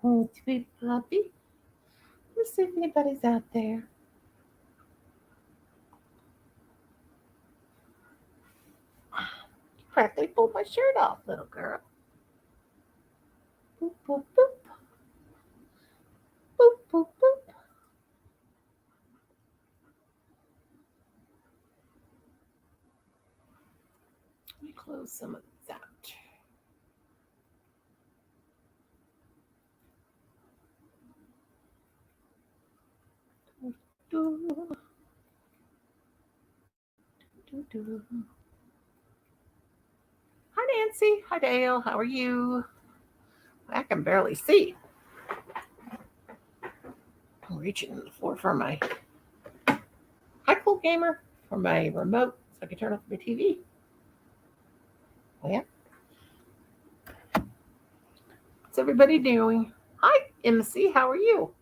Oh, sweet puppy. Let's see if anybody's out there. Practically pulled my shirt off, little girl. Boop, boop, boop, boop, boop, boop. Let me close some of these out. Do, do, do. Hi, Nancy. Hi, Dale. How are you? I can barely see. I'm reaching the floor for my Hi, Cool Gamer, for my remote so I can turn off my TV. Well, what's everybody doing? Hi, MC. How are you?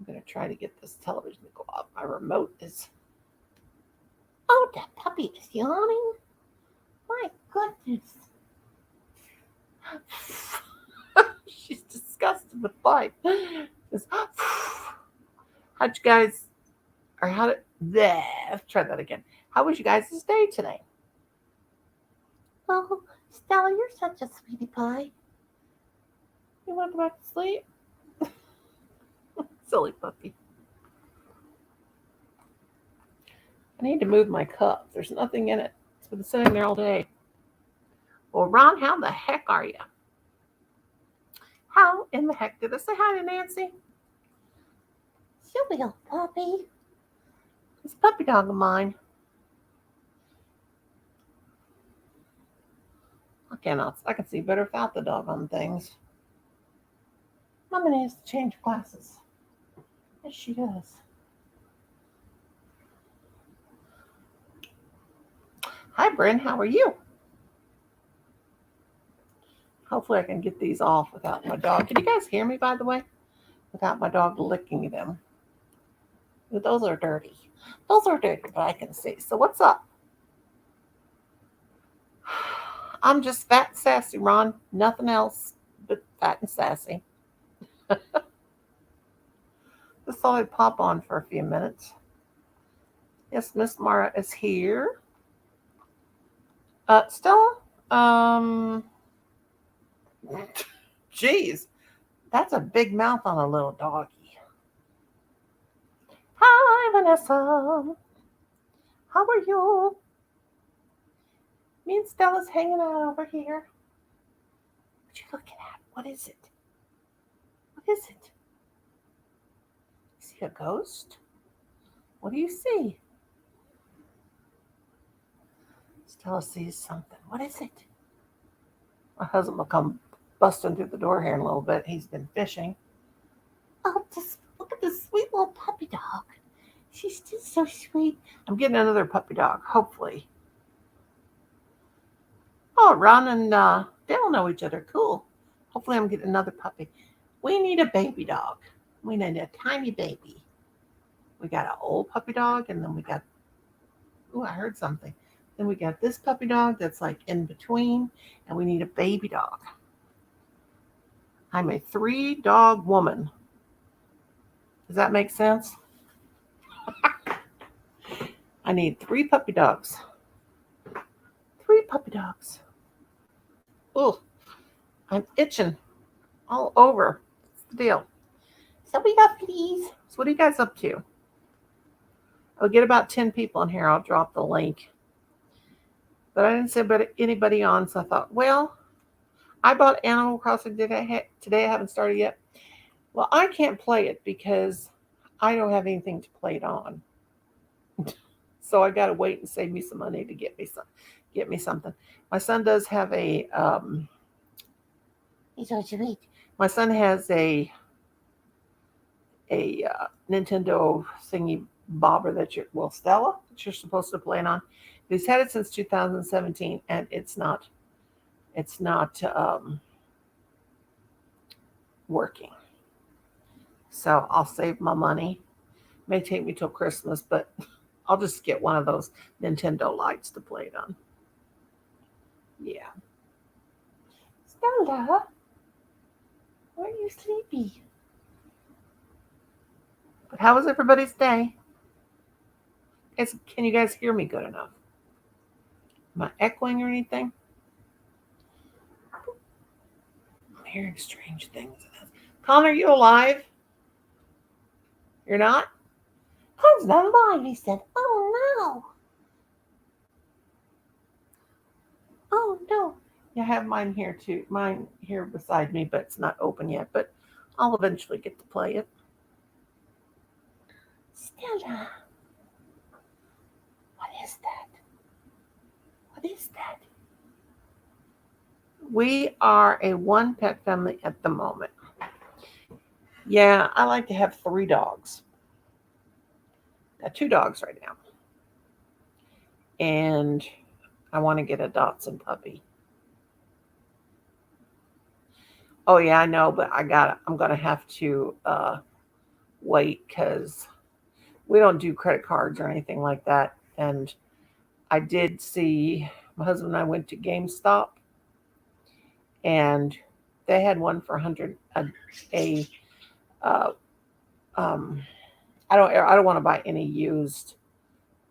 I'm going to try to get this television to go off. My remote is. Oh, that puppy is yawning. My goodness. She's disgusted with life. Just, how'd you guys, or how did, bleh, let's try that again. How was you guys' day today? Oh, Stella, you're such a sweetie pie. You want to go back to sleep? Silly puppy. I need to move my cup. There's nothing in it. It's been sitting there all day. Well, Ron, how the heck are you? How in the heck did I say hi to Nancy? You will, puppy. This puppy dog of mine. I can see better without the dog on things. Mama needs to change glasses. Yes, she does. Hi, Bryn. How are you? Hopefully, I can get these off without my dog. Can you guys hear me, by the way? Without my dog licking them. Those are dirty. Those are dirty, but I can see. So, what's up? I'm just fat and sassy, Ron. Nothing else but fat and sassy. Just thought I'd pop on for a few minutes. Yes, Miss Mara is here. Stella? Um, Jeez, that's a big mouth on a little doggy. Hi, Vanessa. How are you? Me and Stella's hanging out over here. What you looking at? What is it? What is it? See a ghost? What do you see? Stella sees something. What is it? My husband will come busting through the door here in a little bit. He's been fishing. Oh, just look at this sweet little puppy dog. She's just so sweet. I'm getting another puppy dog, hopefully. Oh, Ron and Dale know each other. Cool. Hopefully, I'm getting another puppy. We need a baby dog. We need a tiny baby. We got an old puppy dog, and then we got. Oh, I heard something. Then we got this puppy dog that's like in between, and we need a baby dog. I'm a 3-dog woman. Does that make sense? I need 3 puppy dogs. 3 puppy dogs. Oh, I'm itching all over. What's the deal? So we got fleas. So what are you guys up to? I'll get about 10 people in here. I'll drop the link. But I didn't see anybody on, so I thought, well, I bought Animal Crossing today. I haven't started yet. Well, I can't play it because I don't have anything to play it on. So I got to wait and save me some money to get me something. My son does have a he's what you eat. My son has a Nintendo thingy bobber that Stella that you're supposed to play it on. He's had it since 2017, and it's not working. So I'll save my money. May take me till Christmas, but I'll just get one of those Nintendo lights to play it on. Yeah. Stella, you sleepy? But how was everybody's day? Can you guys hear me good enough? Am I echoing or anything? I'm hearing strange things. Colin, are you alive? You're not? Colin's not alive, he said. Oh no. Oh no. Yeah, I have mine here too. Mine here beside me, but it's not open yet. But I'll eventually get to play it. Stella. What is that? What is that? We are a one pet family at the moment. Yeah, I like to have 3 dogs. Got 2 dogs right now. And I want to get a Dotson puppy. Oh yeah, I know, but I'm gonna have to wait because we don't do credit cards or anything like that. And I did see my husband and I went to GameStop, and they had one for 100 a uh, um, I don't want to buy any used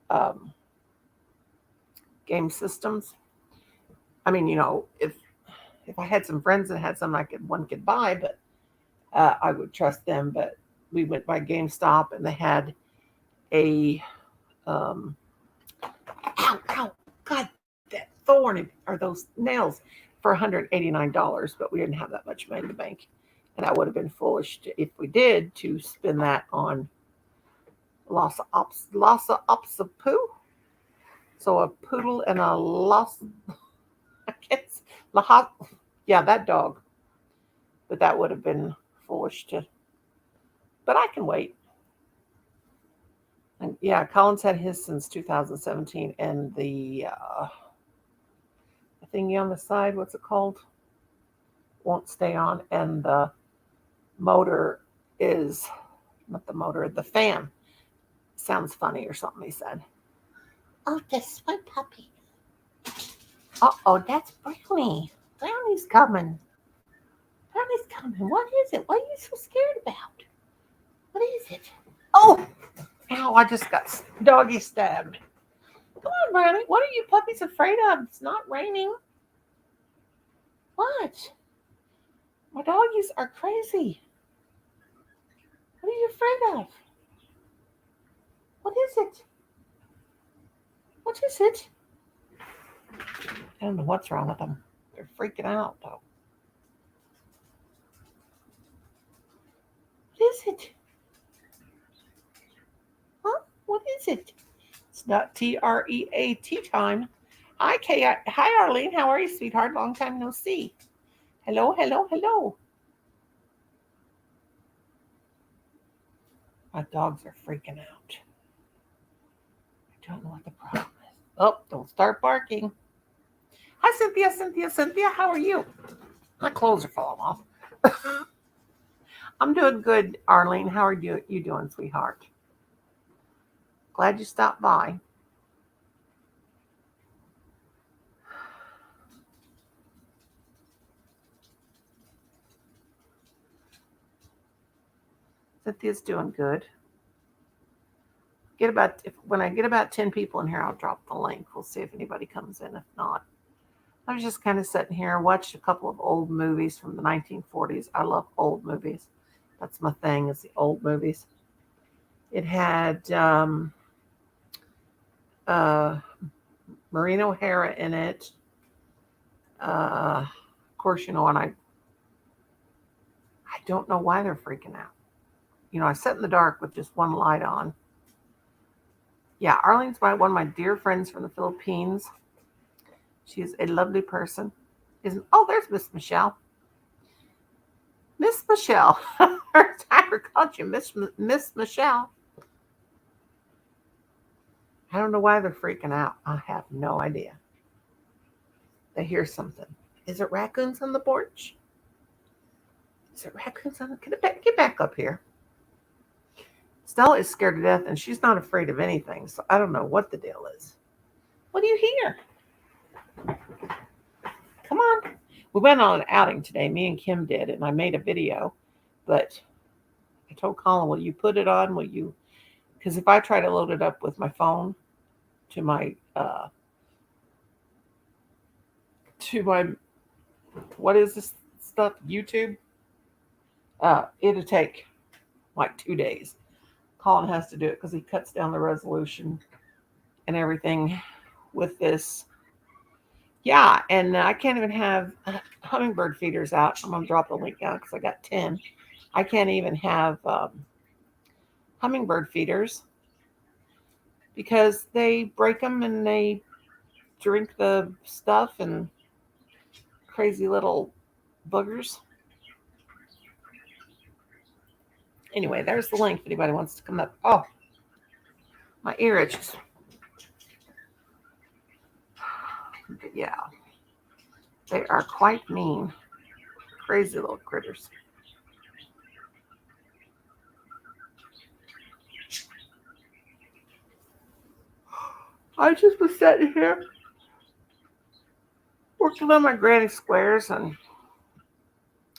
um, game systems. I mean, if I had some friends that had some, one could buy, but I would trust them. But we went by GameStop, and they had a ow, ow, God, that thorn or those nails for $189, but we didn't have that much money in the bank. And I would have been foolish if we did to spend that on Lhasa Apso poo. So a poodle and a I guess, yeah, that dog. But that would have been foolish to, but I can wait. And yeah, Colin's had his since 2017, and the thingy on the side, what's it called? Won't stay on, and the motor is not the motor, the fan sounds funny or something. He said, "Oh, this my puppy. Oh, that's Brownie. Brownie's coming. Brownie's coming. What is it? What are you so scared about? What is it? Oh, ow! I just got doggy stabbed. Come on, Brownie. What are you puppies afraid of? It's not raining. What? My doggies are crazy. What are you afraid of? What is it? What is it? I don't know what's wrong with them. They're freaking out, though. What is it? Huh? What is it? It's not TREAT time. Hi, Hi, Arlene. How are you, sweetheart? Long time no see. Hello, hello, hello. My dogs are freaking out. I don't know what the problem is. Oh, don't start barking. Hi, Cynthia, Cynthia, Cynthia. How are you? My clothes are falling off. I'm doing good, Arlene. How are you doing, sweetheart? Glad you stopped by. Cynthia's doing good. When I get about 10 people in here, I'll drop the link. We'll see if anybody comes in. If not, I was just kind of sitting here, watched a couple of old movies from the 1940s. I love old movies. That's my thing, is the old movies. It had Maureen O'Hara in it. Of course, and I don't know why they're freaking out. I sit in the dark with just one light on. Yeah, Arlene's one of my dear friends from the Philippines. She's a lovely person. There's Miss Michelle. Miss Michelle. I called you Miss Michelle. I don't know why they're freaking out. I have no idea. They hear something. Is it raccoons on the porch? Is it raccoons on the... Get back up here. Stella is scared to death, and she's not afraid of anything, so I don't know what the deal is. What do you hear? Come on. We went on an outing today. Me and Kim did, and I made a video. But I told Colin, will you put it on? Will you? Because if I try to load it up with my phone to my to my what is this stuff, YouTube, it'll take like 2 days. Colin has to do it because he cuts down the resolution and everything with this. Yeah, and I can't even have hummingbird feeders out. I'm gonna drop the link out because I got 10. I can't even have hummingbird feeders because they break them and they drink the stuff and crazy little boogers. Anyway, there's the link if anybody wants to come up. Oh, my ear itches. But yeah, they are quite mean. Crazy little critters. I just was sitting here working on my granny squares and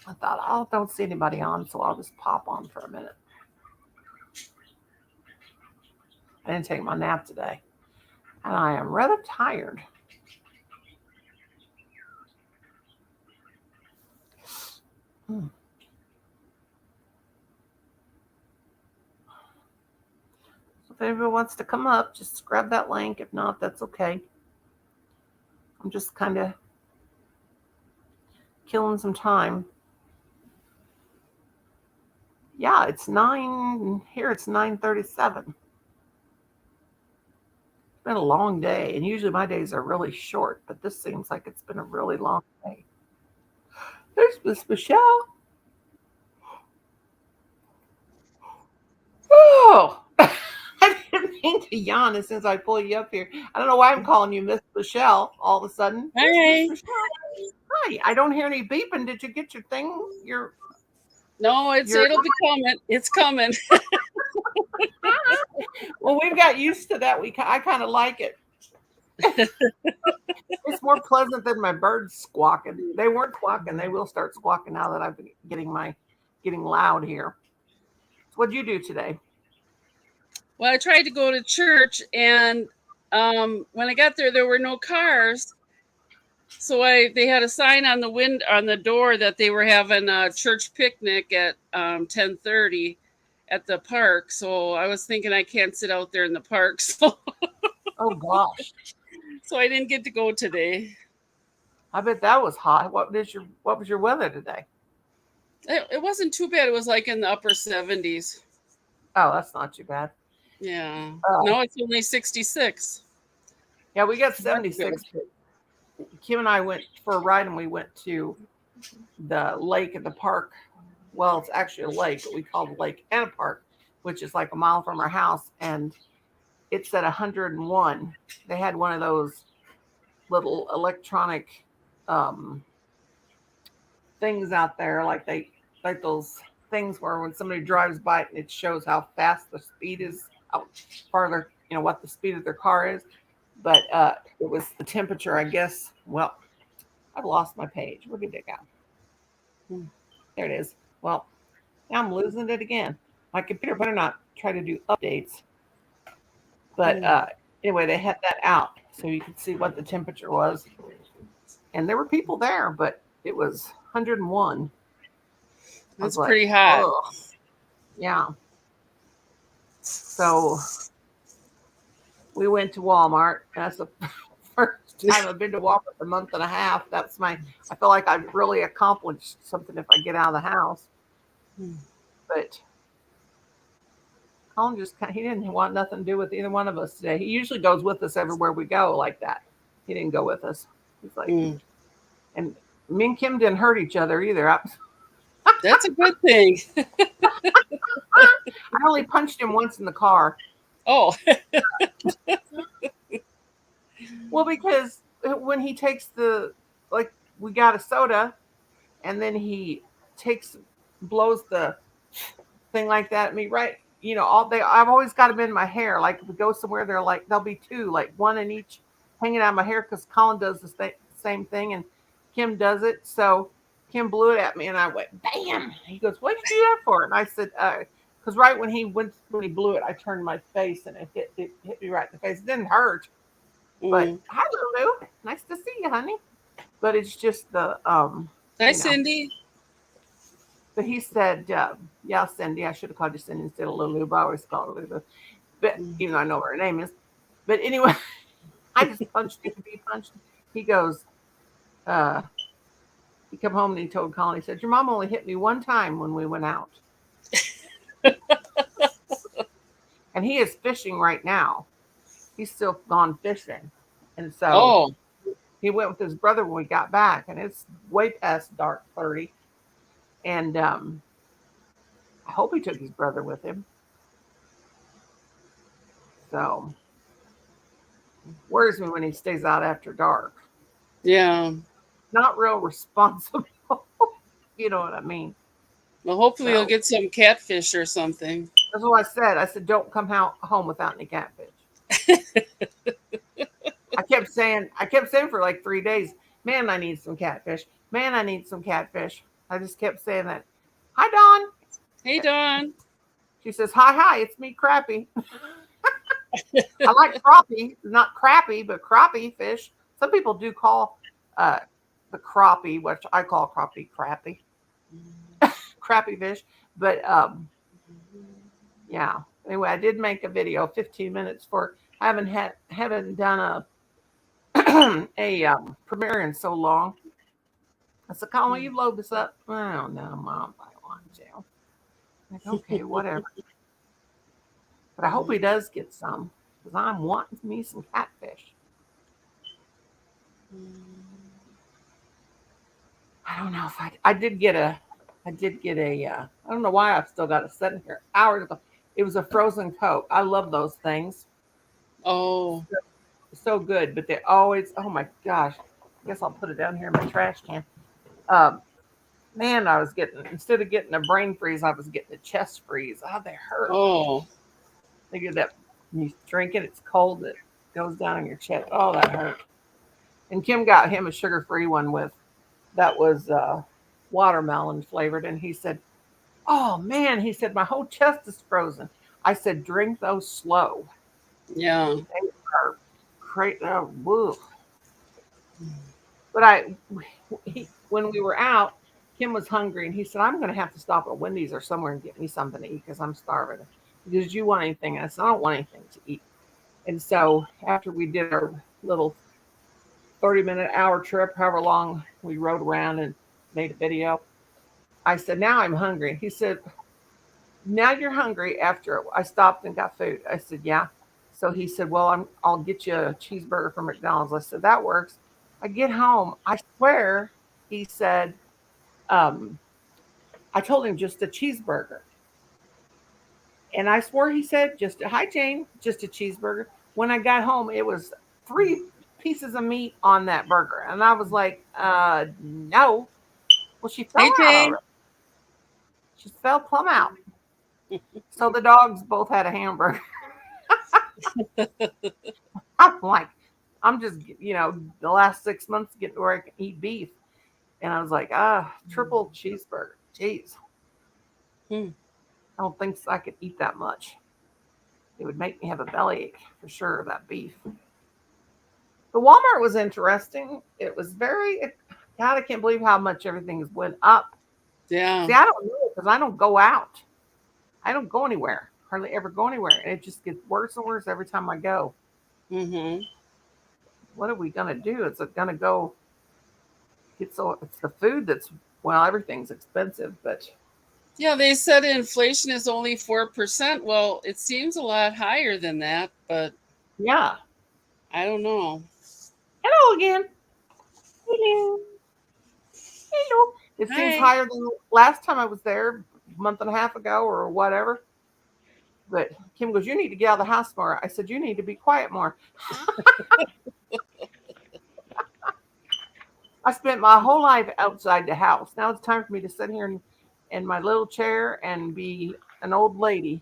I thought, I don't see anybody on, so I'll just pop on for a minute. I didn't take my nap today, and I am rather tired. Hmm. So if anybody wants to come up, just grab that link. If not, that's okay. I'm just kind of killing some time. Yeah, it's 9 here. It's 9:37. It's been a long day, and usually my days are really short, but this seems like it's been a really long day. There's Miss Michelle. Oh, I didn't mean to yawn as soon as I pull you up here. I don't know why I'm calling you Miss Michelle all of a sudden. There's Hi. Miss Michelle. Hi. I don't hear any beeping. Did you get your thing? No, it'll be coming. It's coming. Well, we've got used to that. I kind of like it. It's more pleasant than my birds squawking. They weren't squawking. They will start squawking now that I've been getting loud here. So what'd you do today? Well, I tried to go to church, and when I got there were no cars. So they had a sign on the door that they were having a church picnic at 10:30 at the park. So I was thinking I can't sit out there in the park, Oh gosh, so I didn't get to go today. I bet that was hot. What was your weather today? It wasn't too bad. It was like in the upper 70s. Oh, that's not too bad. Yeah. Uh, No, it's only 66. yeah, we got That's good. 76. Kim and I went for a ride and we went to the lake at the park. Well, it's actually a lake, but we call the lake and a park, which is like a mile from our house. And it's at 101. They had one of those little electronic um, things out there, like those things where when somebody drives by it, it shows how fast the speed is, how farther, what the speed of their car is. But it was the temperature, I guess. Well, I've lost my page. Where did it go? There it is. Well, now I'm losing it again. My computer better not try to do updates. But anyway, they had that out so you could see what the temperature was. And there were people there, but it was 101. I was That's like, pretty hot. ugh. Yeah. So we went to Walmart. That's the first time I've been to Walmart in a month and a half. I feel like I've really accomplished something if I get out of the house. But Colin he didn't want nothing to do with either one of us today. He usually goes with us everywhere we go like that. He didn't go with us. He's like, and me and Kim didn't hurt each other either. That's a good thing. I only punched him once in the car. Oh. Well, because when he takes we got a soda, and then he blows the thing like that at me, right? All day. I've always got them in my hair. Like if we go somewhere, there'll be two, like one in each, hanging out of my hair because Colin does the same thing and Kim does it. So Kim blew it at me, and I went, bam. He goes, what did you do that for? And I said, because right when he blew it, I turned my face, and it hit me right in the face. It didn't hurt, but Mm. hi, Lulu, nice to see you, honey. But it's just the Hi, you know. Cindy. But he said, yeah, Cindy. I should have called you Cindy instead of Lulu, but I always call her Lulu. But Mm. even though I know what her name is. But anyway, I just punched him. He punched. He goes, uh, he come home and he told Colin, he said, your mom only hit me one time when we went out. And he is fishing right now. He's still gone fishing. And so Oh, he went with his brother when we got back, and it's way past dark 30. And I hope he took his brother with him. So worries me when he stays out after dark. yeah. Not real responsible. You know what I mean? Well, hopefully you'll So get some catfish or something. that's what I said. I said, don't come home without any catfish. I kept saying for like 3 days, man, I need some catfish. Man, I need some catfish. I just kept saying that. Hi, Dawn. Hey, Dawn. She says, hi, it's me, Crappy. I like crappie, not crappy, but crappie fish. Some people do call uh, the crappie, which I call crappy, crappy fish. But yeah. Anyway, I did make a video, 15 minutes for. I haven't done a a premiere in so long. I said, Colin, you load this up? I don't know, Mom. I want to. Like, okay, whatever. But I hope he does get some because I'm wanting me some catfish. I don't know if I did get a, I don't know why I've still got it sitting here hours ago. It was a frozen Coke. I love those things. Oh, So good, but they always, oh my gosh. I guess I'll put it down here in my trash can. Um, Man, I was getting, instead of getting a brain freeze, I was getting a chest freeze. Oh, they hurt. oh. They get that, when you drink it, it's cold, it goes down in your chest. Oh, that hurt. And Kim got him a sugar free one with, that was watermelon flavored. And he said, oh man, he said, my whole chest is frozen. I said, drink those slow. Yeah. They are great. Woo. But when we were out, Kim was hungry and he said, I'm going to have to stop at Wendy's or somewhere and get me something to eat because I'm starving. Did you want anything? And I said, I don't want anything to eat. And so after we did our little 30-minute hour trip, however long we rode around and made a video, I said, now I'm hungry. He said, now you're hungry after I stopped and got food. I said, yeah. So he said, well, I'll get you a cheeseburger from McDonald's. I said, that works. I get home. I swear, he said, um, I told him just a cheeseburger. And I swore he said, just hi, Jane, just a cheeseburger. When I got home, it was 3 pieces of meat on that burger. And I was like, no. Well, she fell Hey, out Jane. already. She fell plumb out. So the dogs both had a hamburger. I'm like, I'm just, the last 6 months getting to where I can eat beef. And I was like, triple cheeseburger. Jeez. Hmm. I don't think I could eat that much. It would make me have a bellyache for sure, that beef. The Walmart was interesting. It was God, I can't believe how much everything has went up. Yeah. See, I don't know because I don't go out. I don't go anywhere, hardly ever go anywhere. And it just gets worse and worse every time I go. Mm-hmm. What are we going to do? It's going to go, it's the food that's, well, everything's expensive, but Yeah, they said inflation is only 4%. Well, it seems a lot higher than that, but yeah. I don't know. Hello again. Hello. Hello. It seems Hi. higher than last time I was there, a month and a half ago or whatever. But Kim goes, you need to get out of the house more. I said, you need to be quiet more. I spent my whole life outside the house. Now it's time for me to sit here in my little chair and be an old lady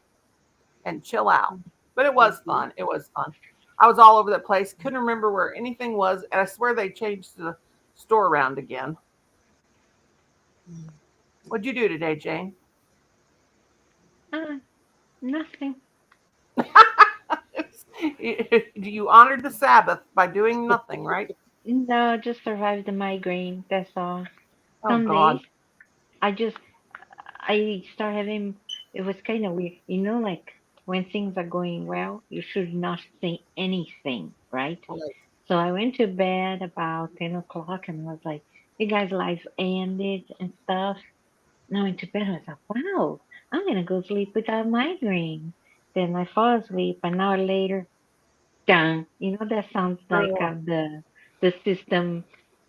and chill out. But it was Mhm. fun. It was fun. I was all over the place. Couldn't remember where anything was. And I swear they changed the store around again. What'd you do today, Jane? Nothing. You honored the Sabbath by doing nothing, right? No, just survived the migraine. That's all. Oh Some God. days I just I start having. It was kind of weird, like when things are going well, you should not say anything, right? Right. So I went to bed about 10 o'clock and was like, "You guys' life ended and stuff." And I went to bed. I was like, "Wow, I'm gonna go sleep without migraine." Then I fall asleep. An hour later, dang. That sounds like Oh. the system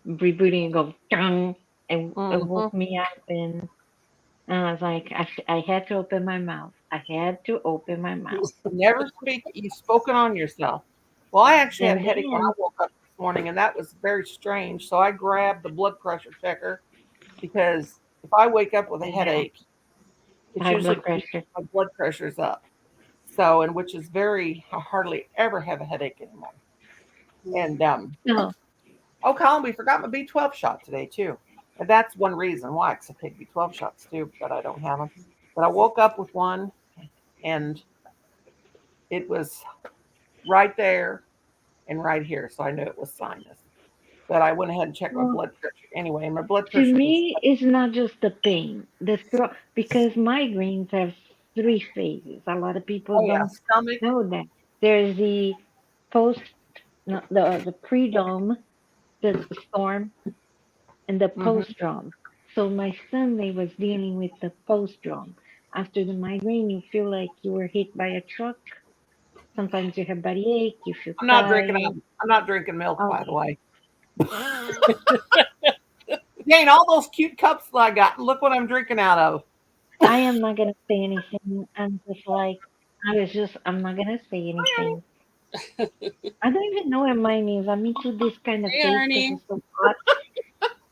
rebooting and go dang, and it Mm-hmm. woke me up, and I was like, I had to open my mouth. I had to open my mouth. Never speak. You've spoken on yourself. Well, I actually had a And headache when I then woke up this morning, and that was very strange. So I grabbed the blood pressure checker because if I wake up with a yeah, headache, it's high usually blood because pressure. my blood pressure's up. So, and which is very, I hardly ever have a headache anymore. And So oh, Colin, we forgot my B12 shot today too. And that's one reason why, because I take B12 shots too, but I don't have them. But I woke up with one, and it was right there and right here, so I knew it was sinus. But I went ahead and checked my well, blood pressure anyway, and my blood to pressure was me, it's not just the pain, the throat, because migraines have three phases. A lot of people oh yeah, don't stomach. know that. There's the post, no, the pre-dome, the storm, and the Hmm. post-drum. So my Sunday was dealing with the post-drum. After the migraine, you feel like you were hit by a truck. Sometimes you have body ache, you feel I'm not drinking. tired. I'm not drinking milk, by the Okay. way. Jane, all those cute cups that I got. Look what I'm drinking out of. I am not gonna say anything. I'm not gonna say anything. I don't even know what mine is. I'm into this kind of Hey, taste because Arnie. it's so hot.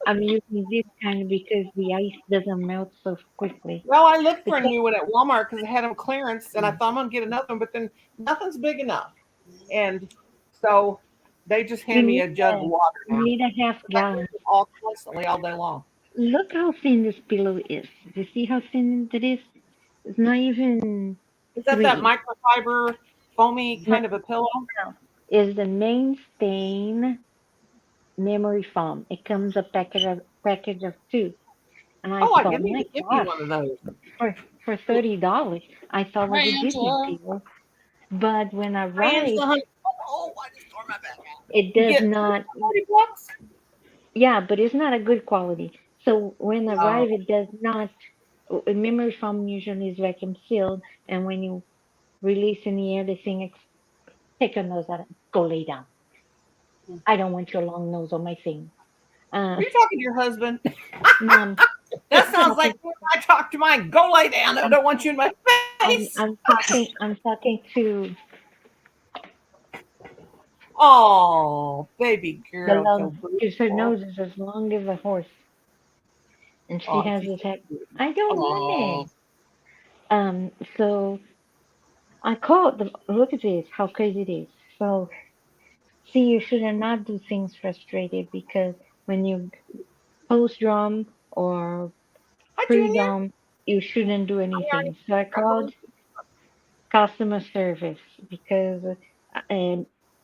I'm using this kind because the ice doesn't melt so quickly. Well, I looked for a Because new one at Walmart because I had them clearance, and I mm, thought I'm gonna get another one, but then nothing's big enough, and so they just you hand me need a jug of water you now. need a half I gallon. drink it all constantly all day long. Look how thin this pillow is. Do you see how thin it is? It's not even Is that three. microfiber, foamy No, kind of a pillow? no. Is the main stain memory foam. It comes a package of two. And I Oh, I thought, you need my to give me gosh, one of those. for $30, I thought was Hi, a Disney Angela. deal. But when I Hi, Angela, arrived, honey. Oh, I just tore my back out. it You does get not. 40 bucks? Yeah, but it's not a good quality. So when I No. arrived, it does not. Memory foam usually is vacuum sealed, and when you release in the air, the thing take your nose out. Go lay down. I don't want your long nose on my thing. Are Uh, you talking to your husband? no, That I'm sounds like talking. when I talk to mine. Go lay down. I I'm don't want you in my face. I'm talking to Oh, baby the girl, so long, because her beautiful. nose is as long as a horse, and she Oh, has she's this so head. cute. I don't want Oh, it. So I called them. Look at this, how crazy it is. So see, you should not do things frustrated because when you post drum or hi, pre Junior. drum, you shouldn't do Hi, anything. Arnie. So I I'm called going. customer service because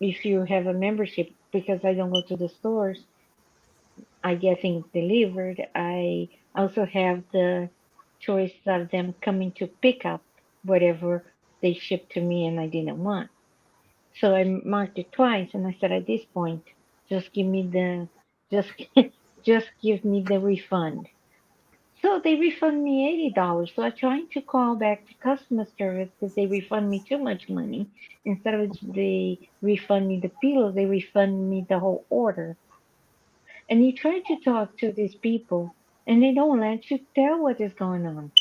if you have a membership, because I don't go to the stores, I get things delivered. I also have the choice of them coming to pick up whatever they shipped to me and I didn't want. So I marked it twice and I said at this point, just give me the just just give me the refund. So they refund me $80. So I tried to call back to customer service because they refund me too much money. Instead of they refund me the pillow, they refund me the whole order. And you try to talk to these people and they don't let you tell what is going on.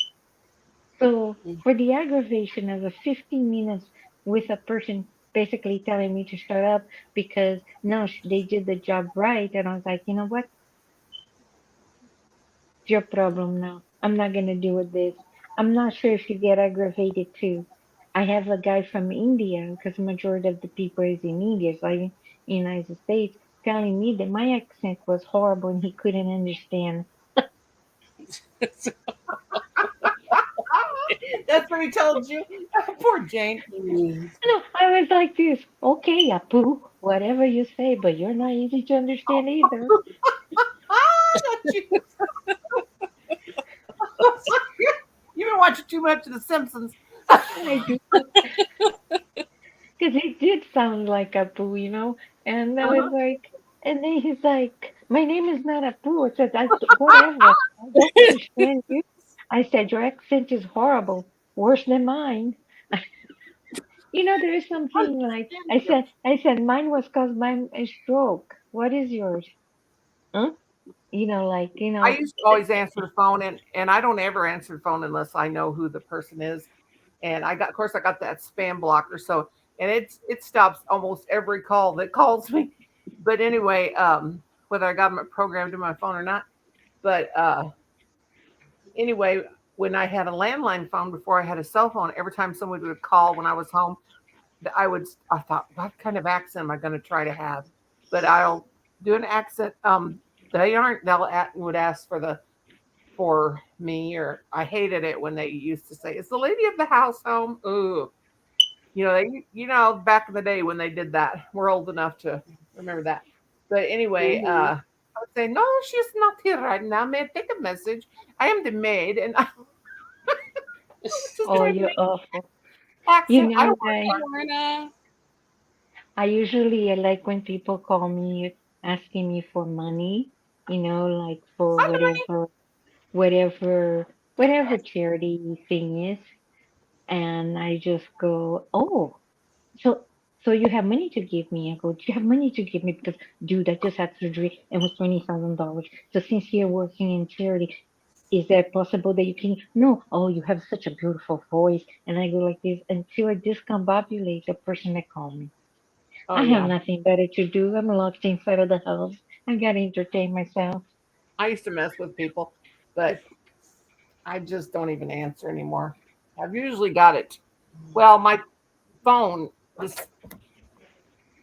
So for the aggravation of a 15 minutes with a person basically telling me to shut up because no, they did the job right, and I was like, you know what? It's your problem now. I'm not gonna deal with this. I'm not sure if you get aggravated too. I have a guy from India because the majority of the people is in India, so in the United States, telling me that my accent was horrible and he couldn't understand. That's what he told you. Poor Jane. No, I was like this. Okay, Apu, whatever you say, but you're not easy to understand either. Don't you? You've been watching too much of The Simpsons. I do. Because it did sound like Apu. And I was Uh-huh. like, and then he's like, my name is not Apu. I said, whatever. I don't understand you. I said, your accent is horrible, worse than mine. There is I something like understand I you. said. I said mine was caused by a stroke. What is yours? Huh? Like I used to always answer the phone, and I don't ever answer the phone unless I know who the person is. And of course, I got that spam blocker. So, and it stops almost every call that calls me. But anyway, whether I got them programmed in my phone or not. But anyway, when I had a landline phone before I had a cell phone, every time somebody would call when I was home, I thought, what kind of accent am I going to try to have? But I'll do an accent. Would ask for me, or I hated it when they used to say, "Is the lady of the house home?" Ooh, back in the day when they did that. We're old enough to remember that. But anyway, Mhm. I would say, "No, she's not here right now. May I take a message? I am the maid," and I was just oh, trying to you're make awful. accent. I don't want Hi, I Lorna. I usually like when people call me asking me for money. Like for to money. whatever, whatever charity thing is, and I just go, oh. So, so you have money to give me? I go, do you have money to give me? Because, dude, I just had surgery and it was $20,000. So since you're working in charity, is that possible that you can? No. Oh, you have such a beautiful voice. And I go like this until I discombobulate the person that called me. Oh I have yeah, nothing better to do. I'm locked inside of the house. I gotta entertain myself. I used to mess with people, but I just don't even answer anymore. I've usually got it. Well, my phone, this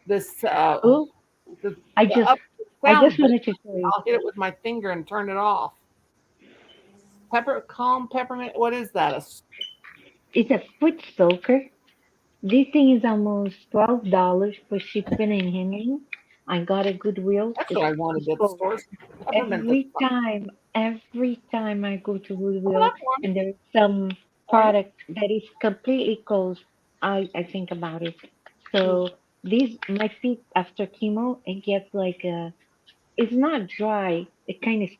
this Oh, the I the just, up I sound just button. wanted to tell you, I'll hit it with my finger and turn it off. Calm peppermint. What is that? it's a foot soaker. This thing is almost $12 for shipping and handling. I got a Goodwill. That's It's what I wanted at the closed. stores. Peppermint. That's Every fine. time, every time I go to Open Goodwill up for me. and there's some For you. product that is completely closed, I think about it. So these my feet after chemo, it gets like it's not dry. It kind of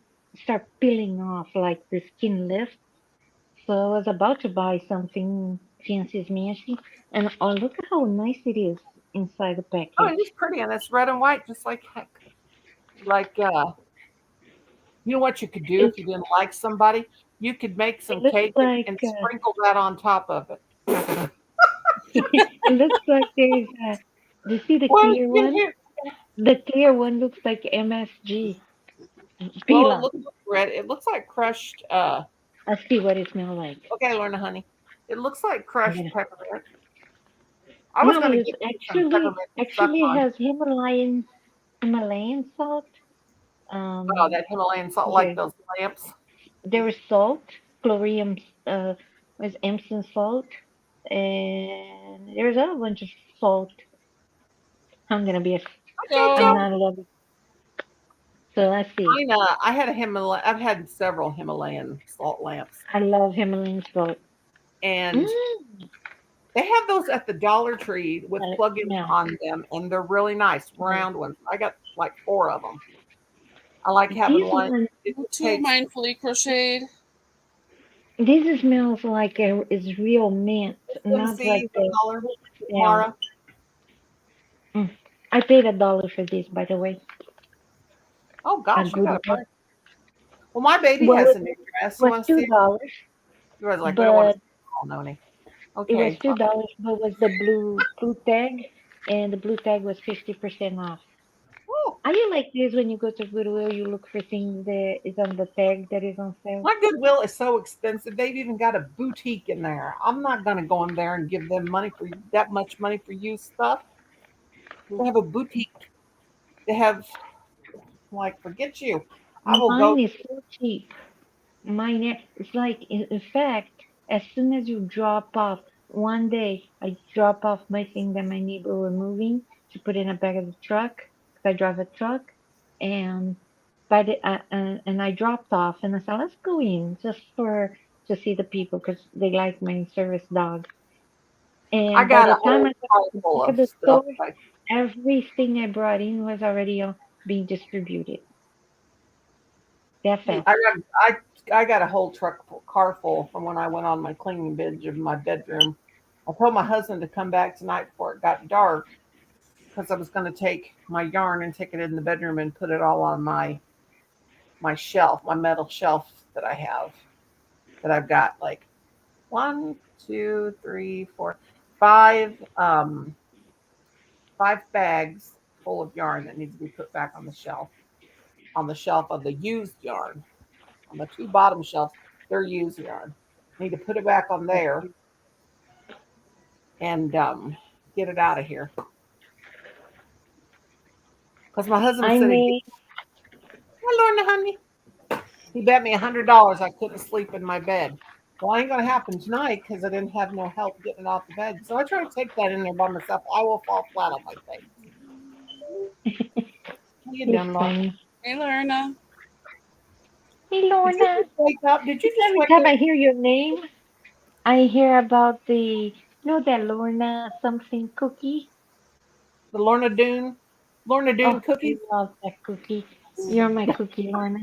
start peeling off like the skin lifts. So I was about to buy something fancy smashy, and oh, look at how nice it is inside the Oh, it is package. pretty, and it's red and white, just like heck. Like you know what you could do It if you didn't like somebody? You could make it some looks cake like and sprinkle that on top of it. it looks like there's a. Do you see the Well, clear you one? hear. The clear one looks like MSG peel Well, it off. looks like red. It looks like crushed. Let's see what it smells like. Okay, Lorna, honey. It looks like I'm crushed gonna. peppermint. I was No, gonna it's give you some peppermint to suck actually on. has Himalayan salt. Oh, Um, that Himalayan salt, like here those lamps. there is salt, chlorium, with Epsom salt, and there's a bunch of salt. I'm gonna be a, Hi, I'm So, Jojo. not a lover. So let's see. I had a Himalayan. I've had several Himalayan salt lamps, I love Himalayan salt. and Mm, they have those at the Dollar Tree with let it plugins smell. on them, and they're really nice, Mm. round ones. I got like four of them. I like having This one. one, It you just too takes. mindfully crocheted. this smells like is real mint, Let me not like see the the color, smell. Mara. Mm. I paid $1 for this, by the way. Oh A gosh, you good got a one. price. Well, my baby Well, has it a new dress. You was want to see two it? dollars, You guys like we don't want to but see it all, Noni. it was Okay, fine. $2, but was the blue tag, and the blue tag was 50% off. Oh, Are you like this when you go to Goodwill? You look for things that is on the tag that is on sale. my Goodwill is so expensive. They've even got a boutique in there. I'm not going to go in there and give them money for that much money for used stuff. They have a boutique. They have like forget you. I will go. Mine is so cheap. It's like, in fact, as soon as you drop off, one day I drop off my thing that my neighbor were moving to put in the back of the truck, 'cause I drive a truck, and and I dropped off, and I said, let's go in just for to see the people because they like my service dog. I And by got the a time whole I got car to the full back of of the stuff. store, everything I brought in was already being distributed. That fast. I got a whole car full from when I went on my cleaning binge of my bedroom. I told my husband to come back tonight before it got dark because I was going to take my yarn and take it in the bedroom and put it all on my shelf, my metal shelf that I have. That I've got like one, two, three, four, five, five bags full of yarn that needs to be put back on the shelf of the used yarn. On the two bottom shelves, they're used yarn. Need to put it back on there and get it out of here. Because my husband I said, made "Hello, honey." He bet me $100 I couldn't sleep in my bed. Well, ain't gonna happen tonight because I didn't have no help getting it off the bed. So I try to take that in there by myself. I will fall flat on my face. How you He's doing, Lord? funny. Hey, Lorna. Hey, Did you Lorna. just wake up? Did you just Every wake time up? I hear your name, I hear about that Lorna something cookie. The Lorna Doone Oh, I cookies? love that cookie. You're my cookie, Lorna.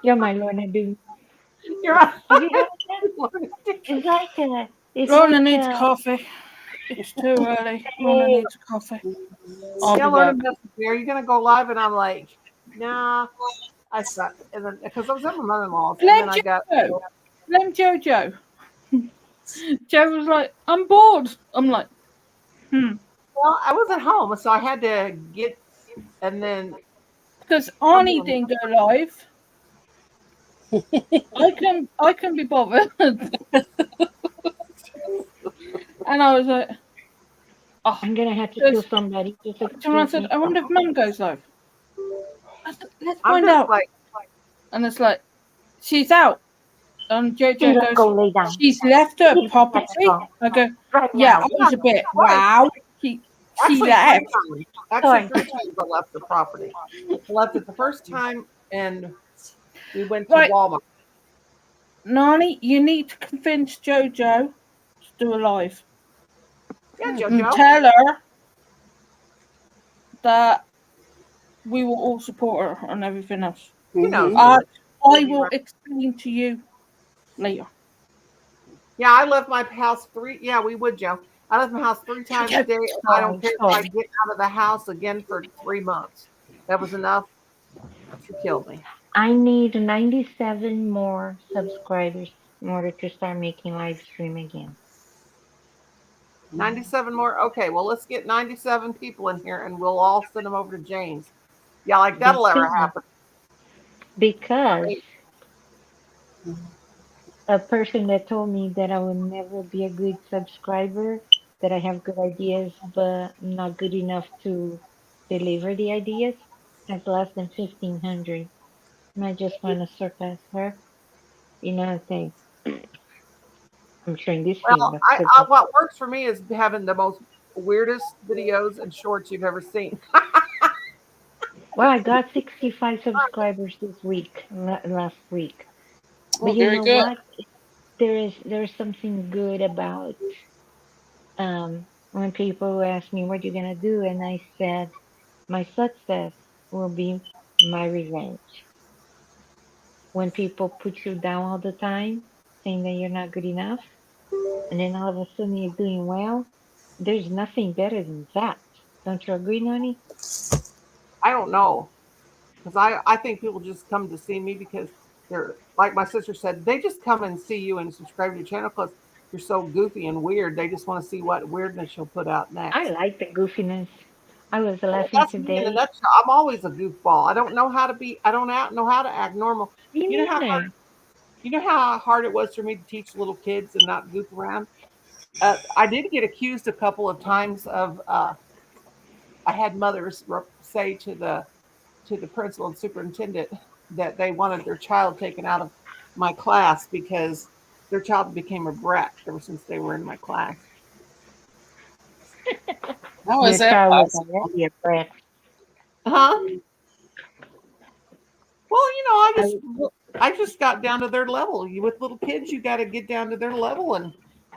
You're my Lorna Doone. You're right. Have you had that? Lorna Doone. It's Lorna like needs coffee. It's too early. Lorna oh, needs coffee. I'll Yeah, be Lorna back. messaged me. Are you gonna go live? And I'm like, nah, I suck. And then because I was at my mother-in-law's, and then Blame I got Jojo. Blame Jojo. Joe was like, I'm bored. I'm like, well, I was at home, so I had to get, and then because come Arnie on. didn't go live. I can be bothered. And I was like, oh. I'm gonna have to kill Because somebody. Just someone excuse said, me. I wonder if Mum goes live. I said, let's I'm find just out. like, And it's like, she's out. And Jojo Sheila, goes, go lay down. she's left her Sheila has to property. go I go, right yeah, now. I was a bit, twice, wow. She actually left. 3 times, actually Sorry. 3 times I left the property. I left it the first time, and we went to Right, Walmart. Nani, you need to convince Jojo to do a live. Yeah, And JoJo. tell her that we will all support her and everything else. She knows. I She'll be will right. explain to you later. Yeah, I left my house three. Yeah, we would, Joe. I left my house 3 times a Jojo, day, and I don't Sorry. care if I Sorry. get out of the house again for 3 months. That was enough to kill me. I need 97 more subscribers in order to start making live stream again. 97 more. Okay, well, let's get 97 people in here, and we'll all send them over to James. Yeah, like that'll ever Because happen. I because mean, a person that told me that I will never be a good subscriber, that I have good ideas but not good enough to deliver the ideas, has less than 1,500. And I just want to surpass her. You know, I think I'm sure in this field, well, that's good. what works for me is having the most weirdest videos and shorts you've ever seen. Well, I got 65 subscribers this week, last week. But Oh, you very know good. what? There's something good about when people ask me what you're gonna do, and I said my success will be my revenge. When people put you down all the time, saying that you're not good enough, and then all of a sudden you're doing well, there's nothing better than that. Don't you agree, Noni? I don't know. Because I think people just come to see me because they're, like my sister said, they just come and see you and subscribe to your channel because you're so goofy and weird. They just want to see what weirdness you'll put out I next. like the goofiness. I was Well, laughing that's me in a today. nutshell. I'm always a goofball. I don't know how to be. I don't know how to act normal. Me You know how hard. neither. You know how hard it was for me to teach little kids and not goof around. I did get accused a couple of times of. I had mothers say to the principal and superintendent that they wanted their child taken out of my class because their child became a brat ever since they were in my class. How Your is that child was possible? already a brat. Huh? Well, I, I just got down to their level. You with little kids, you got to get down to their level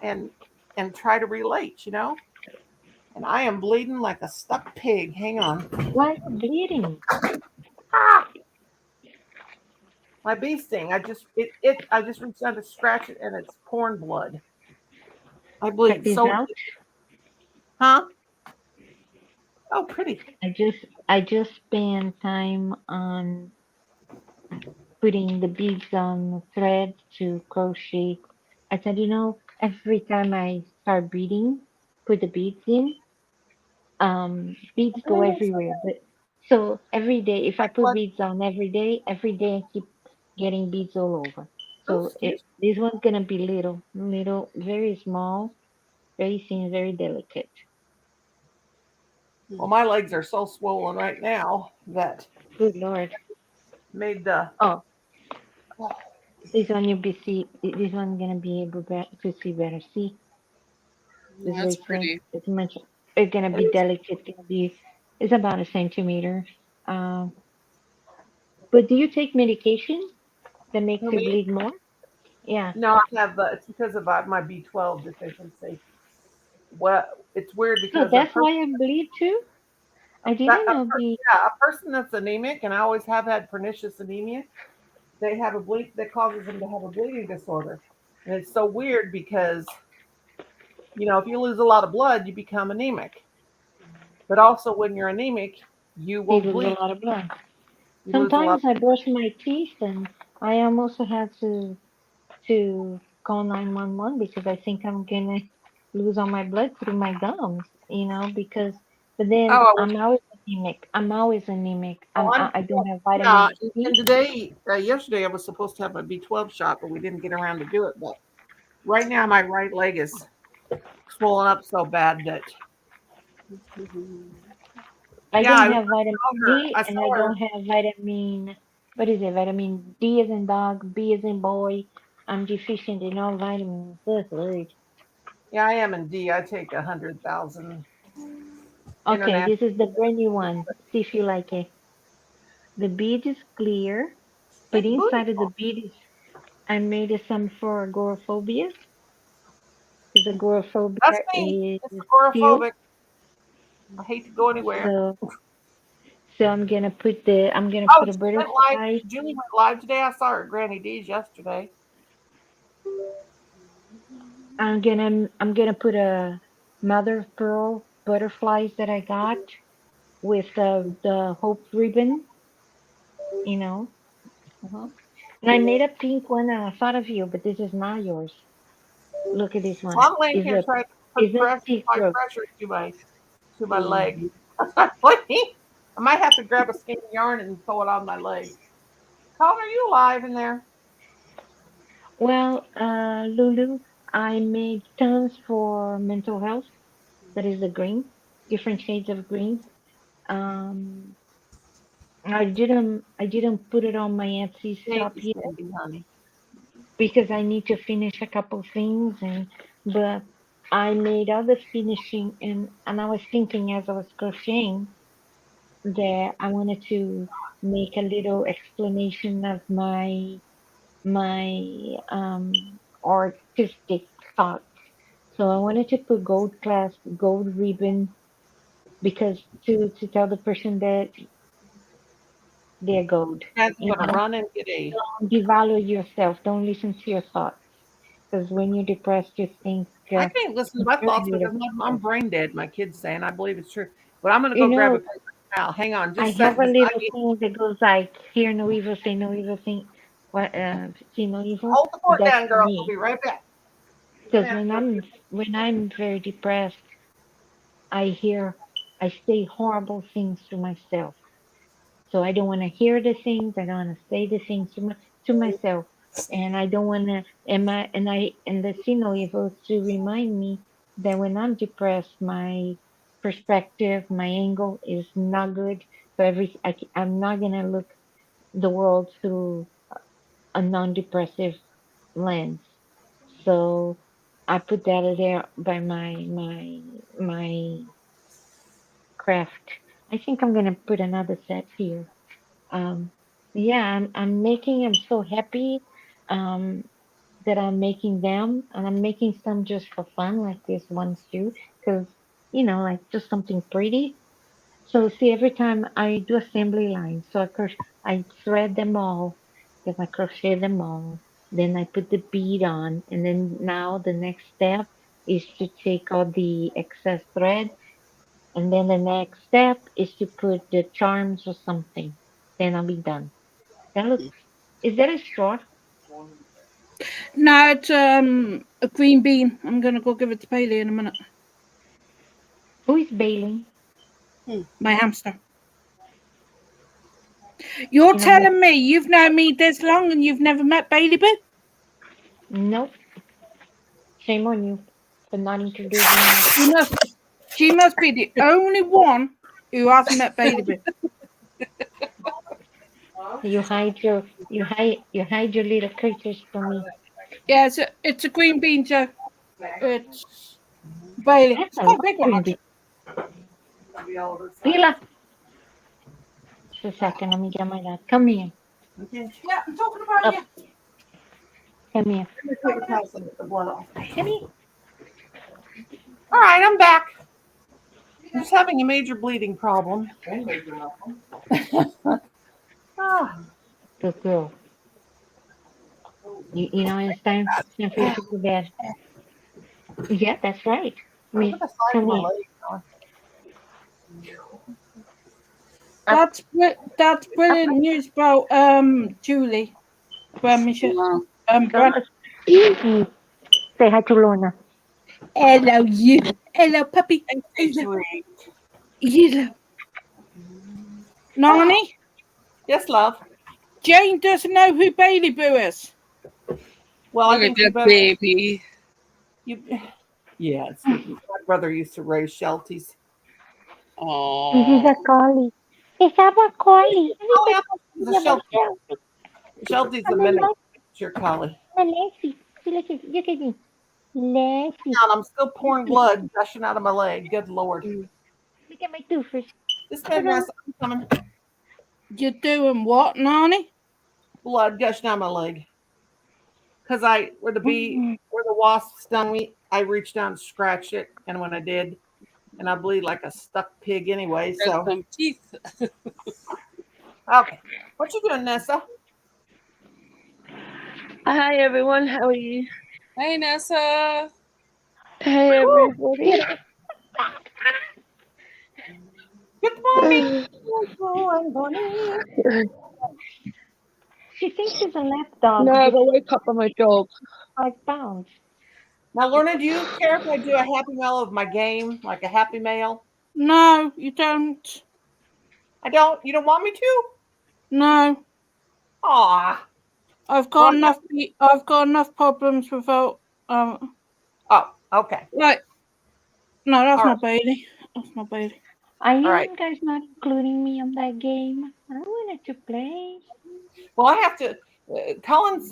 and and try to relate. And I am bleeding like a stuck pig. Hang on. why are you bleeding? Ah! My bee sting. I just reached down to scratch it and it's pouring blood. I Check bleed this so. out. Huh? Oh, pretty. I just spent time on putting the beads on thread to crochet. I said, every time I start beading, put the beads in, beads go everywhere. But so every day, if I put beads on every day I keep getting beads all over. Oh, So excuse this one's gonna be little, very small, very thin, very delicate. Well, my legs are so swollen right now that Good Lord. made the. Oh, Oh, this one you'll be see. This one gonna be able to see better. See, Oh, this that's way thin. pretty. It's much. It's gonna it be is. delicate. Gonna be. It's about a centimeter. Um, but do you take medication that makes Who, you me? bleed more? Yeah. No, I have. It's because of my B12 deficiency. Well, it's weird So because that's why I bleed too. I didn't know the. yeah, a person that's anemic, and I always have had pernicious anemia. They have a bleed that causes them to have a bleeding disorder, and it's so weird because if you lose a lot of blood, you become anemic. But also, when you're anemic, you You will lose a bleed. lot of blood. You lose a lot. Sometimes I brush my teeth and I almost had to call 911 because I think I'm gonna lose all my blood through my gums, because but then Oh, I wish. I'm always anemic. I'm always anemic. Oh, I don't have yeah. vitamin And C. today, yesterday, I was supposed to have my B12 shot, but we didn't get around to do it. But right now, my right leg is swollen up so bad that I yeah, don't have vitamin saw her. D I and saw I her. don't have vitamin what is it? Vitamin D as in dog, B as in boy. I'm deficient in all vitamins. Good Lord. Yeah, I am in D. I take 100,000 Okay, international. this is the brand new one. See if you like it. The bead is clear, but It's inside of the beautiful. bead is I made some for agoraphobia because That's agoraphobia me. is It's steel. agoraphobic. I hate to go anywhere. So I'm gonna put Oh, a she went live. butterfly. Julie went live today. I saw her at Granny D's yesterday. I'm gonna put a mother of pearl butterflies that I got with the hope ribbon, you know. Mhm. And I made a pink one and I thought of you, but this is not yours. Look at this Well, one. I'm laying Is here a trying to is put a pressure, apply secret. pressure to my leg. I might have to grab a skein of yarn and sew it on my leg. Colin, are you alive in there? Well, Lulu, I made tons for mental health. That is the green, different shades of green. Um, I didn't put it on my Etsy Thank shop you, yet Cindy, honey. because I need to finish a couple things but I made other finishing and I was thinking as I was crocheting that I wanted to make a little explanation of my artistic thoughts. So I wanted to put gold clasp, gold ribbon because to tell the person that they're gold. Guys, I'm You gonna know, run and get a. don't devalue yourself. Don't listen to your thoughts because when you're depressed, you think I can't listen to my very thoughts little because about I'm yourself. brain dead. My kids say, and I believe it's true. But I'm gonna You go grab a know, paper towel. Hang on, I just a have second. a This little thing that goes like, "Hear no evil, say no evil, think what see no evil." hold the fort That's down, for girls. I'll be me right back. You're gonna because have when to go. I'm very depressed, I say horrible things to myself. So I don't want to hear the things. I don't want to say the things to myself, and I don't want to. And the signal evil to remind me that when I'm depressed, my perspective, my angle is not good. So I'm not gonna look the world through. a non-depressive lens. So I put that there by my craft. I think I'm gonna put another set here. Um, yeah, I'm making. I'm so happy um, that I'm making them, and I'm making some just for fun, like this ones too, because like just something pretty. So see, every time I do assembly lines, so I thread them all, then I crochet them all, then I put the bead on, and then now the next step is to take all the excess thread, and then the next step is to put the charms or something. Then I'll be done. That looks. Is that a straw? No, it's a green bean. I'm gonna go give it to Bailey in a minute. Who is baling? My hamster. You're You know, telling me you've known me this long and you've never met Bailey Boo? nope. Shame on you for not introducing me. She must be the only one who hasn't met Bailey Boo. You hide your little creatures from me. Yeah, it's a green bean, Joe. It's Bailey. That's It's a quite a lot big of one, green actually. beans. Hila. Just a second, let me get my dad. Come here. Yeah, I'm talking about Up. you. Come here. Come here. All right, I'm back. I'm just having a major bleeding problem. Ah, Good girl. You know it's time for you to go to bed. Yeah, that's right. put the side of Come my here. leg on. That's brilliant news about Julie. Wow. Brad. Easy. Say hi to Lorna. Hello, you. Hello, puppy. And say sweet. Hello. Nonie, Yes, love. Jane doesn't know who Bailey Boo is. Well, Look I think at you that better. baby. You, yes. My brother used to raise Shelties. This is Oh. a collie. It's a collie. Oh, yeah, it's a Sheltie. Sheltie's a miniature collie. Lacy. Look at me. Lacy. And I'm still pouring blood gushing out of my leg. Good Lord. Look at my toothbrush. This midnight, I'm coming. You're doing what, Nonie? Blood gushing out of my leg. Because where the wasp stung me, I reached down and scratched it. And when I did, and I bleed like a stuck pig anyway. Got So, some teeth. okay. What you doing, Nessa? Hi everyone, how are you? Hey, Nessa. Hey everybody. Good morning. Good morning. She thinks she's a lap dog No, I with got woke up by my dog. 5 pounds. Now, Lorna, do you care if I do a happy mail of my game, like a happy mail? No, you don't. I don't. You don't want me to? No, Aw. I've got Well, enough. I've got enough problems without. Oh, okay. Like, no, that's All not Bailey. That's not Bailey. Are you right. guys not including me on that game? I wanted to play. Well, I have to. Colin's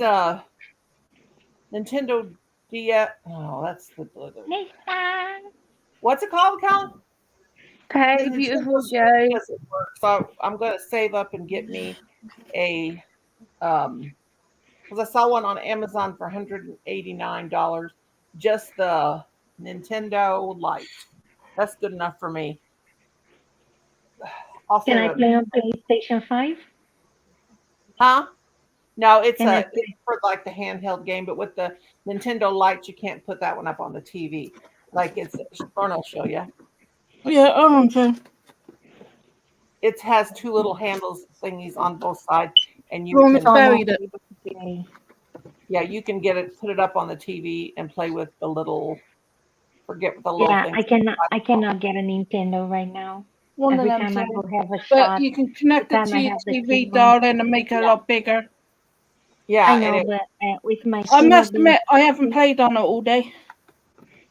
Nintendo DS. Oh, that's the. Nessa. What's it called, Colin? Hey The beautiful Nintendo Joe. doesn't work, so I'm going to save up and get me a because I saw one on Amazon for $189, just the Nintendo Lite. That's good enough for me. I'll Can save I it. play on PlayStation 5? Huh? No, it's Can I it's for like the handheld game, but with the Nintendo Lite, you can't put that one up on the TV. Like it's Lorna will show you. Yeah, I'm too. It has two little handles thingies on both sides, and you Lorna's can buried it. you can put it up on the TV and play with the little forget what the little Yeah, things. I cannot get a Nintendo right now. One of Every them time I two. go have a But shot, you can connect it every time to I your have the TV, chemo. darling, and make it a lot bigger. Yeah, I know, and but with my I chemo must being, admit, I haven't played on it all day.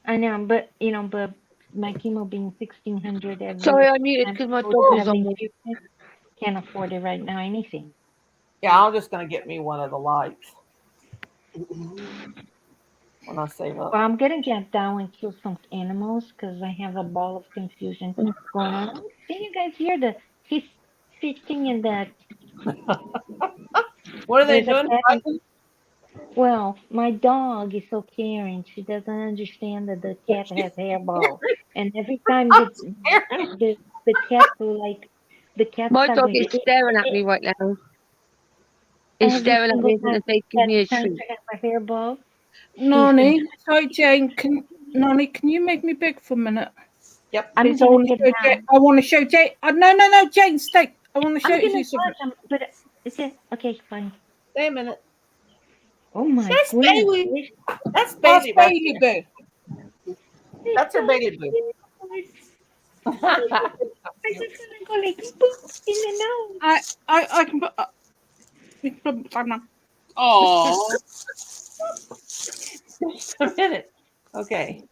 I know, but my chemo being 1,600 every Sorry, I muted time because I my go dog to was have on me. infusion, can't afford it right now. Anything. Yeah, I'm just gonna get me one of the lights when I save Well, up. I'm gonna get down and kill some animals because I have a ball of confusion going on. Can you guys hear the he's sitting in that? What are they There's a doing? cat. Fighting? Well, my dog is so caring. She doesn't understand that the cat has hairball, and every time I'm scared. the cat will like the cat My start dog going is staring at me right now. He's every staring at single me time and say, the give cat's me a trying treat. to have a hairball. Nonnie, sorry, Jane. Nonnie, can you make me big for a minute? Yep. I'm Please, I gonna want to get show down. Jane. I want to show Jane. No, Jane, stay. I want to show I'm gonna you something. watch them, but it's okay, fine. Stay a minute. Oh my That's goodness! Bailey. That's That's Bailey right Bailey there. Boo. That's her Bailey boo. I just wanna go like boop in the nose. I can put. We can put time now. Oh, Just a minute. Okay.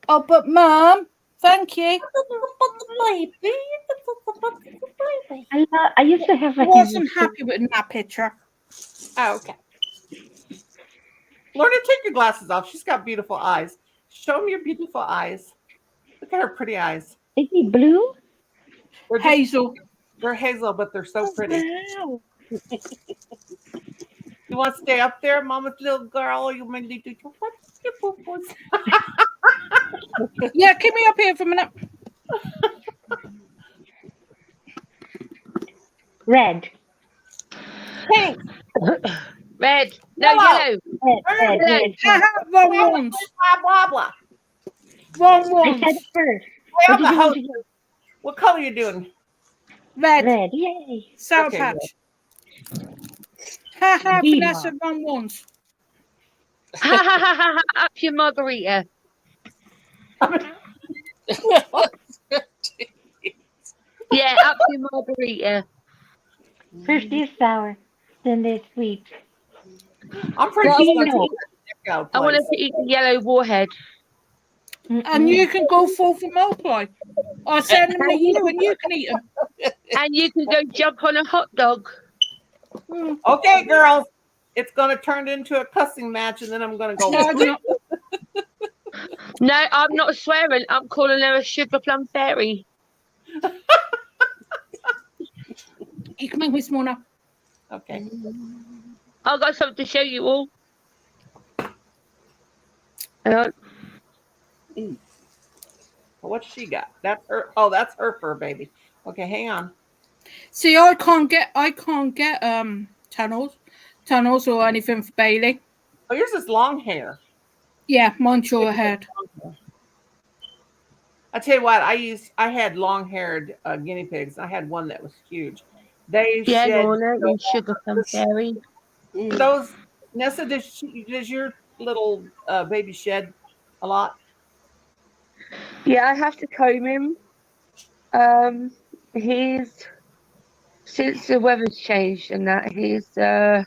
Oh, but Mum, thank you. I used to have I a wasn't hamster. happy with that picture. Oh, okay. Lorna, take your glasses off. She's got beautiful eyes. Show me your beautiful eyes. Look at her pretty eyes. Is he blue? They're just, Hazel. they're hazel, but they're so pretty. Wow. You want to stay up there, Mama's little girl? You may need to do what's your poo-poos? Yeah, keep me up here for a minute. Red. Pink. Red. No, Yellow. yellow. Red. Yellow. Wrong ones. Blah, blah, blah. Wrong I ones. said it first. Hey, What I'm did the you want host. to do? What color are you doing? Red. Red. Yay. Sour Okay, Patch. Haha, Viva. Vanessa, wrong ones. Ha ha ha ha ha. Up your margarita. Yeah, up your margarita. First is sour, then there's sweet. I'm pretty Well, I sure want that's to a eat, discount I want place. to eat the yellow warhead. And you can go forth and multiply. I'll send them to you and you can eat them. And you can go jump on a hot dog. Okay, girls. It's going to turn into a cussing match, and then I'm going to go. No, no. No, I'm not swearing. I'm calling her a sugar plum fairy. You can make me small now. Okay. I've got something to show you all. Hang on. What's she got? That's her. Oh, that's her fur baby. Okay, hang on. See, I can't get tunnels or anything for Bailey. Oh, yours is long hair. Yeah, mine's short head. I tell you what, I had long-haired guinea pigs. I had one that was huge. They Yeah, shed Lorna, you sugar plum fairy. those. Nessa, does your little baby shed a lot? Yeah, I have to comb him. He's since the weather's changed and that he's Does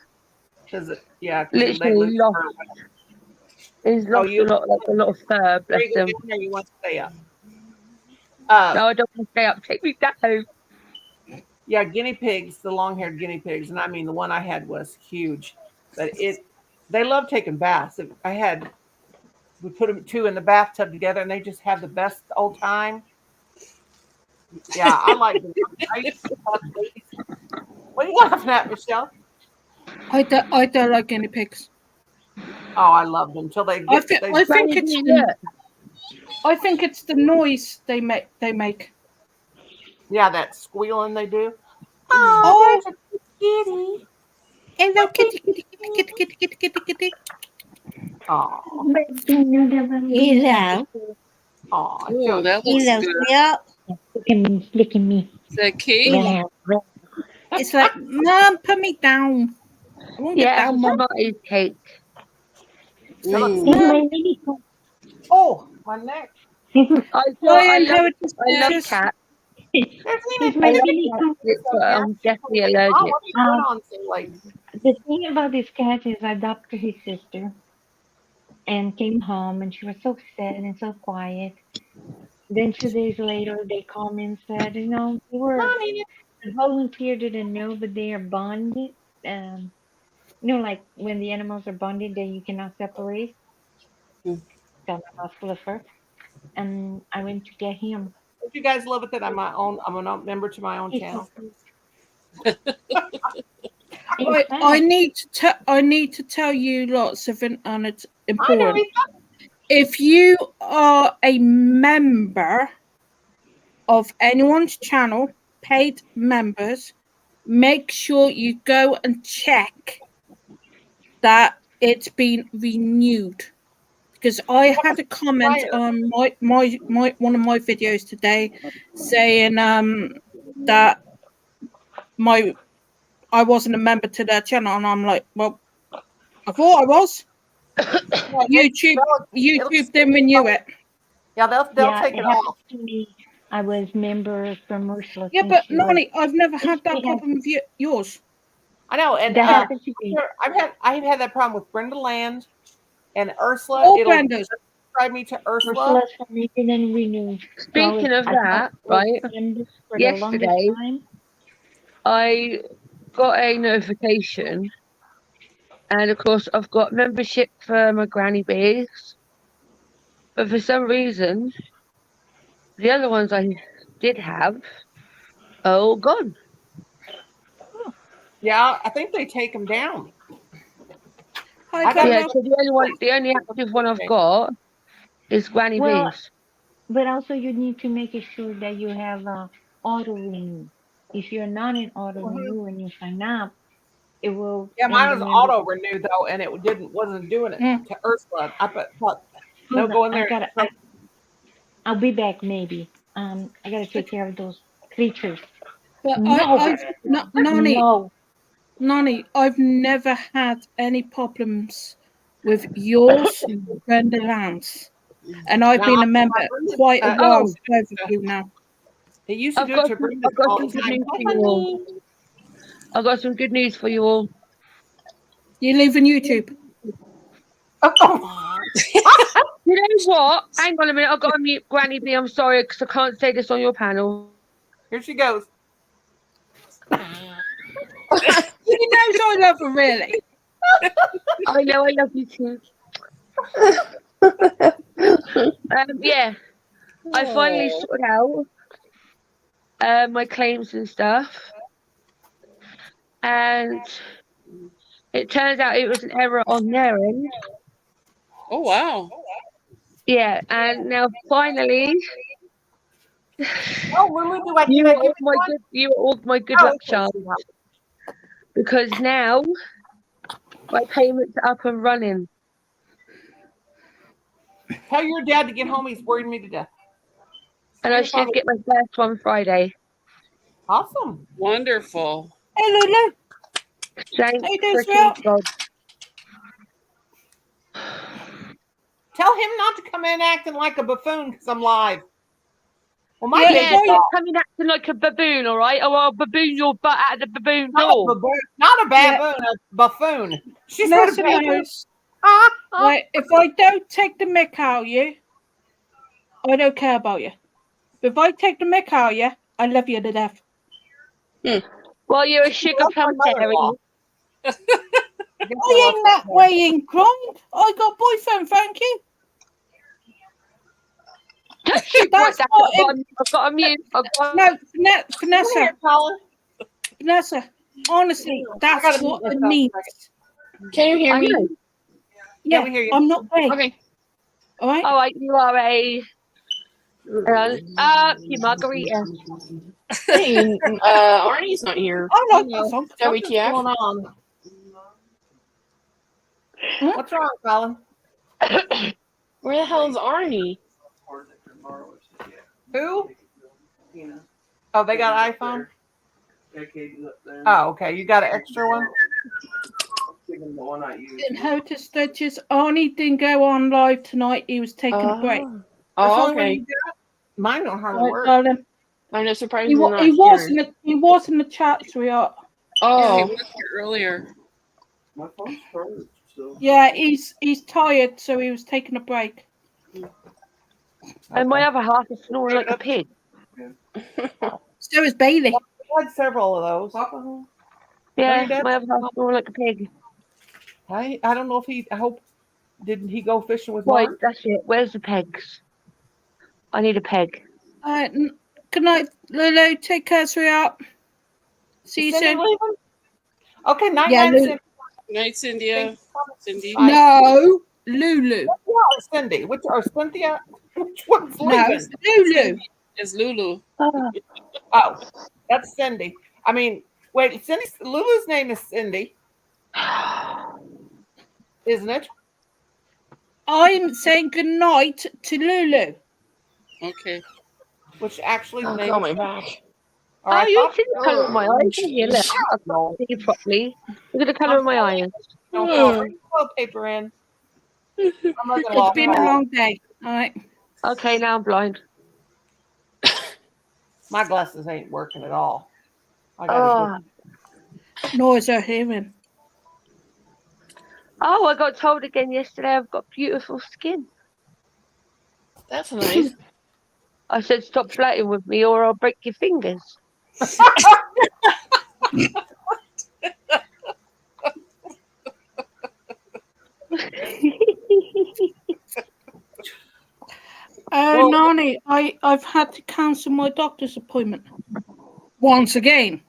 it? Yeah, because they literally lose lost. fur. He's lost you- a lot of fur. Are Bless you going him. down there? You want to stay up? No, I don't want to stay up. Take me down. Yeah, guinea pigs, the long-haired guinea pigs, and I mean the one I had was huge, but they love taking baths. We put them two in the bathtub together, and they just have the best old time. Yeah, I like them. I used to have babies. What are you laughing at, Michelle? I don't like guinea pigs. Oh, I love them until they I get. think They, I think Baby, it's look. I think it's the noise they make. yeah, that squealing they do. Oh, there's a kitty. hello, kitty, kitty, kitty, kitty, kitty, kitty, kitty. Oh, Hello. oh, oh, that looks Hello, good. yeah. Look at me. Look at me. Is that cake? Hello. It's like, Mom, put me down. I won't get Yeah, down, it's Mom. not his cake. that looks He's good. my mini pony. Oh, my neck. I I love inherited cats. There's He's even my I love mini cats, pony. but I'm definitely Oh, allergic. what are you doing on so late? The thing about this cat is I adopted his sister and came home and she was so sad and so quiet. Then 2 days later they called me and said, you know, we were Mommy, The volunteer didn't know, but they are bonded. Like when the animals are bonded, then you cannot separate. Mm. Got a mouthful of fur, and I went to get him. If you guys love it, that I'm a member to my own He's channel. so cute. In I fact, need to tell you lots of and it's I know. important. If you are a member of anyone's channel, paid members, make sure you go and check that it's been renewed. Because I had a comment on my one of my videos today saying that I wasn't a member to their channel, and I'm like, well, I thought I was. YouTube didn't renew it. Yeah, they'll take it happened off. to me. I was member from Ursula. Yeah, since but she was- Nonie, I've never had They that had- problem with yours. I know, and that happened to me. I've had that problem with Brenda Land and Ursula. All It'll Brendas. subscribe me to Ursula. Ursula's for me didn't renew. Speaking of that, right? For the longest Yesterday, time. I got a notification, and of course, I've got membership for my granny bees, but for some reason, the other ones I did have are all gone. Yeah, I think they take them down. Hi, I got Yeah, Velma. so the only active one I've got is granny Well, bees. but also you need to make sure that you have auto renew. If you're not in auto renew when you sign up, it will. Yeah, end mine the was membership. auto renew though, and it wasn't doing it to Ursula. I thought they'll Hold go on, in there. I'll be back maybe. I gotta take care of those creatures. But No. Nonie, I've never had any problems with yours, Brenda Lance, and I've been a member quite a while for both of you now. He used to I've do it got to some, Brenda I've got all some the good time. news for you all. I've got some good news for you all. You leaving YouTube? Oh, You know what? Hang on a minute. I've got to mute Granny B. I'm sorry because I can't say this on your panel. here she goes. You know I love her, really. I know I love you too. Yeah, I finally sorted out my claims and stuff, and it turns out it was an error on their end. Oh wow. Yeah, and now finally, Oh, Lulu, do I you give are it all my one? good, you are all my good luck charms, because now my payments are up and running. Tell your dad to get home. He's worried me to death. And I should get my first one Friday. Awesome. Wonderful. Hey, Lulu. Thank Hey, there's freaking Will. God. Tell him not to come in acting like a buffoon because I'm live. Well, my Yeah, baby Yeah, boy, don't come in acting like a baboon, all right? Or I'll baboon your butt out of the baboon door. not a baboon, a buffoon. She's not a Nessa baboon. knows. Right, if I don't take the mick out of you, I don't care about you. But if I take the mick out of you, I love you to death. Well, you're a sugar plum fairy. I ain't that way inclined. I got a boyfriend, thank you. Don't shoot That's that. not I've got a mute. No, Vanessa, honestly, that's what it means. Can you hear me? Yeah, we hear you. I'm not gay. Okay. All right? All right, you are a you margarita. Hey, Arnie's not here. I like that song. What's WTF? going on? What's wrong, Colin? Where the hell is Arnie? Who? Oh, they got iPhone? Oh, okay. You got an extra one? In How to Stitches, Arnie didn't go on live tonight. He was taking a break. Oh, okay. Mine don't hardly work. Darling. I'm just surprised He he's not was here. he was in the chat, sweetheart. Yeah, Oh, he was here earlier. My phone's charged, so. Yeah, he's tired, so he was taking a break. And my other half is snoring like a pig. So is Bailey. had several of those. Papa? Yeah, your dad's- my other half's more like a pig. I don't know if he. I hope didn't he go fishing with Right, Mark? that's it. Where's the pegs? I need a peg. Good night, Lulu. Take care, sweetheart. See you Cindy soon. leaving? Okay, night Yeah, night. Lulu. Cindy. Night, Cynthia. Cindy. Bye. No, Lulu. Or Cindy? Which or Cynthia? Which one's No, leaving? Lulu. It's Lulu. Ah, Oh, that's Cindy. I mean, wait, Lulu's name is Cindy, isn't it? I'm saying good night to Lulu. Okay. Which actually Oh, name call me back. or oh, I you thought see the colour of my eyes? Yeah, look. I can't see you properly. Look at the colour of my eyes. no toilet paper in. I'm looking It's been a long. long day. All right. Okay, now I'm blind. My glasses ain't working at all. I gotta Oh, Nor is her hearing. oh, I got told again yesterday I've got beautiful skin. That's nice. I said stop flirting with me or I'll break your fingers. Well- Nonie, I've had to cancel my doctor's appointment once again. You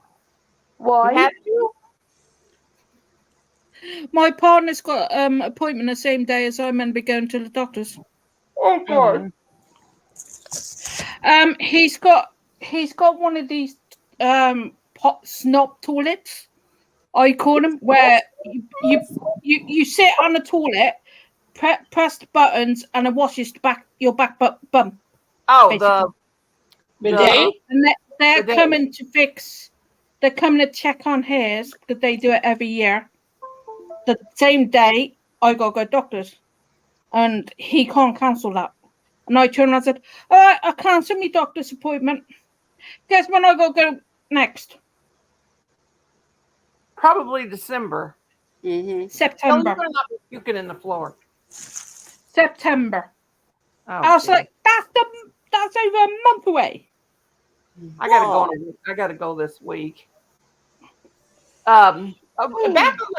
Why? had to? My partner's got appointment the same day as I'm meant to be going to the doctor's. Oh God. He's got one of these pot snob toilets. I call them, where you sit on the toilet, press the buttons, and it washes your back bum. Oh, the Bidet? And they're Bidet. coming to fix. They're coming to check on his, because they do it every year. The same day I got to go to doctors, and he can't cancel that. And I turned around and said, "All right, I cancel my doctor's appointment. Guess when I got to go next? probably December. Mm-hmm. Tell you September. better not be puking in the floor. September." Oh, I was gee. like, that's over a month away. I gotta go. I gotta go this week. Back on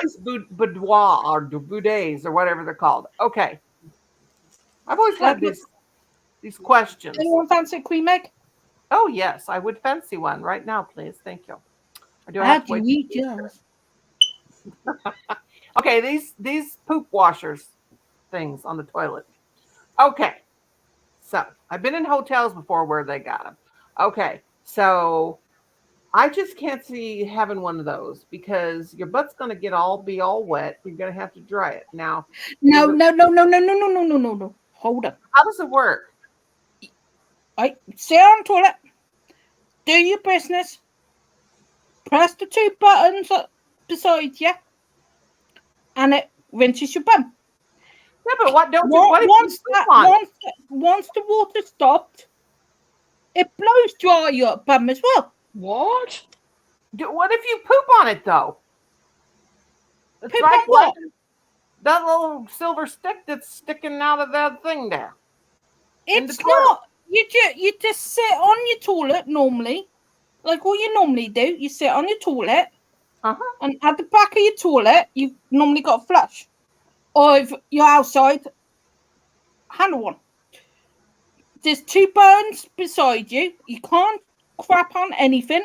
this boudoir or boudets or whatever they're called. Okay, I've always had these questions. Anyone fancy Queen Meg? Oh yes, I would fancy one right now, please. Thank you. Or do I How have to do wait? you eat yours? Okay, these poop washers things on the toilet. Okay, so I've been in hotels before where they got them. Okay, so I just can't see having one of those because your butt's going to be all wet. You're going to have to dry it. Now, No. Is Hold on. how does it work? Right, sit on the toilet, do your business, press the two buttons up beside you, and it rinses your bum. Yeah, but what don't you? What if Once you poop on it? once the water stopped, it blows dry your bum as well. What? What if you poop on it though? It's Poop like on what? that little silver stick that's sticking out of that thing there. In the It's toilet. not. You just sit on your toilet normally, like what you normally do. You sit on your toilet, and at the back of your toilet, you've normally got a flush. Or if you're outside, handle one. There's two buttons beside you. You can't crap on anything.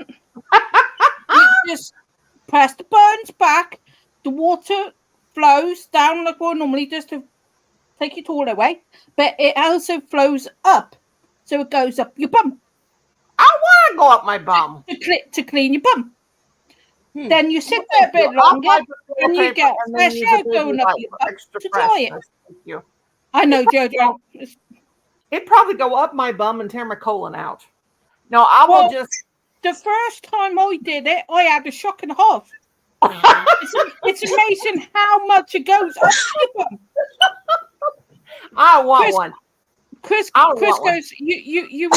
You just press the buttons back. The water flows down like what it normally does to take your toilet away, but it also flows up, so it goes up your bum I want to go up my bum. to clean your bum. Hmm. Then you sit there a bit I'll longer, buy the toilet and you paper get and then fresh use air a baby going up wipe your for bum extra to dry it. freshness. Thank you. I know, Jojo. It'd probably go up my bum and tear my colon out. No, I will Well- just. The first time I did it, I had a shock and a half. It's amazing how much it goes up your bum. I want Chris- one. Chris I want one. goes, you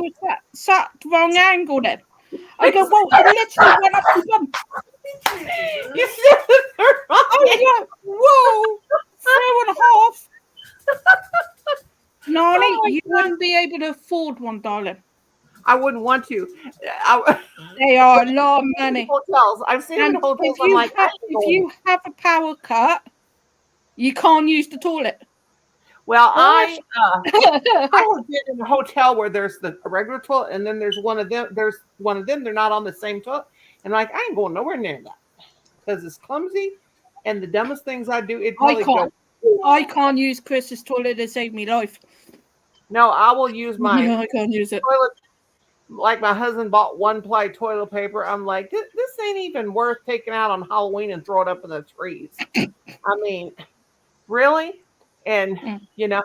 were sat wrong angle then. I go, well, it literally went up your bum. You said the third I was like, whoa, 3.5. Nani, Oh my you God. wouldn't be able to afford one, darling. I wouldn't want to. They are a lot of money. Hotels. I've seen them in And hotels. I'm like, I ain't if going. you have a power cut, you can't use the toilet. Well, What? I have been in a hotel where there's the a regular toilet, and then there's one of them. There's one of them. They're not on the same toilet, and like I ain't going nowhere near that because it's clumsy, and the dumbest things I do, it probably go. I can't use Chris's toilet to save me life. No, I will use my Yeah, I can't use it. toilet. Like my husband bought one ply toilet paper. I'm like, this ain't even worth taking out on Halloween and throw it up in the trees. I mean, really? And you know,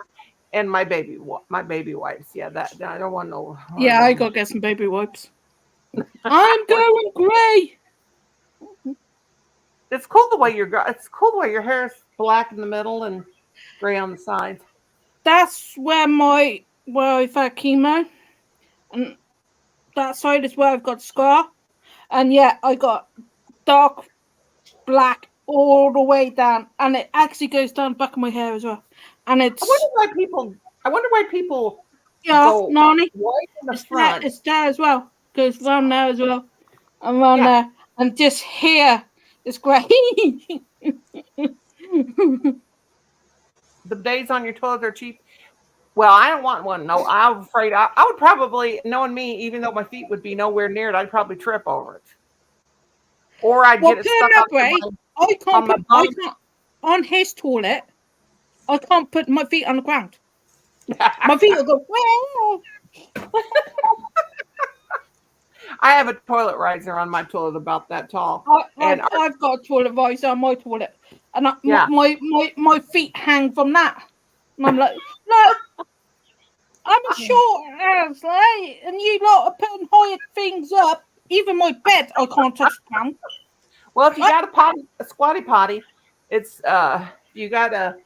and my baby wipes. Yeah, that I don't want no. Yeah, I gotta get some baby wipes. I'm going grey. It's cool the way it's cool the way your hair is black in the middle and gray on the sides. That's where I've had chemo, and that side is where I've got scar, and yeah, I got dark black all the way down, and it actually goes down the back of my hair as well. And it's I wonder why people yeah, go Nonie, white in the front. it's there as well. Goes round there as well, and round there, and just here it's grey. The days on your toilet are cheap. Well, I don't want one. No, I'm afraid I would probably, knowing me, even though my feet would be nowhere near it, I'd probably trip over it. Or I'd get it stuck on I can't on his toilet. I can't put my feet on the ground. My feet will go. Whoa. I have a toilet riser on my toilet about that tall. I've got a toilet riser on my toilet, and my feet hang from that. And I'm like, look, I'm a short ass, right? And you lot are putting higher things up. Even my bed, I can't touch the ground. Well, if you got a squatty potty, it's you gotta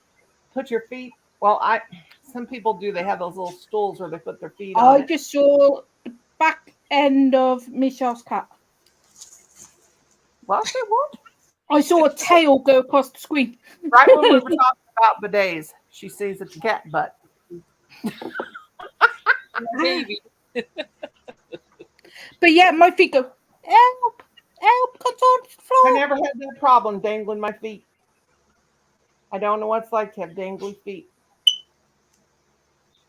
put your feet. Well, some people do. They have those little stools where they put their feet on. I just saw the back end of Michelle's cat. Well, say what? I saw a tail go across the screen. Right when we were talking about bidets, she sees it's a cat butt. Baby. But yeah, my feet go, help, come on the floor. I never had that problem dangling my feet. I don't know what it's like to have dangling feet.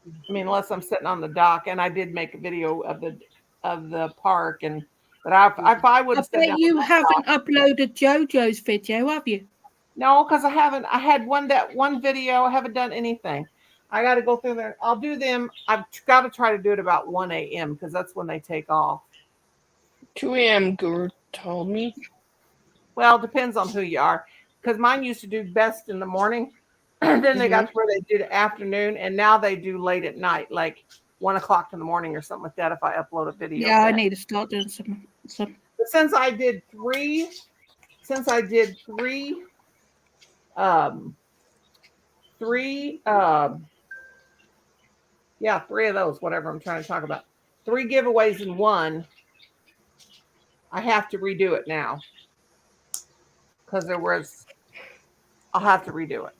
I mean, unless I'm sitting on the dock, and I did make a video of the park, but if I would have said that you haven't uploaded JoJo's video, have you? No, because I haven't. I had one video. I haven't done anything. I got to go through there. I'll do them. I've got to try to do it about 1 a.m. because that's when they take off. 2 a.m. Guru told me. Well, it depends on who you are. Because mine used to do best in the morning. And then they got to where they did afternoon. And now they do late at night, like 1 o'clock in the morning or something like that if I upload a video. Yeah, I need to start doing some. But since I did three, three of those, whatever I'm trying to talk about. 3 giveaways in one. I have to redo it now. Because I'll have to redo it.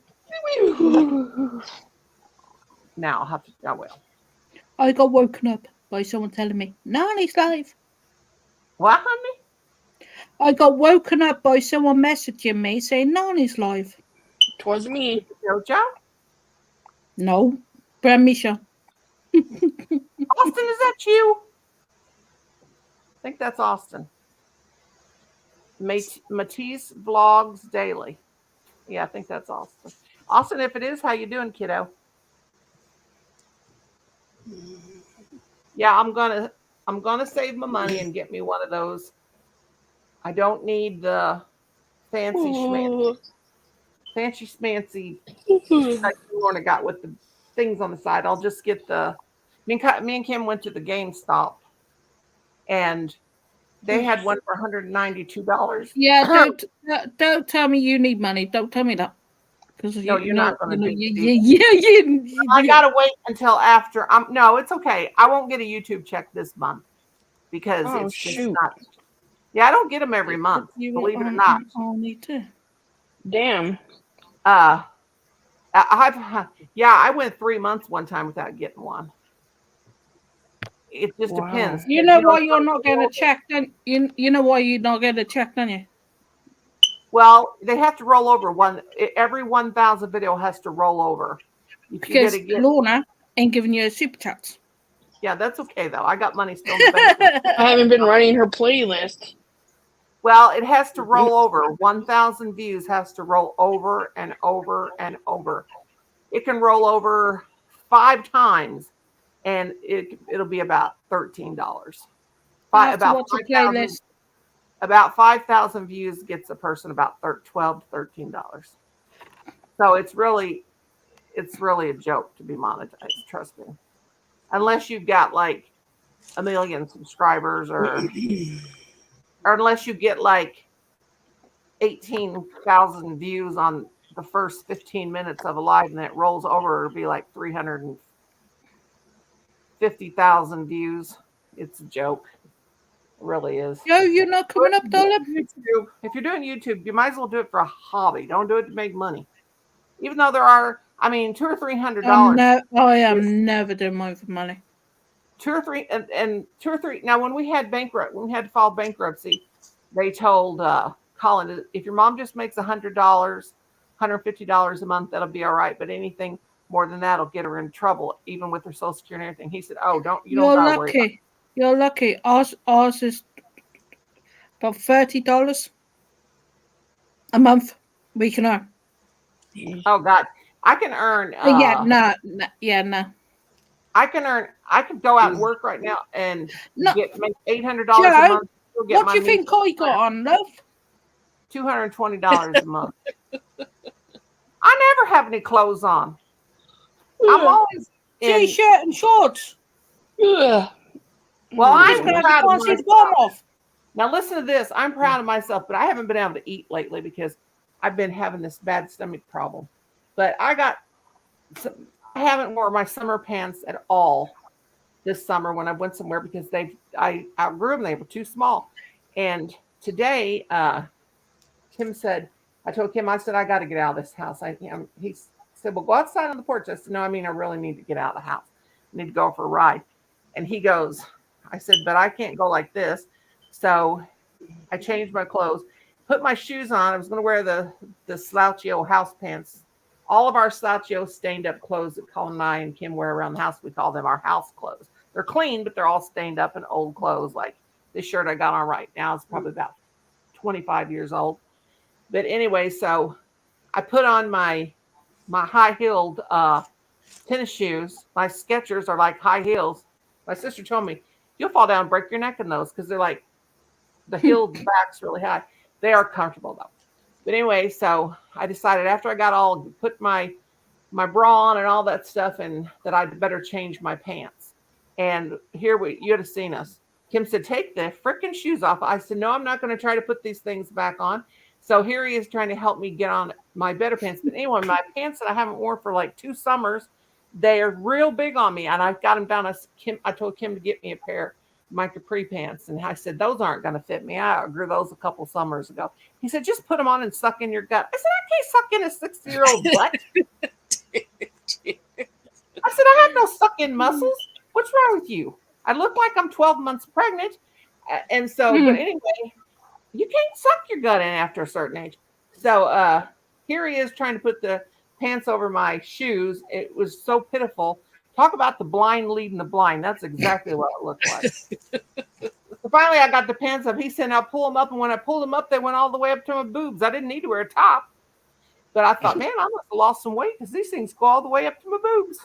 Now I will. I got woken up by someone telling me, Nonie's live. What, honey? I got woken up by someone messaging me saying Nonie's live. Twas me. JoJo? No. Brand Misha. Austin, is that you? I think that's Austin. Matisse Vlogs Daily. Yeah, I think that's Austin. Austin, if it is, how you doing, kiddo? Yeah, I'm gonna save my money and get me one of those. I don't need the fancy schmancy like Lorna got with the things on the side. I'll just get me and Kim went to the GameStop and they had one for $192. Yeah, don't tell me you need money. Don't tell me that. No, you're not going to do Yeah. I got to wait until after. No, it's okay. I won't get a YouTube check this month because it's just not. Yeah, I don't get them every month. Believe it or not. I'll need to. Damn. I went 3 months one time without getting one. It just Wow. depends. You know why it's you're not not going to roll- check, then? You know why you're not going to check, don't you? Well, they have to roll over every 1,000 video has to roll over. If you Because gotta get, Lorna ain't giving you a super chat. yeah, that's okay though. I got money still in the bank. I haven't been running her playlist. Well, it has to roll over. 1,000 views has to roll over and over and over. It can roll over 5 times, and it'll be about $13. I have to About watch a 5,000 playlist. about 5,000 views gets a person about $12 to $13. So it's really a joke to be monetized. Trust me, unless you've got like a million subscribers, or unless you get like 18,000 views on the first 15 minutes of a live, and it rolls over, it'll be like 350,000 views. It's a joke. It really is. Yo, you're not coming up, darling? YouTube, if you're doing YouTube, you might as well do it for a hobby. Don't do it to make money. Even though there are, I mean, $200 or $300. I am never doing mine for money. 2 or 3 and 2 or 3. Now, when we had to file bankruptcy, they told Colin, if your mom just makes $100, $150 a month, that'll be all right. But anything more than that'll get her in trouble, even with her Social Security and everything. He said, "Oh, don't You're gotta worry about it." lucky. You're lucky. Ours is about $30 a month. We can earn. Oh God, I can earn. Yeah, no. I could go out and work right now and No. make $800 a Joe, month. Still get What my do you think I got on, love? $220 a month. I never have any clothes on. I'm always in. T-shirt and shorts. Ugh. Well, Just I'm because proud you of can't see the myself. bottom off. Now listen to this. I'm proud of myself, but I haven't been able to eat lately because I've been having this bad stomach problem. But I haven't worn my summer pants at all this summer when I went somewhere because I outgrew them. They were too small. And today, Kim said, I told Kim, I said, I got to get out of this house. He said, well, go outside on the porch. I said, no, I mean, I really need to get out of the house. I need to go for a ride. And he goes, I said, but I can't go like this. So I changed my clothes, put my shoes on. I was going to wear the slouchy old house pants. All of our slouchy old stained up clothes that Colin and I and Kim wear around the house, we call them our house clothes. They're clean, but they're all stained up and old clothes. Like this shirt I got on right now is probably about 25 years old. But anyway, so I put on my high-heeled tennis shoes. My Skechers are like high heels. My sister told me, you'll fall down and break your neck in those because they're like the heel back's really high. They are comfortable though. But anyway, so I decided after I got all put my bra on and all that stuff, and that I'd better change my pants. And you had seen us. Kim said, take the freaking shoes off. I said, no, I'm not going to try to put these things back on. So here he is trying to help me get on my better pants. But anyway, my pants that I haven't worn for like 2 summers, they are real big on me. And I've got them down. I told Kim to get me a pair of my capri pants. And I said, those aren't going to fit me. I outgrew those a couple summers ago. He said, just put them on and suck in your gut. I said, I can't suck in a 60-year-old butt. I said, I have no suck-in muscles. What's wrong with you? I look like I'm 12 months pregnant. And so, but anyway, you can't suck your gut in after a certain age. So here he is trying to put the pants over my shoes. It was so pitiful. Talk about the blind leading the blind. That's exactly what it looked like. So finally, I got the pants up. He said, I'll pull them up. And when I pulled them up, they went all the way up to my boobs. I didn't need to wear a top. But I thought, man, I must have lost some weight because these things go all the way up to my boobs.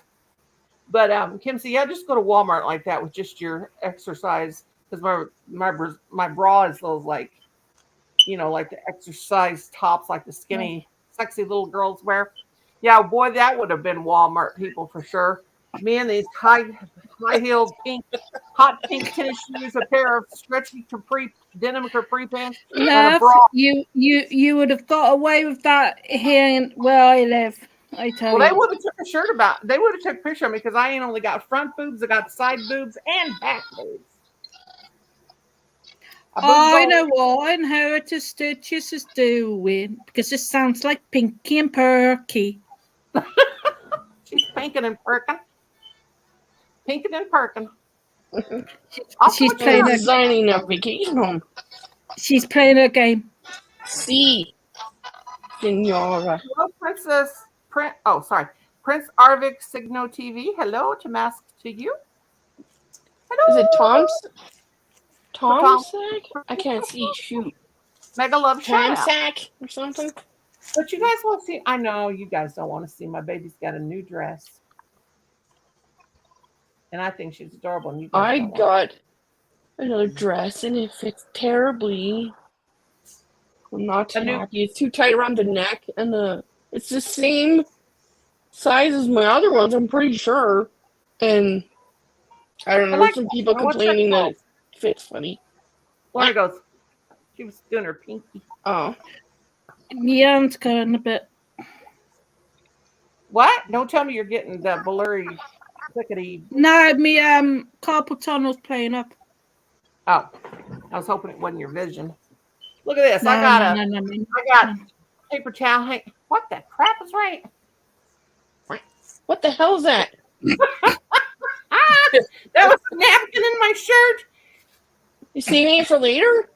But Kim said, yeah, just go to Walmart like that with just your exercise. Because my bra is those like the exercise tops, like the skinny, sexy little girls wear. Yeah, boy, that would have been Walmart people for sure. Me in these high-heeled hot pink tennis shoes, a pair of stretchy denim capri pants, and a Love, bra. you would have got away with that here where I live. I tell Well, you. they would have took a shirt about. They would have took a picture of me because I ain't only got front boobs, I got side boobs and back boobs. I know what Inherited Stitches is doing because it sounds like Pinky and Perky. She's pinking and perking. Pinking and perking. I'll She's put you playing on- a Designing a vacation home. she's playing a game. See, Senora. Hello, Princess. Oh, sorry. Prince Arvik Signo TV. Hello, to mask to you. Hello. Is it Tom's? Tom. Tom's sack? I can't see. Shoot. Mega love shout Tom's out. sack or something? But you guys want to see? I know you guys don't want to see. My baby's got a new dress, and I think she's adorable. And you guys I don't want got another dress and it fits terribly. I'm not A new- happy. It's too tight around the neck and it's the same size as my other ones, I'm pretty sure. And I don't know, like some that. people I want that complaining that clothes. it fits funny. Laura goes. She was doing her pinky. Oh. Leanne's going a bit. What? Don't tell me you're getting the blurry, clickety. No, me carpal tunnel's playing up. Oh, I was hoping it wasn't your vision. Look at this. No, I got I got paper towel. Hey, what the crap is right? What the hell is that? That was a napkin in my shirt. You saving it for later?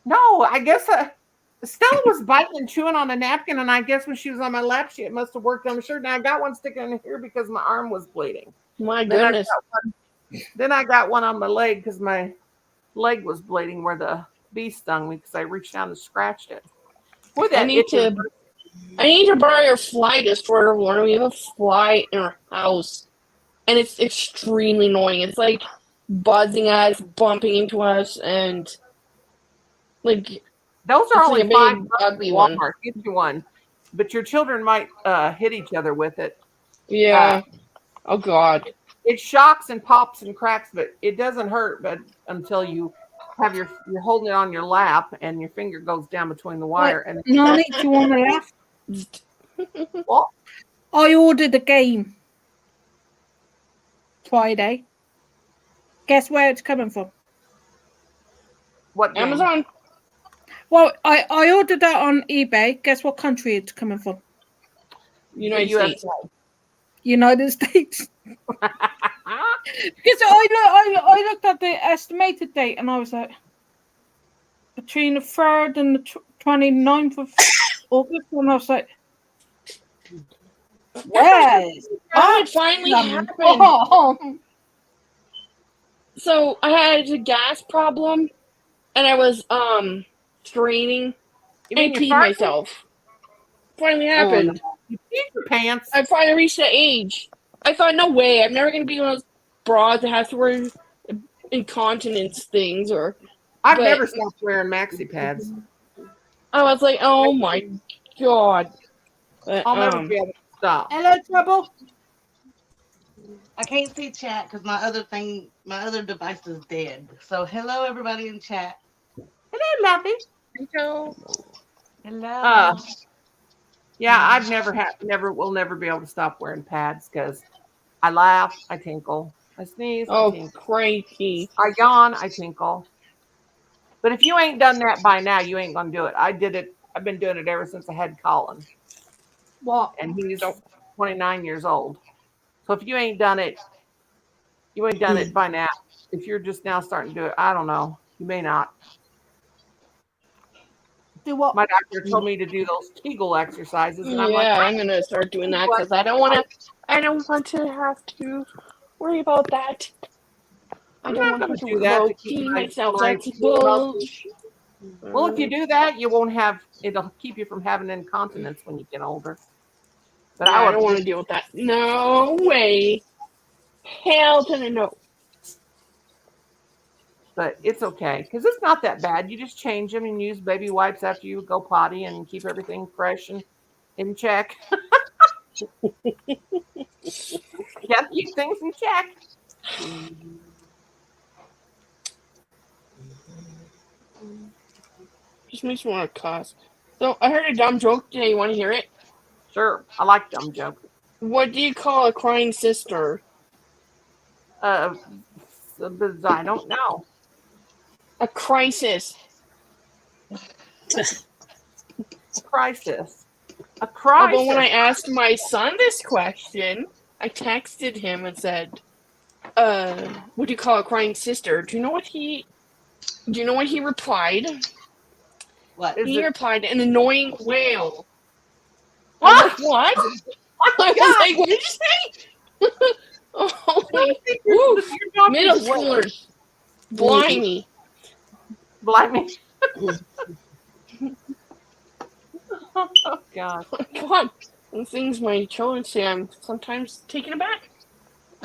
No, I guess Stella was biting and chewing on a napkin, and I guess when she was on my lap, it must have worked on the shirt. Now I got one sticking in here because my arm was bleeding. My Then goodness. I got one on my leg because my leg was bleeding where the bee stung me because I reached down and scratched it. Boy, that I need to borrow your fly destroyer, Lauren. We have a fly in our house, and it's extremely annoying. It's like buzzing at us, bumping into us, and like Those are it's only like a $5 big, ugly at one. Walmart. Get you one, but your children might hit each other with it. Yeah. Oh God. It shocks and pops and cracks, but it doesn't hurt. But until you have you're holding it on your lap and your finger goes down between the wire, and Nonie, do you want to laugh? well, I ordered a game Friday. Guess where it's coming from? what game? Amazon. Well, I ordered that on eBay. Guess what country it's coming from? United USA. States. United States. Because I looked at the estimated date and I was like, between the 3rd and the 29th of August, and I was like, yes. Oh, it finally happened. Oh. So I had a gas problem, and I was straining. You I mean you peed farted? myself. Finally happened. You peed your pants. I finally reached that age. I thought, no way, I'm never gonna be one of those broads that has to wear incontinence things. I've but- never stopped wearing maxi pads. I was like, oh my God. But, I'll never be able to stop. Hello, Trouble. I can't see chat because my other device is dead. So hello everybody in chat. Hello, lovely. Hello. Hello. Yeah, I've will never be able to stop wearing pads because I laugh, I tinkle, I sneeze, I oh, tinkle, cranky. I yawn, I tinkle. But if you ain't done that by now, you ain't gonna do it. I did it. I've been doing it ever since I had Colin, What? and he's 29 years old. So if you ain't done it, you ain't done it by now. If you're just now starting to do it, I don't know. You may not. Do what? My doctor told me to do those Kegel exercises, and I'm Yeah, like, I'm gonna start doing that because I don't want to have to worry about that. I I'm don't not want gonna to do that to worry keep about myself. my That's bulge. well, if you do that, you won't have. It'll keep you from having incontinence when you get older. But I don't want to deal with that. No way. Hell to the no. But it's okay because it's not that bad. You just change them and use baby wipes after you go potty and keep everything fresh and in check. You have to keep things in check. Just makes me want to cuss. So I heard a dumb joke today. You want to hear it? Sure, I like dumb jokes. What do you call a crying sister? I don't know. A crisis. Crisis. A Although crisis. when I asked my son this question, I texted him and said, what do you call a crying sister? Do you know what he replied? What? Is He it? replied an annoying whale. I'm What? like, what? Oh my I was God! like, what did you say? I Holy, think woo, your dog middle is what? schoolers, blimey. Blimey. Oh God. God, the things my children say, I'm sometimes taken aback.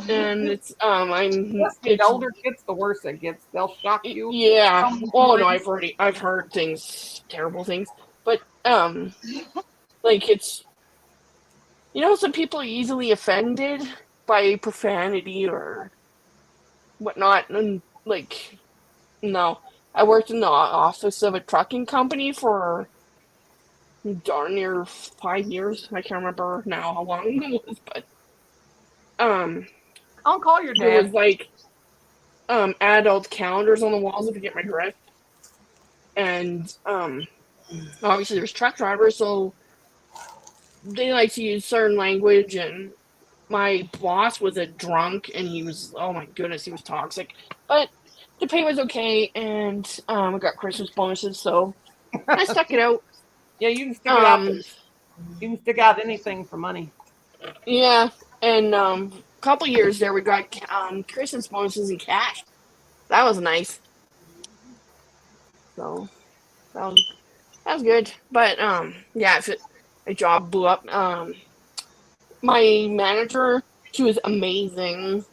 And it's Trust me, the older kids, the worse it gets. They'll shock you yeah. so many Oh no, times. I've heard things, terrible things, but like it's some people are easily offended by profanity or whatnot, and like no, I worked in the office of a trucking company for darn near 5 years. I can't remember now how long it was, but um, I'll call your there was dad. like adult calendars on the walls if you get my drift, and obviously there's truck drivers, so they like to use certain language, and my boss was a drunk and he was, oh my goodness, he was toxic, but the pay was okay, and I got Christmas bonuses, so I stuck it out. Yeah, you can stick it out. um You can stick out anything for money. yeah, and couple years there we got Christmas bonuses in cash. That was nice. So that was good, but yeah, if a job blew up. My manager, she was amazing.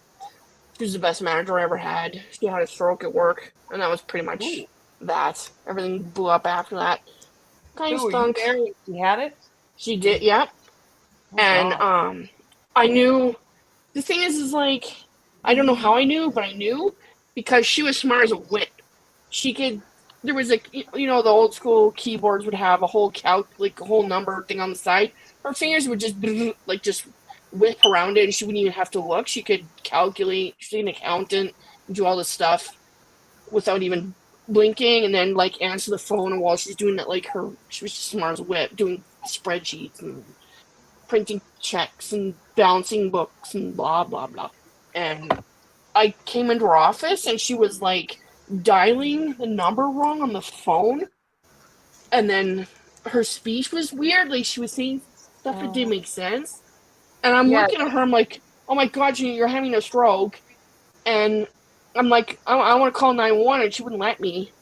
She was the best manager I ever had. She had a stroke at work, and that was pretty much Ooh. that. Everything blew up after that. Kind of Who were you stunk. there when she had it? She did, yeah. Oh And God. I knew. The thing is like I don't know how I knew, but I knew because she was smart as a whip. She could. There was the old school keyboards would have a whole like a whole number thing on the side. Her fingers would just like just whip around it, and she wouldn't even have to look. She could calculate. She's an accountant, do all this stuff without even blinking, and then like answer the phone while she's doing it. Like she was just smart as a whip, doing spreadsheets and printing checks and balancing books and blah blah blah. And I came into her office and she was like dialing the number wrong on the phone, and then her speech was weird. Like she was saying stuff that didn't make sense. And I'm Yeah. looking at her, I'm like, oh my god, you're having a stroke. And I'm like, I want to call 911, and she wouldn't let me.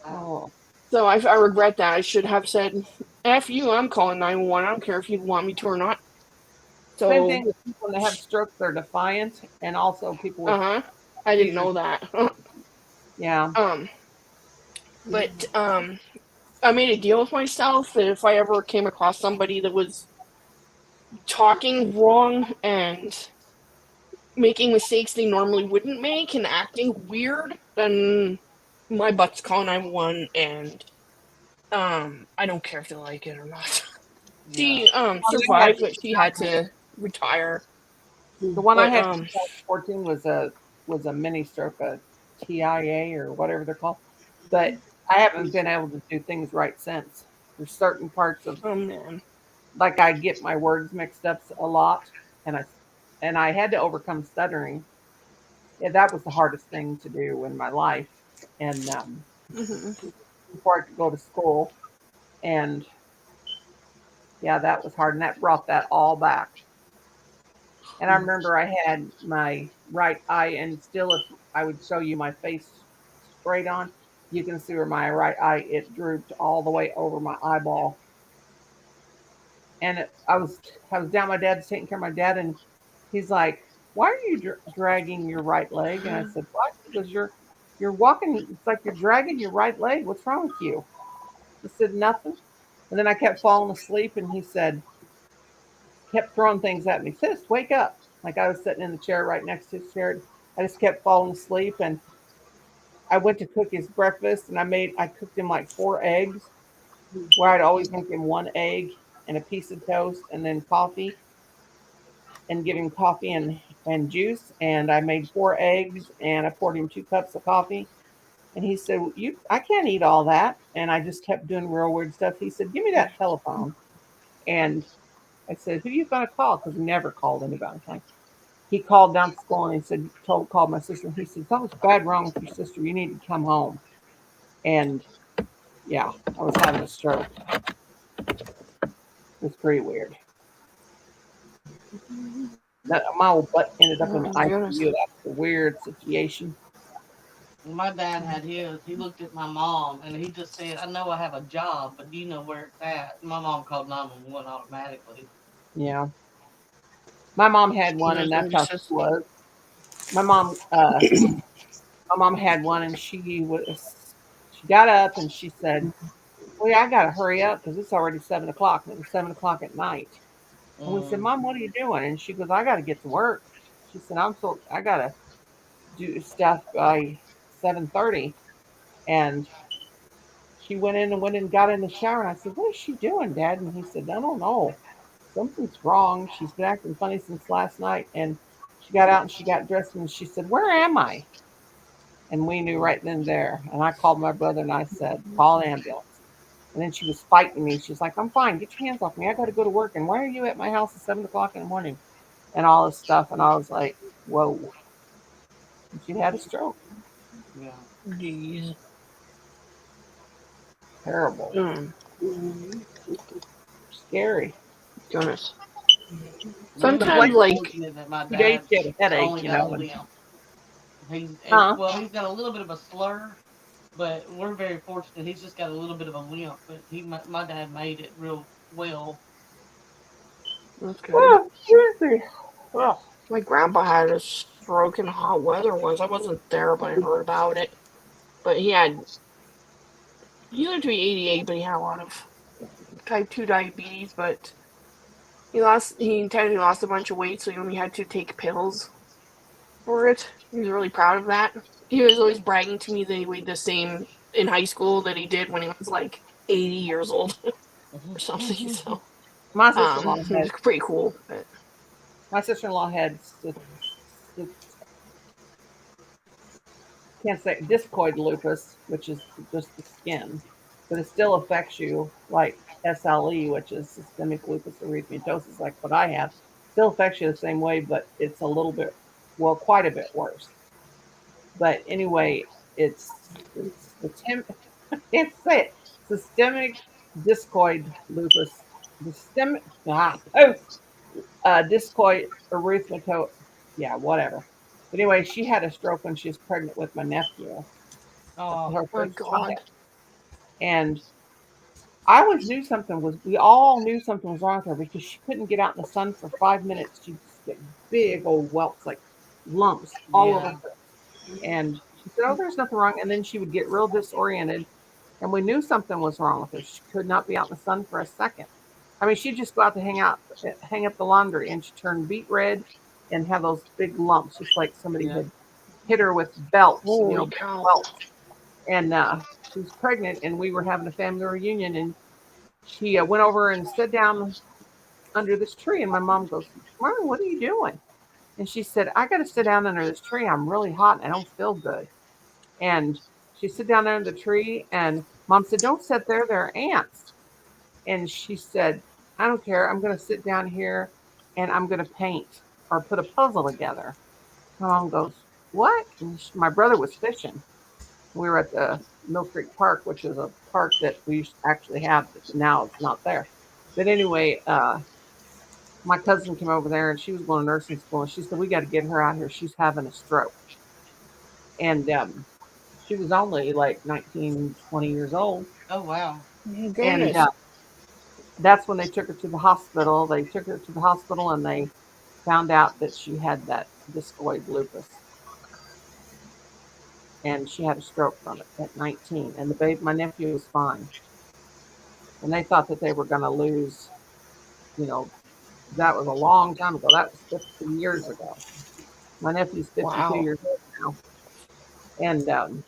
Oh. So I regret that. I should have said, F you, I'm calling 911. I don't care if you want me to or not. Same So, thing with people that have strokes. They're defiant, and also people with uh huh. I didn't seizures. know that. Yeah. um, but I made a deal with myself that if I ever came across somebody that was talking wrong and making mistakes they normally wouldn't make and acting weird, then my butt's calling 911, and I don't care if they like it or not. Yeah. She One I had survived, but she had to retire. The one I But had in 2014 was a mini stroke, a TIA or whatever they're called. But I haven't been able to do things right since. There's certain parts of oh man. like I get my words mixed up a lot, and I had to overcome stuttering. Yeah, that was the hardest thing to do in my life, and Hmm. before I could go to school, and yeah, that was hard, and that brought that all back. And I remember I had my right eye, and still, if I would show you my face straight on, you can see where my right eye it drooped all the way over my eyeball. And I was down. My dad's taking care of my dad, and he's like, "Why are you dragging your right leg?" And I said, "What?" He goes, "You're walking. It's like you're dragging your right leg. What's wrong with you?" I said, "Nothing." And then I kept falling asleep, and he said, kept throwing things at me. "Sis, wake up!" Like I was sitting in the chair right next to his chair. I just kept falling asleep, and I went to cook his breakfast, and I cooked him like 4 eggs, where I'd always make him one egg and a piece of toast, and then coffee, and give him coffee and juice. And I made 4 eggs, and I poured him 2 cups of coffee. And he said, well, I can't eat all that. And I just kept doing real weird stuff. He said, "Give me that telephone." And I said, "Who are you going to call?" Because he never called anybody. he called down to school and he said, called my sister. He said, something's bad wrong with your sister. You need to come home. And yeah, I was having a stroke. It was pretty weird. My old butt ended up in the ICU. That's a weird situation. My dad had his. He looked at my mom and he just said, I know I have a job, but do you know where it's at? My mom called 911 automatically. Yeah. My mom had one, and that's how she was. My mom, my mom had one, and she got up and she said, "Well, yeah, I got to hurry up because it's already 7 o'clock." And it was 7 o'clock at night. And we said, "Mom, what are you doing?" And she goes, "I got to get to work." She said, I got to do stuff by 7:30." And she went and got in the shower. And I said, "What is she doing, Dad?" And he said, "I don't know. Something's wrong. She's been acting funny since last night." And she got out and she got dressed and she said, "Where am I?" And we knew right then and there. And I called my brother and I said, "Call an ambulance." And then she was fighting me. She's like, "I'm fine. Get your hands off me. I got to go to work. And why are you at my house at 7 o'clock in the morning?" And all this stuff. And I was like, "Whoa." And she had a stroke. Yeah. Jeez. Terrible. Scary. Goodness. Sometimes like that my 2 days dad she had a headache, only you got a know. limp. Huh? Well, he's got a little bit of a slur, but we're very fortunate. He's just got a little bit of a limp, but my dad made it real well. That's good. Oh, seriously. Oh. My grandpa had a stroke in hot weather once. I wasn't there, but I heard about it. But he lived to be 88, but he had a lot of type 2 diabetes, but he intended lost a bunch of weight, so he only had to take pills for it. He was really proud of that. He was always bragging to me that he weighed the same in high school that he did when he was like 80 years old or something. So My sister-in-law it was pretty cool. But my sister-in-law had can't say discoid lupus, which is just the skin, but it still affects you like SLE, which is systemic lupus erythematosus, like what I have. Still affects you the same way, but it's a little bit, well, quite a bit worse. But anyway, it's I can't say it. Systemic discoid lupus. Systemic discoid erythematosus. Yeah, whatever. But anyway, she had a stroke when she was pregnant with my nephew. Oh, Her my first God. child. And I always knew we all knew something was wrong with her because she couldn't get out in the sun for 5 minutes. She'd just get big old welts, like lumps all over her. And she said, "Oh, there's nothing wrong." And then she would get real disoriented. And we knew something was wrong with her. She could not be out in the sun for a second. I mean, she'd just go out to hang up the laundry, and she'd turn beet red and have those big lumps, just like somebody had hit her with belts, holy big cow. welts. And she was pregnant, and we were having a family reunion, and she went over and sat down under this tree, and my mom goes, "Marlon, what are you doing?" And she said, "I got to sit down under this tree. I'm really hot and I don't feel good." And she sat down under the tree, and Mom said, "Don't sit there. There are ants." And she said, "I don't care. I'm going to sit down here and I'm going to paint or put a puzzle together." My mom goes, "What?" And my brother was fishing. We were at the Mill Creek Park, which is a park that we used to actually have, but now it's not there. But anyway, my cousin came over there and she was going to nursing school, and she said, "We got to get her out here. She's having a stroke." And she was only like 19, 20 years old. Oh wow. And that's when they took her to the hospital. They took her to the hospital and they found out that she had that discoid lupus. And she had a stroke from it at 19. And my nephew was fine. And they thought that they were going to lose, you know, that was a long time ago. That was 50 years ago. My nephew's 52 years old now. And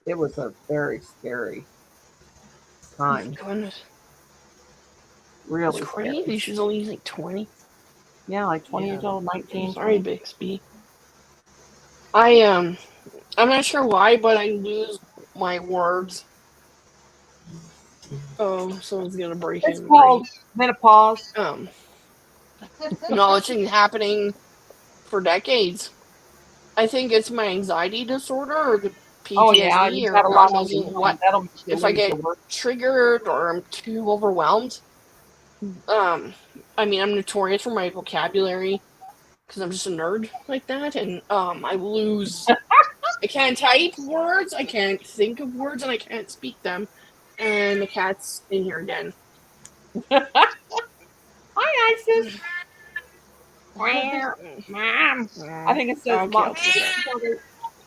it was a very scary time. Goodness. Really It's crazy. scary. She's only like 20. Yeah, like 20 years old, 19. Sorry, 20. Bixby. I'm not sure why, but I lose my words. Oh, someone's gonna break in. It's called menopause. No, it shouldn't happening for decades. I think it's my anxiety disorder or the PTSD Oh yeah, you've or got a God lot on knows your what. mind. That'll make you If I lose get your work. triggered or I'm too overwhelmed, I mean, I'm notorious for my vocabulary because I'm just a nerd like that, and I lose. I can't type words, I can't think of words, and I can't speak them. And the cat's in here again. Hi, Isis. Mom. I think it says Okay, mom. I'll take that.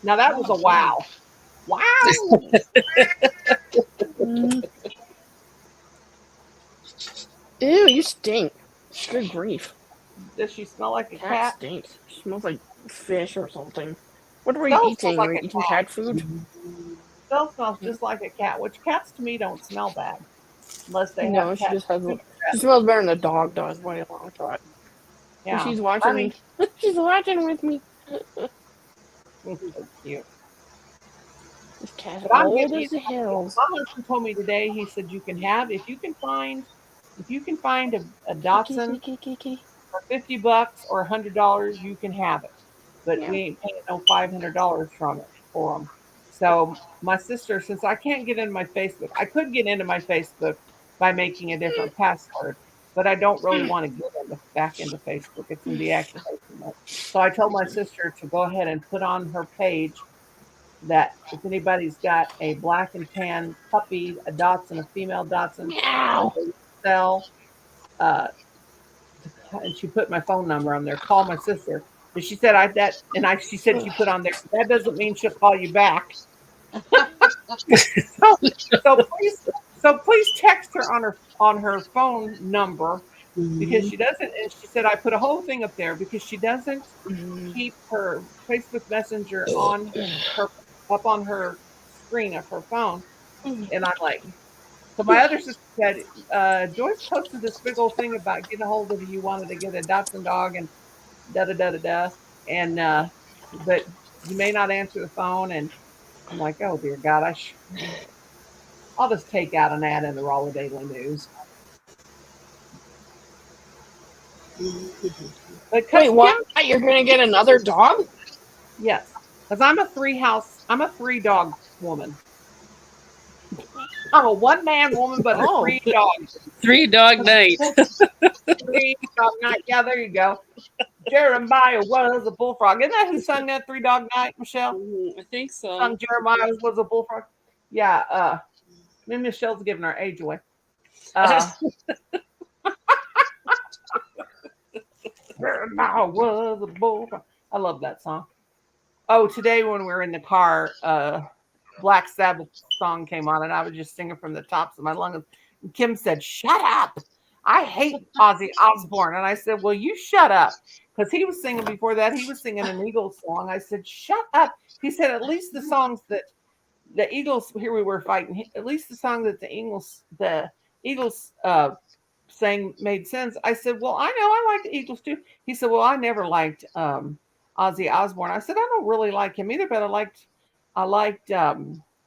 Now that was a wow. Wow. Mm. Ew, you stink. Good grief. Does she smell like a Cat cat? stinks. Smells like fish or something. What are you Stella smells eating? like Are you a eating cat. cat food? Stella smells just like a cat, which cats to me don't smell bad unless they have No, she cat just has. food She breath. smells better than a dog does. By a long shot. And Yeah. she's I watching mean, me. She's watching with me. it's so cute. This cat's But I'm old giving you as the hills. my husband told me today, he said you can have if you can find a Kiki, Datsun kiki, kiki. for $50 or $100, you can have it. But Yeah. we ain't paying no $500 from it for them. So my sister, since I can't get into my Facebook, I could get into my Facebook by making a different password, but I don't really want to get back into Facebook. It's in deactivation mode. So I told my sister to go ahead and put on her page that if anybody's got a black and tan puppy, a Dotson, a female Dotson that Meow. they sell, uh, and she put my phone number on there. Call my sister. But she said she said she put on there. That doesn't mean she'll call you back. so, so please text her on her phone number because she doesn't. And she said I put a whole thing up there because she doesn't keep her Facebook Messenger on her up on her screen of her phone. And I'm like, so my other sister said, Joyce posted this big old thing about getting a hold of you, wanted to get a Dotson dog and da da da da da. And but you may not answer the phone. And I'm like, oh dear God, I'll just take out an ad in the Raleigh Daily News. But Wait, because what? Kim, You're gonna get another dog? yes, because I'm a 3 dog woman. I'm a 1 man woman, but a Oh. 3 dog. 3 dog night. 3 dog night. Yeah, there you go. Jeremiah was a bullfrog. Isn't that who sung that 3 dog night, Michelle? I think so. Sung Jeremiah was a bullfrog. Yeah, me and Michelle's giving our age away. Jeremiah was a bullfrog. I love that song. Oh, today when we were in the car, Black Sabbath song came on, and I was just singing from the tops of my lungs. And Kim said, "Shut up! I hate Ozzy Osbourne." And I said, "Well, you shut up," because he was singing before that. He was singing an Eagles song. I said, "Shut up!" He said, "At least the songs that the Eagles here we were fighting. At least the song that the Eagles sang made sense." I said, "Well, I know I like the Eagles too." He said, "Well, I never liked Ozzy Osbourne." I said, "I don't really like him either, but I liked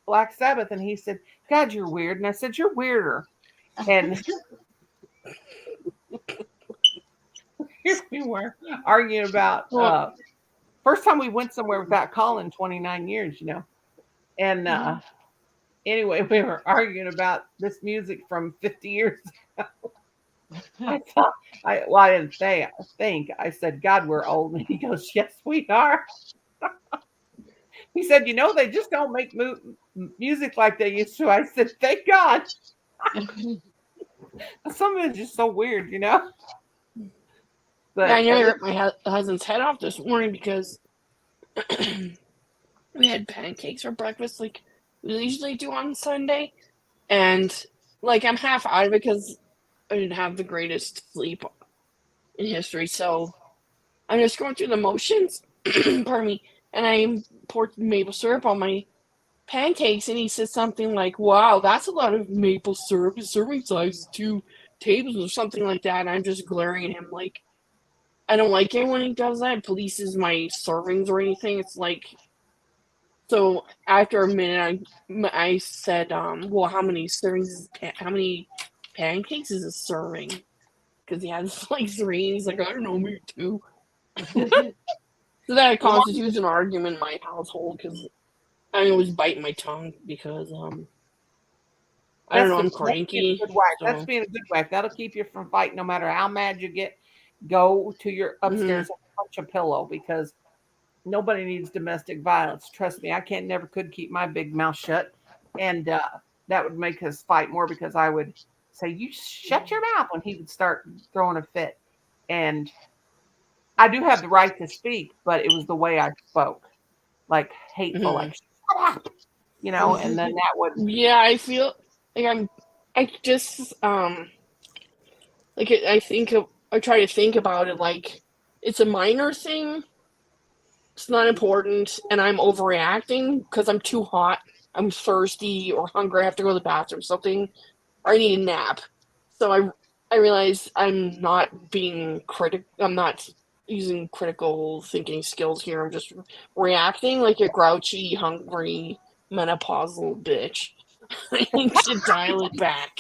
Black Sabbath." And he said, "God, you're weird." And I said, "You're weirder." And here we were arguing about first time we went somewhere without calling 29 years, you know. And anyway, we were arguing about this music from 50 years. I thought I didn't say I think I said, "God, we're old." And he goes, "Yes, we are." He said, "They just don't make music like they used to." I said, "Thank God." Some of it's just so weird. Yeah, But I at nearly least, ripped my husband's head off this morning because we had pancakes for breakfast like we usually do on Sunday. And like I'm half out of it because I didn't have the greatest sleep in history. So I'm just going through the motions. Pardon me. And I poured maple syrup on my pancakes, and he said something like, "Wow, that's a lot of maple syrup. His serving size is 2 tablespoons or something like that." And I'm just glaring at him like, I don't like it when he does that. Polices my servings or anything. It's like, so after a minute, I said, "Well, how many pancakes is a serving?" Because he has like 3. And he's like, "I don't know, maybe 2." So that Well, constitutes an argument in my household because I always bite my tongue because I don't know, I'm that's being a cranky. good wife. That's So being a good wife. That'll keep you from fighting no matter how mad you get. Go to your hmm upstairs and punch a pillow because nobody needs domestic violence. Trust me, I can't never could keep my big mouth shut. And that would make us fight more because I would say, "You shut your mouth," when he would start throwing a fit. And I do have the right to speak, but it was the way I spoke, like hateful, hmm like "shut up," and then that would. yeah, I feel like I just like I try to think about it like it's a minor thing. It's not important, and I'm overreacting because I'm too hot. I'm thirsty or hungry. I have to go to the bathroom, something, or I need a nap. So I realize I'm not being I'm not using critical thinking skills here. I'm just reacting like a grouchy, hungry, menopausal bitch. I need to dial it back.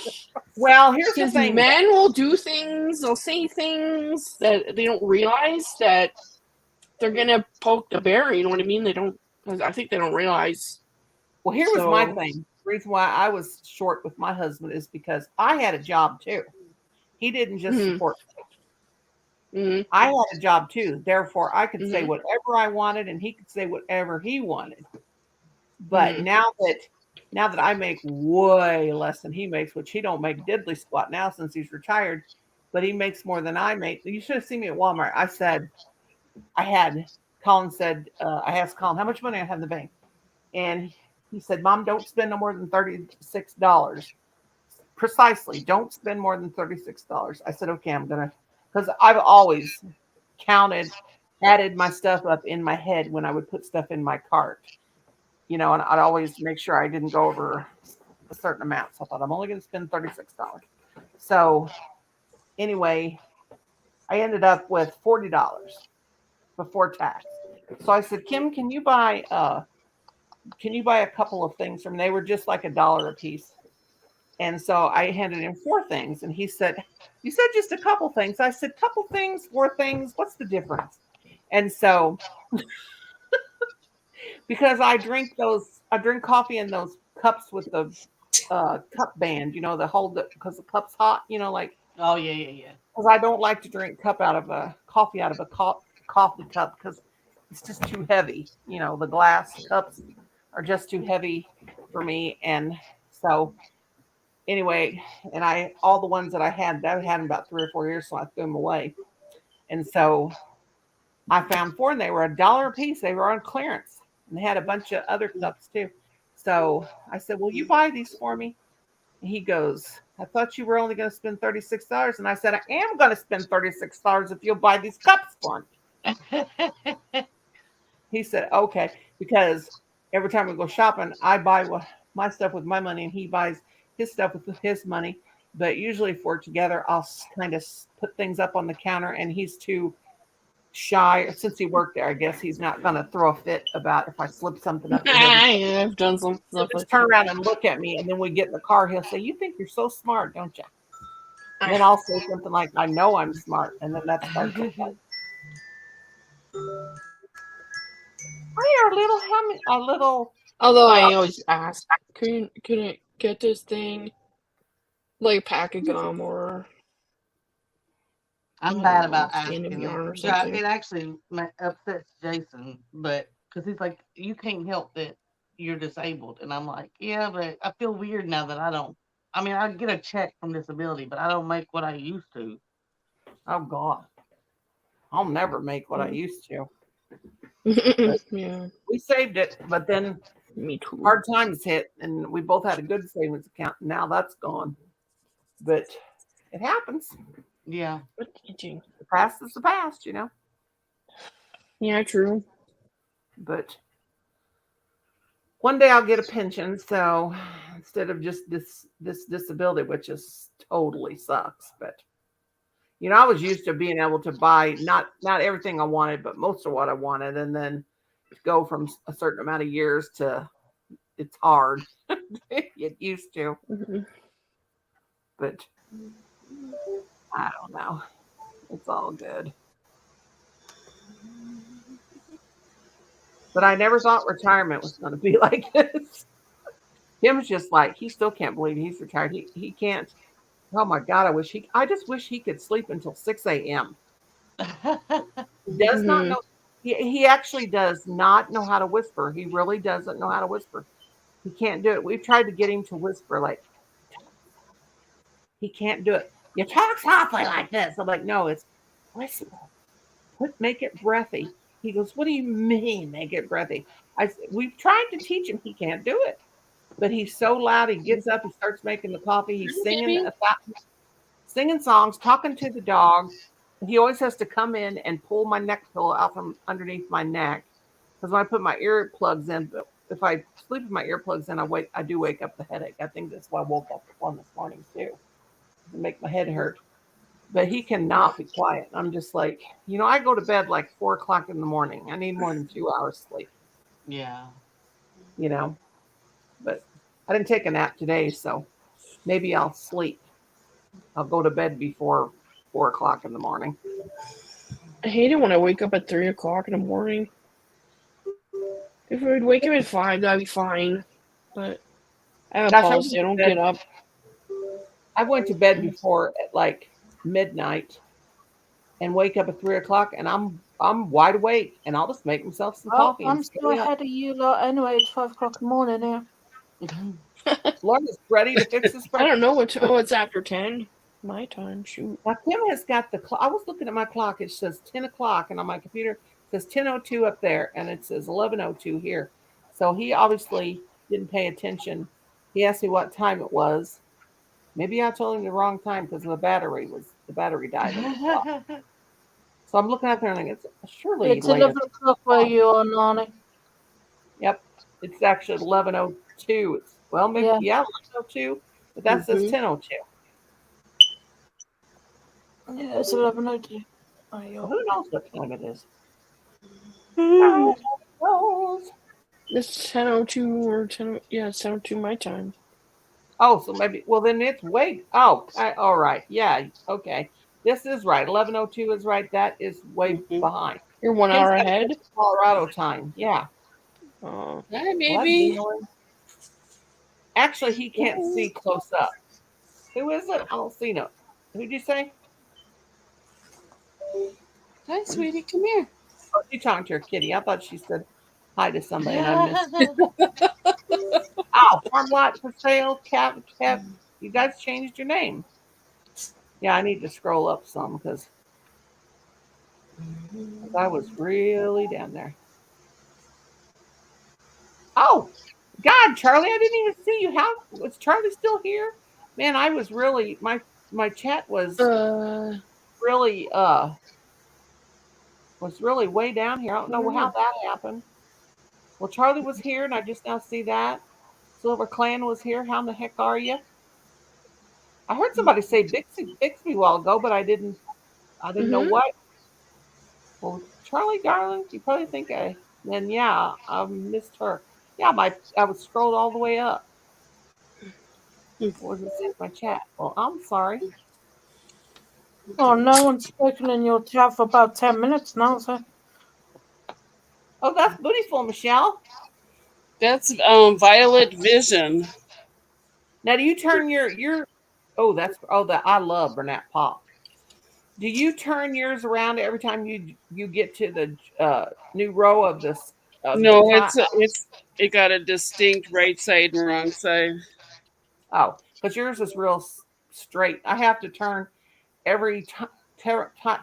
Well, here's the Because thing. men will do things, they'll say things that they don't realize that they're gonna poke the bear. You know what I mean? They don't. I think they don't realize. Well, here was my So. thing. The reason why I was short with my husband is because I had a job too. He didn't just Mm-hmm, support. mm-hmm, I had a job too. Therefore, I could say mm-hmm, whatever I wanted and he could say whatever he wanted. But mm-hmm. now that I make way less than he makes, which he don't make diddly squat now since he's retired, but he makes more than I make. You should have seen me at Walmart. I said I had Colin said I asked Colin how much money I have in the bank, and he said, "Mom, don't spend no more than $36. Precisely, don't spend more than $36." I said, "Okay, I'm gonna," because I've always counted, added my stuff up in my head when I would put stuff in my cart, and I'd always make sure I didn't go over a certain amount. So I thought I'm only going to spend $36. So anyway, I ended up with $40 before tax. So I said, Kim, can you buy a couple of things from? They were just like $1 a piece. And so I handed him four things, and he said, "You said just a couple things." I said, "Couple things, four things. What's the difference?" And so because I drink coffee in those cups with the cup band, the hold it because the cup's hot, like Oh yeah, yeah, yeah. because I don't like to drink coffee out of a coffee cup because it's just too heavy. The glass cups are just too heavy for me, and so anyway, and I all the ones that I had them about 3 or 4 years, so I threw them away, and so I found four, and they were $1 a piece. They were on clearance, and they had a bunch of other cups too. So I said, "Will you buy these for me?" And he goes, "I thought you were only going to spend $36." And I said, "I am going to spend $36 if you'll buy these cups for me." He said, "Okay," because every time we go shopping, I buy my stuff with my money, and he buys his stuff with his money. But usually, if we're together, I'll kind of put things up on the counter, and he's too shy. Since he worked there, I guess he's not going to throw a fit about if I slip something up to him. Yeah, I've done some He'll stuff just like turn that. around and look at me, and then we get in the car. He'll say, "You think you're so smart, don't you?" And then I'll say something like, "I know I'm smart," and then that starts a fight. I are a little a little Although uh I always ask, can I get this thing like a pack of gum or I I'm don't bad know, about stand of asking it. yarn or something? It actually upsets Jason, but because he's like, you can't help that you're disabled, and I'm like, yeah, but I feel weird now that I don't. I mean, I get a check from disability, but I don't make what I used to. oh god, I'll never make what I used to. But Yeah, we saved it, but then me too. hard times hit, and we both had a good savings account. And now that's gone, but it happens. Yeah. What did you do? The past is the past. Yeah, true. But one day I'll get a pension, so instead of just this disability, which is totally sucks. But I was used to being able to buy not everything I wanted, but most of what I wanted, and then to go from a certain amount of years to it's hard. Get used to, Mhm. but I don't know. It's all good. But I never thought retirement was going to be like this. Him's just like he still can't believe he's retired. He can't. Oh my God! I just wish he could sleep until 6 a.m. He does not Mhm. know. He actually does not know how to whisper. He really doesn't know how to whisper. He can't do it. We've tried to get him to whisper like he can't do it. You talk softly like this. I'm like, no, it's whisper. Make it breathy. He goes, what do you mean make it breathy? We've tried to teach him. He can't do it. But he's so loud. He gets up. He starts making the coffee. He's Hi, singing baby. singing songs, talking to the dog. He always has to come in and pull my neck pillow out from underneath my neck because when I put my earplugs in, if I sleep with my earplugs in, I do wake up the headache. I think that's why I woke up with one this morning too, to make my head hurt. But he cannot be quiet. I'm just like, I go to bed like 4 o'clock in the morning. I need more than 2 hours sleep, Yeah. you know. But I didn't take a nap today, so maybe I'll sleep. I'll go to bed before 4 o'clock in the morning. I hate it when I wake up at 3 o'clock in the morning. If I would wake up at 5, that'd be fine. But I have a Gosh, policy. I don't get up. I went to bed before at like midnight and wake up at 3 o'clock, and I'm wide awake, and I'll just make myself some Oh, coffee and I'm still stay up. ahead of you lot anyway. It's 5 o'clock in the morning here. Lauren's ready to fix this. I don't know what. Oh, it's after 10. My time. Shoot. Now Kim has got the clock. I was looking at my clock. It says 10 o'clock, and on my computer it says 10:02 up there, and it says 11:02 here. So he obviously didn't pay attention. He asked me what time it was. Maybe I told him the wrong time because the battery died in the clock. So I'm looking out there and like, it's surely It's late. 11 o'clock where you are, Nonie. Yep, it's actually 11:02. Well, maybe Yeah. 11:02, but that says Mhm. 10:02. Yeah, it's 11:02. There you Well, are. who knows what time it is? Who knows? It's 10:02 or 10. Yeah, it's 10:02 my time. Oh, so maybe. Well, then it's way. Oh, all right. Yeah. Okay. This is right. 11:02 is right. That is way Mhm. behind. You're 1 Kim's hour got to go ahead. to Colorado time. Yeah. Oh. Hi, Well, that'd be baby. annoying. Actually, he can't see close up. Who is it? I don't see no. Who'd you say? Hi, sweetie. Come here. Oh, she talking to her kitty. I thought she said hi to somebody and I missed it. Oh, farm lot for sale, cat. You guys changed your name. Yeah, I need to scroll up some because I was really down there. Oh, God, Charlie, I didn't even see you. How was Charlie still here? Man, I was really my chat Uh. really was really way down here. I don't know how that happened. Well, Charlie was here, and I just now see that. Silver Clan was here. How in the heck are you? I heard somebody say Bixby a while ago, but I didn't know Mhm. what. Well, Charlie, darling, you probably think then yeah, I missed her. Yeah, I was scrolled all the way up. What does it say in my chat? Well, I'm sorry. Oh, no one's spoken in your chat for about 10 minutes now, so. Oh, that's beautiful, Michelle. That's Violet Vision. Now, do you turn your? That I love Burnett Pop. Do you turn yours around every time you get to the new row of this of the No, top? it got a distinct right side and wrong side. Oh, because yours is real straight. I have to turn every time. I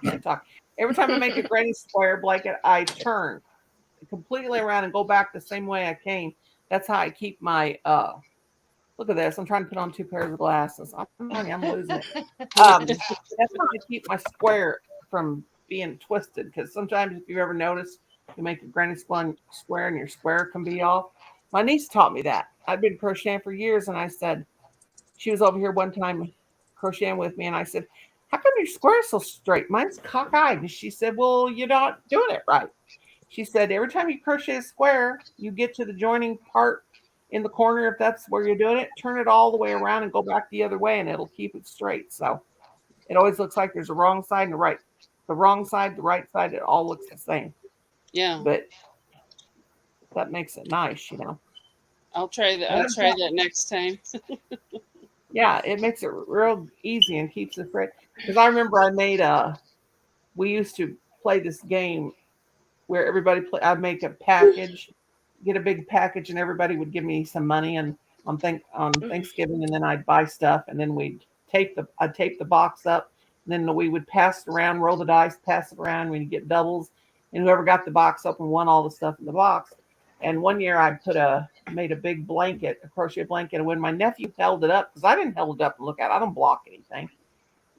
can't talk. Every time I make a granny square blanket, I turn completely around and go back the same way I came. That's how I keep my look at this. I'm trying to put on two pairs of glasses. I'm losing it. That's how I keep my square from being twisted. Because sometimes, if you ever notice, you make a granny square and your square can be off. My niece taught me that. I've been crocheting for years, and I said she was over here one time crocheting with me, and I said, "How come your square's so straight? Mine's cockeyed." And she said, "Well, you're not doing it right." She said, "Every time you crochet a square, you get to the joining part in the corner. If that's where you're doing it, turn it all the way around and go back the other way, and it'll keep it straight." So it always looks like there's a wrong side and a right. The wrong side, the right side, it all looks the same. Yeah. but that makes it nice, you know. I'll try that. And I'll I've try got, that next time. yeah, it makes it real easy and keeps it fresh. Because I remember we used to play this game where everybody play. I'd make a package, get a big package, and everybody would give me some money and on Thanksgiving, and then I'd buy stuff, and then I'd tape the box up, and then we would pass it around, roll the dice, pass it around. We'd get doubles, and whoever got the box open won all the stuff in the box. And one year I made a big blanket, a crochet blanket, and when my nephew held it up, because I didn't hold it up and look at it, I don't block anything,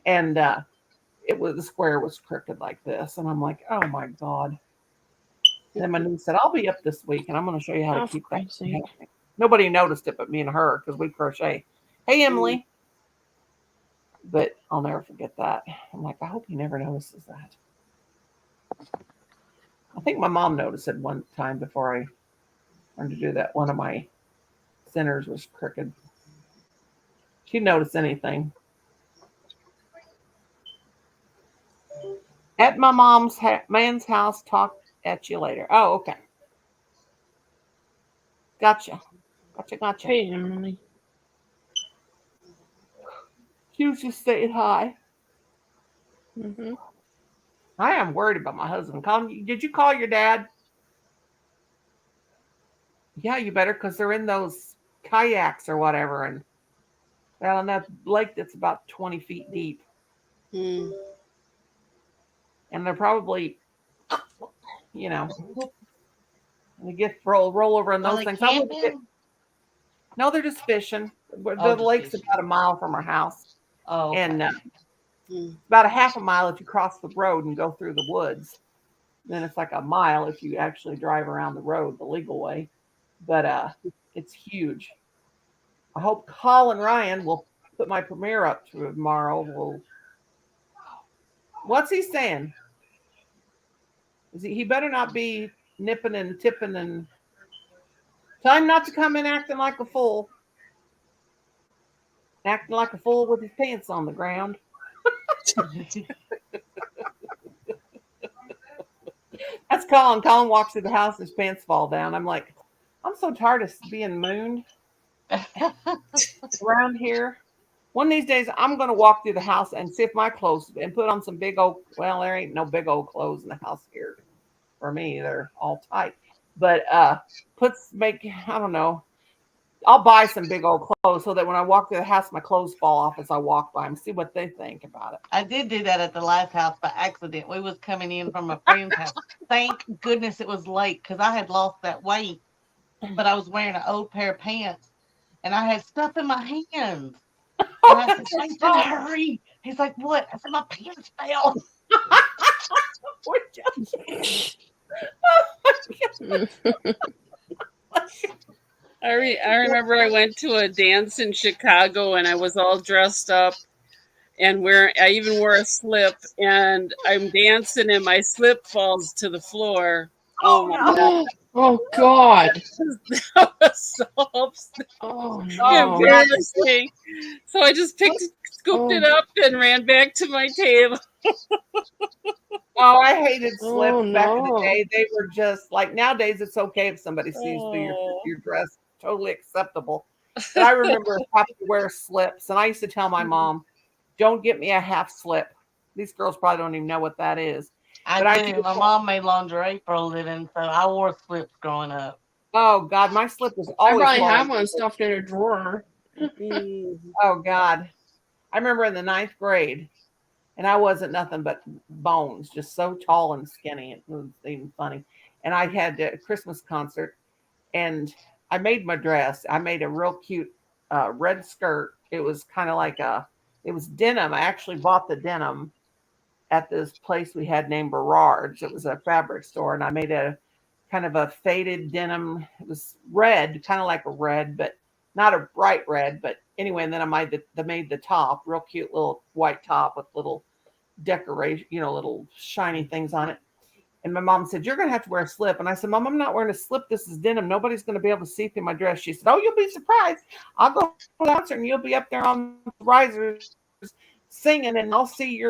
and the square was crooked like this, and I'm like, oh my god. Then my niece said, I'll be up this week and I'm going to show you how to Oh, keep for that Christ's from sake. happening. Nobody noticed it but me and her because we crochet. Hey, Mm. Emily. But I'll never forget that. I'm like, I hope he never notices that. I think my mom noticed it one time before I learned to do that. One of my centers was crooked. She'd notice anything. At my man's house, talk at you later. Oh, okay. Gotcha. Gotcha. Hey, Emily. She was just saying hi. Mm-hmm. I am worried about my husband. Did you call your dad? Yeah, you better, because they're in those kayaks or whatever, and out on that lake that's about 20 feet deep, Mm. and they're probably, you know, they get roll over in Are those they things. I wouldn't get. camping? No, they're just fishing. Oh, The just lake's fishing. about a mile from our house, Oh, okay. and Mm. about a half a mile if you cross the road and go through the woods. Then it's like a mile if you actually drive around the road the legal way. But it's huge. I hope Colin Ryan will put my premiere up tomorrow. What's he saying? He better not be nipping and tipping and tell him not to come in acting like a fool with his pants on the ground. That's Colin. Colin walks through the house and his pants fall down. I'm like, I'm so tired of being mooned around here. One of these days, I'm going to walk through the house and see if my clothes and put on some big old. Well, there ain't no big old clothes in the house here for me. They're all tight. But I don't know. I'll buy some big old clothes so that when I walk through the house, my clothes fall off as I walk by them. See what they think about it. I did do that at the last house by accident. We was coming in from a friend's house. Thank goodness it was late because I had lost that weight, but I was wearing an old pair of pants and I had stuff in my hands. And I said, Jason, hurry. He's like, what? I said, my pants fell. I remember I went to a dance in Chicago and I was all dressed up and I even wore a slip and I'm dancing and my slip falls to the floor. Oh my God. Oh, God. That was so Oh, Oh, no. God. embarrassing. So I just scooped it up and ran back to my table. Oh, I hated Oh, slips back in the no. day. They were just like nowadays. It's okay if somebody sees through Oh. your dress, totally acceptable. But I remember having to wear slips, and I used to tell my mom, "Don't get me a half slip." These girls probably don't even know what that is. I But I do. used My to, mom made lingerie for a living, so I wore slips growing up. oh God, my slip was I always probably have long. one stuffed in a drawer. Mm. Oh God, I remember in the ninth grade, and I wasn't nothing but bones, just so tall and skinny. It was even funny. And I had a Christmas concert, and I made my dress. I made a real cute red skirt. It was kind of like it was denim. I actually bought the denim at this place we had named Berard's. It was a fabric store, and I made a kind of a faded denim. It was red, kind of like a red, but not a bright red. But anyway, and then made the top, real cute little white top with little decoration, little shiny things on it. And my mom said, "You're going to have to wear a slip." And I said, "Mom, I'm not wearing a slip. This is denim. Nobody's going to be able to see through my dress." She said, "Oh, you'll be surprised. I'll go to the concert and you'll be up there on the risers singing, and I'll see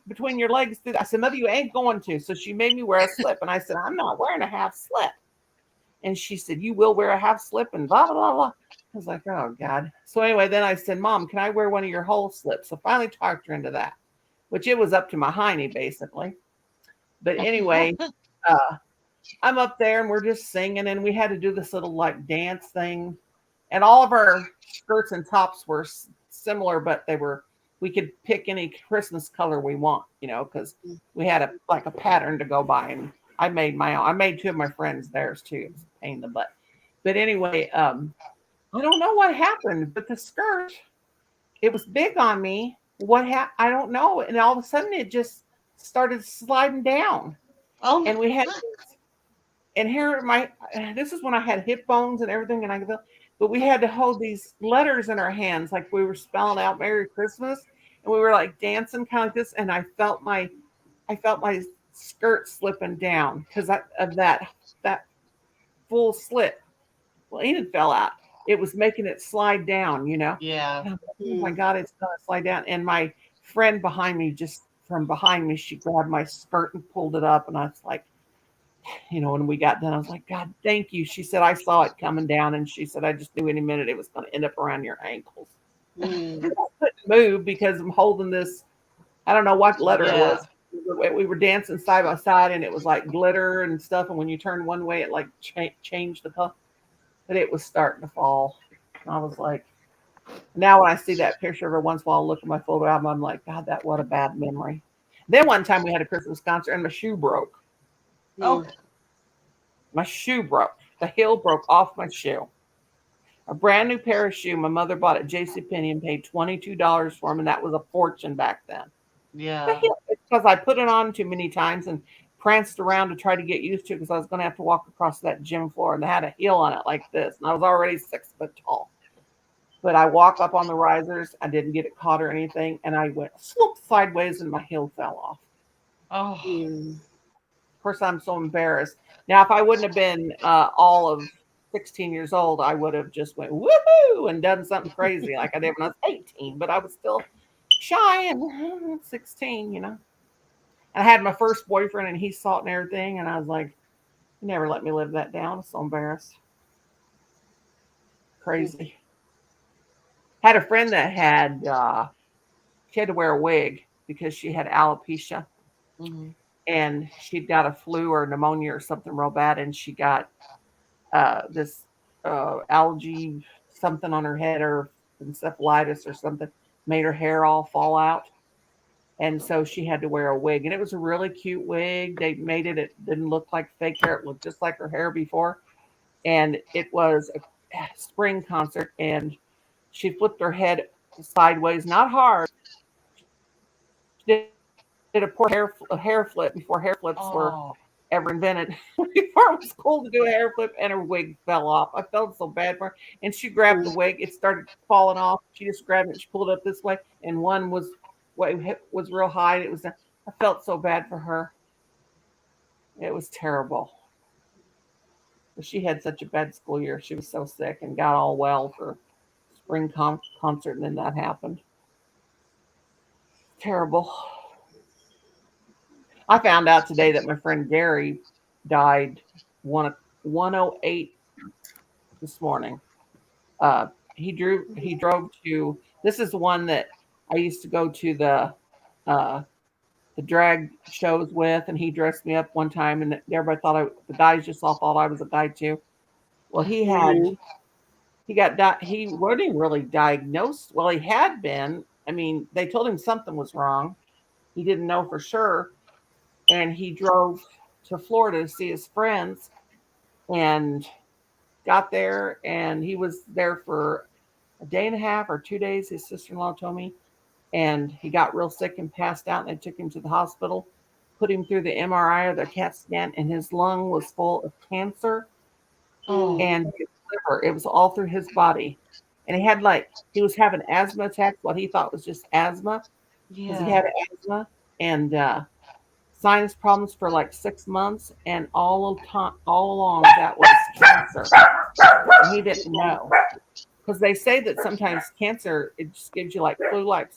between your legs. I said, Mother, you ain't going to. So she made me wear a slip, and I said, I'm not wearing a half slip. And she said, you will wear a half slip, and blah blah blah blah. I was like, oh God. So anyway, then I said, Mom, can I wear one of your whole slips? So finally talked her into that, which it was up to my hiney basically. But anyway, uh, I'm up there and we're just singing, and we had to do this little like dance thing, and all of our skirts and tops were similar, but we could pick any Christmas color we want, because we had a pattern to go by, and I made my own. I made two of my friends theirs too. It was a pain in the butt, but anyway, I don't know what happened, but the skirt, it was big on me. I don't know, and all of a sudden it just started sliding down, Oh, and we had and here this is when I had hip bones and everything, but we had to hold these letters in our hands like we were spelling out Merry Christmas, and we were like dancing kind of like this, and I felt my skirt slipping down because of that full slip. Well, Enid fell out. It was making it slide down. yeah. And I'm like, oh my God, it's gonna slide down. And my friend behind me, just from behind me, she grabbed my skirt and pulled it up, and I was like, when we got done, I was like, God, thank you. She said, I saw it coming down. And she said, I just knew any minute it was going to end up around your ankles. Mm. I couldn't move because I'm holding this. I don't know what letter it Yeah. was. We were dancing side by side, and it was like glitter and stuff. And when you turned one way, it like changed the color. But it was starting to fall. And I was like, now when I see that picture every once in a while, I look at my photo album, I'm like, God, what a bad memory. Then one time we had a Christmas concert, and my shoe broke. Oh, My shoe broke. The heel broke off my shoe. A brand new pair of shoe my mother bought at JCPenney and paid $22 for them, and that was a fortune back then. The yeah. heel, it's because I put it on too many times and pranced around to try to get used to it because I was going to have to walk across that gym floor, and they had a heel on it like this, and I was already 6 foot tall. But I walked up on the risers. I didn't get it caught or anything, and I went swoop sideways, and my heel fell off. Oh, Mm. Of course, I'm so embarrassed. Now, if I wouldn't have been all of 16 years old, I would have just went woohoo and done something crazy like I did when I was 18. But I was still shy and 16. And I had my first boyfriend, and he saw it and everything, and I was like, he never let me live that down. I was so embarrassed. Crazy. Had a friend that she had to wear a wig because she had alopecia, hmm and she'd got a flu or pneumonia or something real bad, and she got this algae something on her head or encephalitis or something, made her hair all fall out. And so she had to wear a wig. And it was a really cute wig. They made it, it didn't look like fake hair. It looked just like her hair before. And it was a spring concert. And she flipped her head sideways, not hard. She did a hair flip before hair flips were Oh, ever invented. Before it was cool to do a hair flip, and her wig fell off. I felt so bad for her. And she grabbed the wig, it started falling off. She just grabbed it, she pulled it up this way, and one was real high. I felt so bad for her. It was terrible. But she had such a bad school year. She was so sick and got all well for spring concert, and then that happened. Terrible. I found out today that my friend Gary died 108 this morning. He drove to, this is the one that I used to go to uh the drag shows with, and he dressed me up one time, and everybody the guys just all thought I was a guy too. Well, Mhm. he wasn't really diagnosed. Well, he had been. I mean, they told him something was wrong. He didn't know for sure, and he drove to Florida to see his friends, and got there, and he was there for a day and a half or 2 days. His sister-in-law told me, and he got real sick and passed out, and they took him to the hospital, put him through the MRI or the CAT scan, and his lung was full of cancer, oh, Mm. and his liver. It was all through his body, and he was having asthma attacks. What he thought was just asthma, because he yeah. had asthma and sinus problems for like 6 months, and all along that was cancer. And he didn't know, because they say that sometimes cancer, it just gives you like flu-like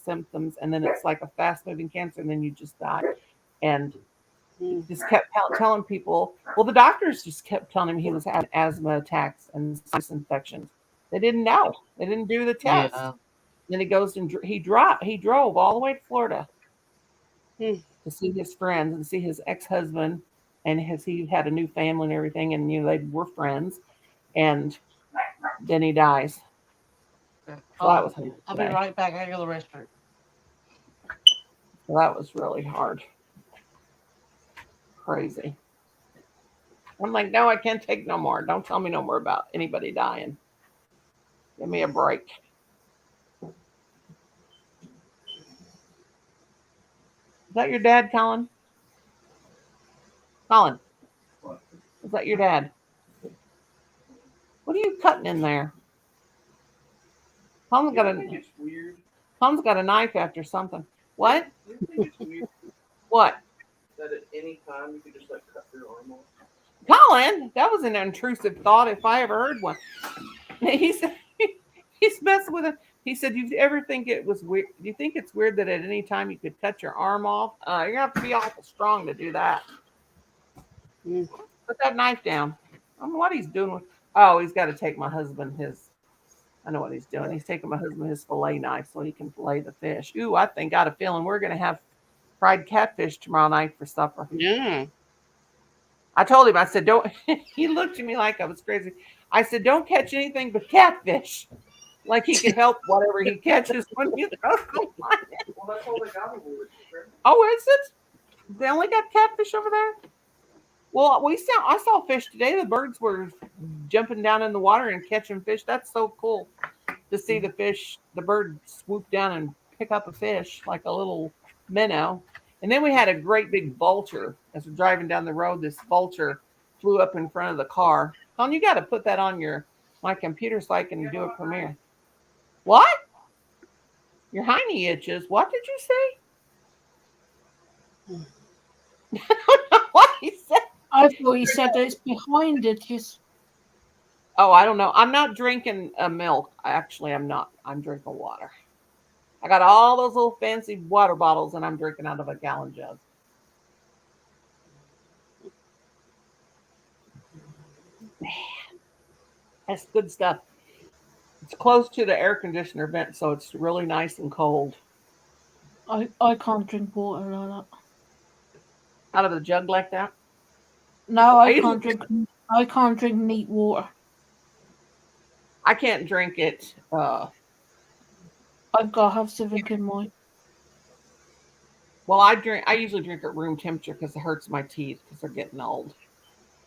symptoms, and then it's like a fast moving cancer, and then you just die. And he just kept telling people. Well, the doctors just kept telling him he was having asthma attacks and sinus infections. They didn't know. They didn't do the test. Yeah. Then he goes and he drove all the way to Florida Hmm. to see his friends and see his ex-husband, and he had a new family and everything, and they were friends, and then he dies. So that was hard I'll be today. right back. I go to the restroom. So that was really hard. Crazy. I'm like, no, I can't take no more. Don't tell me no more about anybody dying. Give me a break. Is that your dad, Colin? Colin, What? is that your dad? What are you cutting in there? Colin's got I think a it's weird. Colin's got a knife after something. What? You think it's weird What? that at any time you could just like cut your arm off? Colin, that was an intrusive thought if I ever heard one. He said he's messing with it. He said, "Do you ever think it was weird? Do you think it's weird that at any time you could cut your arm off? You're gonna have to be awful strong to do that. Mm. Put that knife down. I don't know what he's doing. Oh, he's got to take my husband his. I know what he's doing. He's taking my husband his fillet knife so he can fillet the fish. Ooh, I think got a feeling we're gonna have fried catfish tomorrow night for supper. Yeah. I told him, I said, don't. He looked at me like I was crazy. I said, don't catch anything but catfish. Like he could help whatever he catches when you throw the line in. Well, that's all they got over with. Oh, is it? They only got catfish over there? Well, I saw fish today. The birds were jumping down in the water and catching fish. That's so cool to see the bird swoop down and pick up a fish like a little minnow. And then we had a great big vulture as we're driving down the road. This vulture flew up in front of the car. Colin, you got to put that on my computer so I can do a premiere. What? Your hiney itches. What did you say? I don't know what he said. I thought he said that it's behind it. Yes. Oh, I don't know. I'm not drinking milk. Actually, I'm not. I'm drinking water. I got all those little fancy water bottles, and I'm drinking out of a gallon jug. Man, that's good stuff. It's close to the air conditioner vent, so it's really nice and cold. I can't drink water like that. Out of the jug like that. No, I usually- I can't drink neat water. I can't drink it. I've got to have something in mine. Well, I usually drink at room temperature because it hurts my teeth because they're getting old,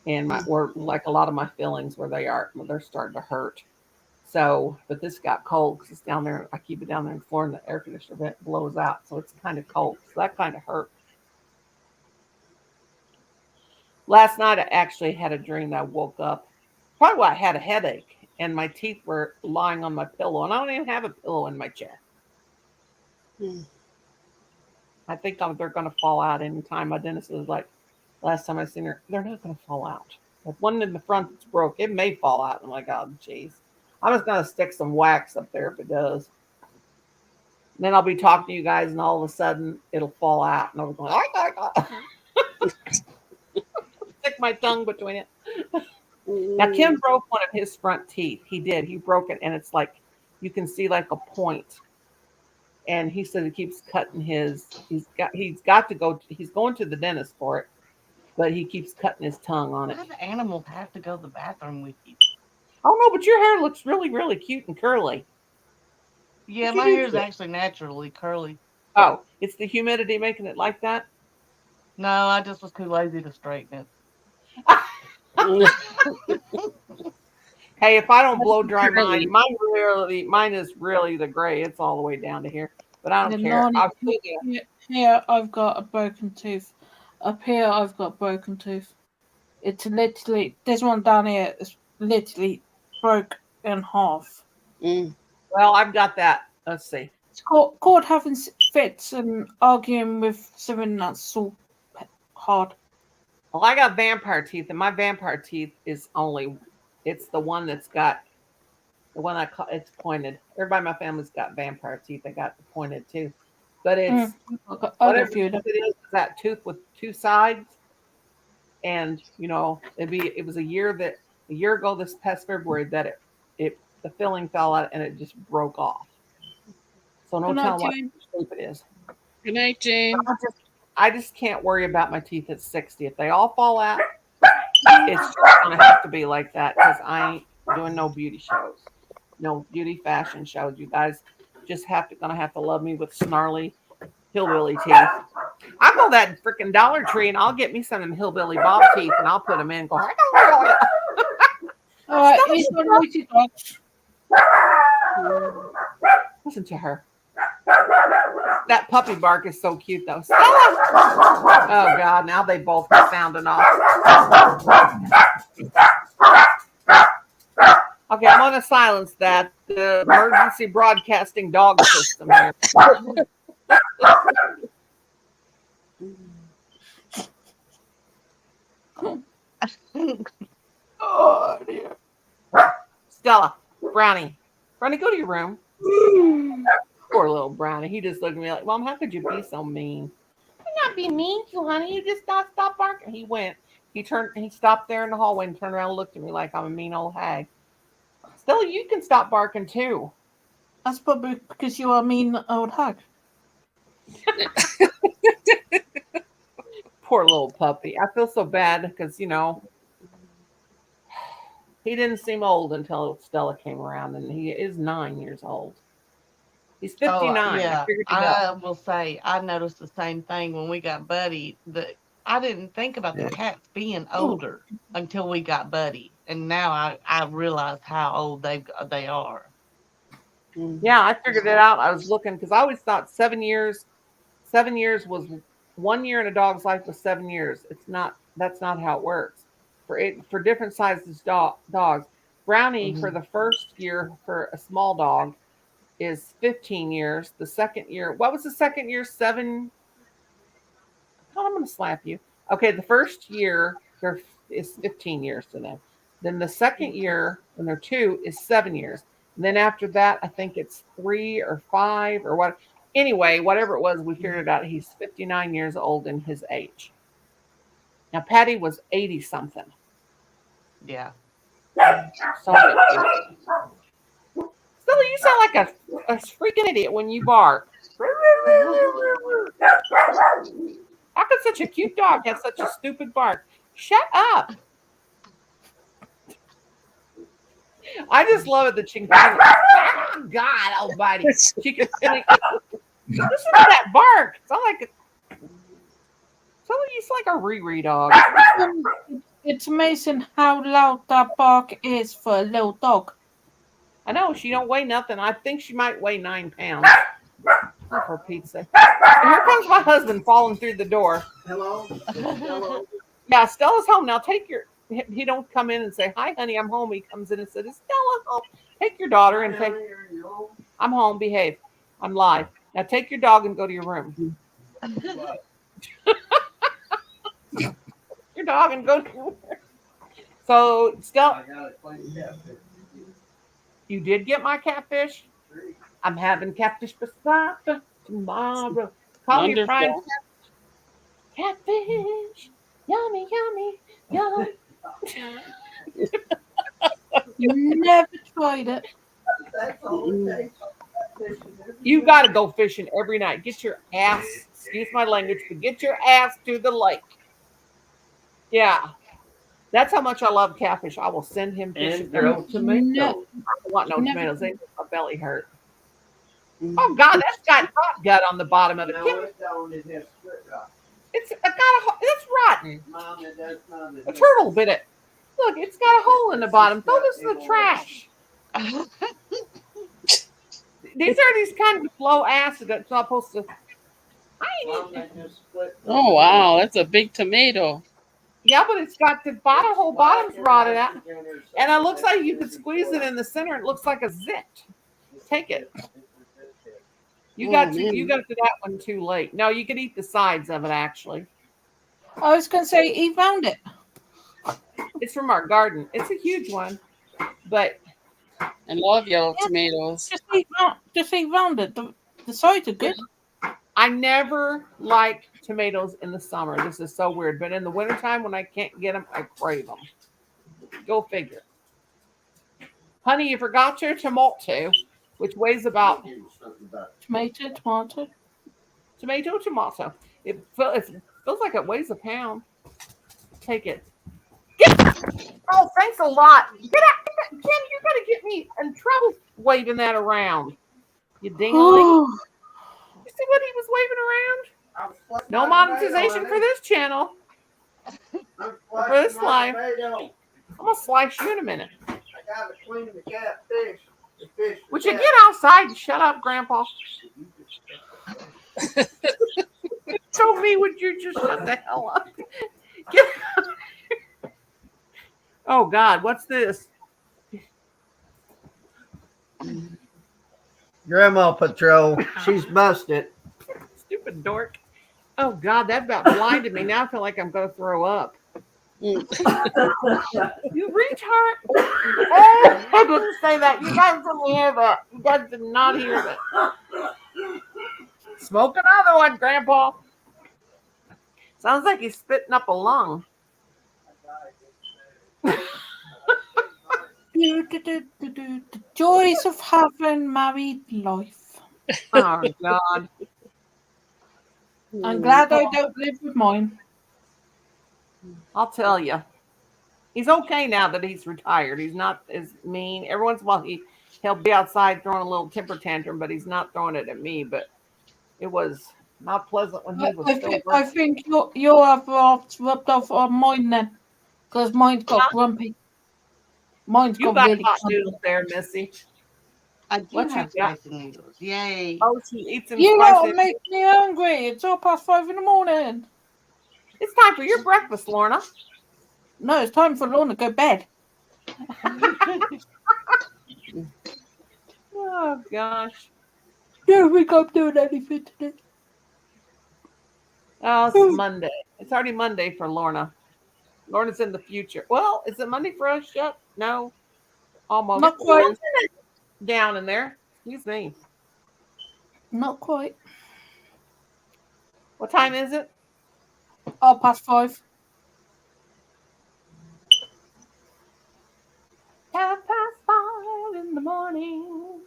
and or like a lot of my fillings where they're starting to hurt. So, but this got cold because it's down there. I keep it down there in the floor, and the air conditioner vent blows out, so it's kind of cold. So that kind of hurt. Last night, I actually had a dream that I woke up. Probably why I had a headache, and my teeth were lying on my pillow, and I don't even have a pillow in my chair. Hmm. I think they're going to fall out anytime. My dentist was like, last time I seen her, they're not going to fall out. Like one in the front that's broke, it may fall out. I'm like, oh, jeez. I'm just going to stick some wax up there if it does. And then I'll be talking to you guys, and all of a sudden, it'll fall out. And I'll be going, stick my tongue between it. Now, Kim broke one of his front teeth. He did. He broke it, and it's like you can see like a point. And he said he keeps cutting his. He's got to go. He's going to the dentist for it, but he keeps cutting his tongue on it. Why do animals have to go to the bathroom with you? Oh no, but your hair looks really, really cute and curly. Yeah, What you my do hair is to it? actually naturally curly. Oh, it's the humidity making it like that. No, I just was too lazy to straighten it. Hey, if I don't blow dry mine is really the gray. It's all the way down to here, but I don't And care. Nonie, I'll still get. here I've got a broken tooth. Up here I've got a broken tooth. It's literally this one down here is literally broke in half. Mm. Well, I've got that. Let's see. It's called having fits and arguing with something that's so hard. Well, I got vampire teeth, and my vampire teeth is it's the one that's got The one it's pointed. Everybody in my family's got vampire teeth. They got the pointed tooth, but it's I got whatever a few. tooth it is that tooth with two sides. And it was a year ago this past February that it the filling fell out and it just broke off. So no Good night, telling what Jane. shape it is. Good night, Jane. I just can't worry about my teeth at 60. If they all fall out, it's just gonna have to be like that because I ain't doing no beauty shows, no beauty fashion shows. You guys just gonna have to love me with snarly hillbilly teeth. I'll go that freaking Dollar Tree and I'll get me some of them hillbilly bob teeth and I'll put them in. And go. He's got noisy dogs. Listen to her. That puppy bark is so cute though. Stella! Oh God! Now they both are sounding off. Okay, I'm gonna silence that. The emergency broadcasting dog system here. Oh dear. Stella, Brownie, go to your room. Poor little Brownie. He just looked at me like, Mom, how could you be so mean? I'm not being mean to you, honey. You just not stop barking. He went. He stopped there in the hallway and turned around and looked at me like I'm a mean old hag. Stella, you can stop barking too. That's probably because you're a mean old hag. Poor little puppy. I feel so bad because, he didn't seem old until Stella came around, and he is 9 years old. He's 59. Yeah, I figured it out. I will say I noticed the same thing when we got Buddy. That I didn't think about the cats being older until we got Buddy, and now I realize how old they are. Yeah, I figured it out. I was looking because I always thought 7 years. 7 years was 1 year in a dog's life was 7 years. It's not. That's not how it works. For different sizes dogs, Brownie for the first year for a small dog is 15 years. The second year, what was the second year? 7. Oh, I'm going to slap you. Okay, the first year is 15 years to them. Then the second year, when they're 2, is 7 years. And then after that, I think it's 3 or 5 or what. Anyway, whatever it was, we figured out he's 59 years old in his age. Now, Patty was 80 something. Yeah. So, Stella, you sound like a freaking idiot when you bark. How could such a cute dog have such a stupid bark? Shut up. I just love it that she can oh, God almighty. She can listen to that bark. It's not like it's like a Riri dog. It's amazing how loud that bark is for a little dog. I know she don't weigh nothing. I think she might weigh 9 pounds. Oh, for Pete's sake. Here comes my husband falling through the door. Hello? Hello? Yeah, Stella's home. Now he don't come in and say, hi, honey, I'm home. He comes in and says, is Stella home? Take your daughter and I'm home, behave. I'm live. Now take your dog and go to your room. Your dog and go to your room. So, Stella, you did get my catfish? I'm having catfish pasta tomorrow. Call me fried catfish. Yummy, yummy, yum. Never tried it. You got to go fishing every night. Get your ass, excuse my language, but get your ass to the lake. Yeah. That's how much I love catfish. I will send him fishing. And grilled tomatoes. I don't want no tomatoes. They make my belly hurt. Oh, God, that's got hot gut on the bottom of it. It's rotten. Mom, that's not A turtle bit it. Look, it's got a hole in the bottom. Throw this in the trash. These are these kind of low acid that's not supposed to. Oh, wow. That's a big tomato. Yeah, but it's got the whole bottom's rotted out. And it looks like you could squeeze it in the center. It looks like a zit. Take it. You got to that one too late. No, you could eat the sides of it actually. I was going to say he found it. It's from our garden. It's a huge one, but I love yellow tomatoes. Just eat round it. The sides are good. I never like tomatoes in the summer. This is so weird. But in the wintertime, when I can't get them, I crave them. Go figure. Honey, you forgot your tomato, which weighs about Tomato. tomato. It feels like it weighs a pound. Take it. Oh, thanks a lot. Get out. Kim, you're going to get me in trouble waving that around. You ding-a-ling. Oh, You see what he was waving around? No monetization for this channel. Or for this live. I'm going to slice you in a minute. I gotta clean the catfish. The fish. Would you get outside and shut up, Grandpa? Told me, would you just shut the hell up? Get Oh, God, what's this? Grandma Patrol. She's busted. Stupid dork. Oh, God, that about blinded me. Now I feel like I'm going to throw up. You retard. Oh, I didn't say that. You guys didn't hear that. You guys did not hear that. Smoke another one, Grandpa. Sounds like he's spitting up a lung. the joys of having married life. Oh, God. I'm glad I don't live with mine. I'll tell you. He's okay now that he's retired. He's not as mean. Every once in a while, he'll be outside throwing a little temper tantrum, but he's not throwing it at me. But it was not pleasant when he was still I think your have rubbed off on mine then, because mine's got grumpy. Mine's You got got really hot grumpy. noodles there, Missy. I do What you have got? spicy noodles. Yay. Oh, she eats them You spicy. lot make me hungry. It's 5:30 in the morning. It's time for your breakfast, Lorna. No, it's time for Lorna to go to bed. Oh, gosh. Don't think I'm doing anything today. Oh, it's Monday. It's already Monday for Lorna. Lorna's in the future. Well, is it Monday for us yet? No. Almost. Not quite. Down in there. Excuse me. Not quite. What time is it? 5:30. 5:30 in the morning.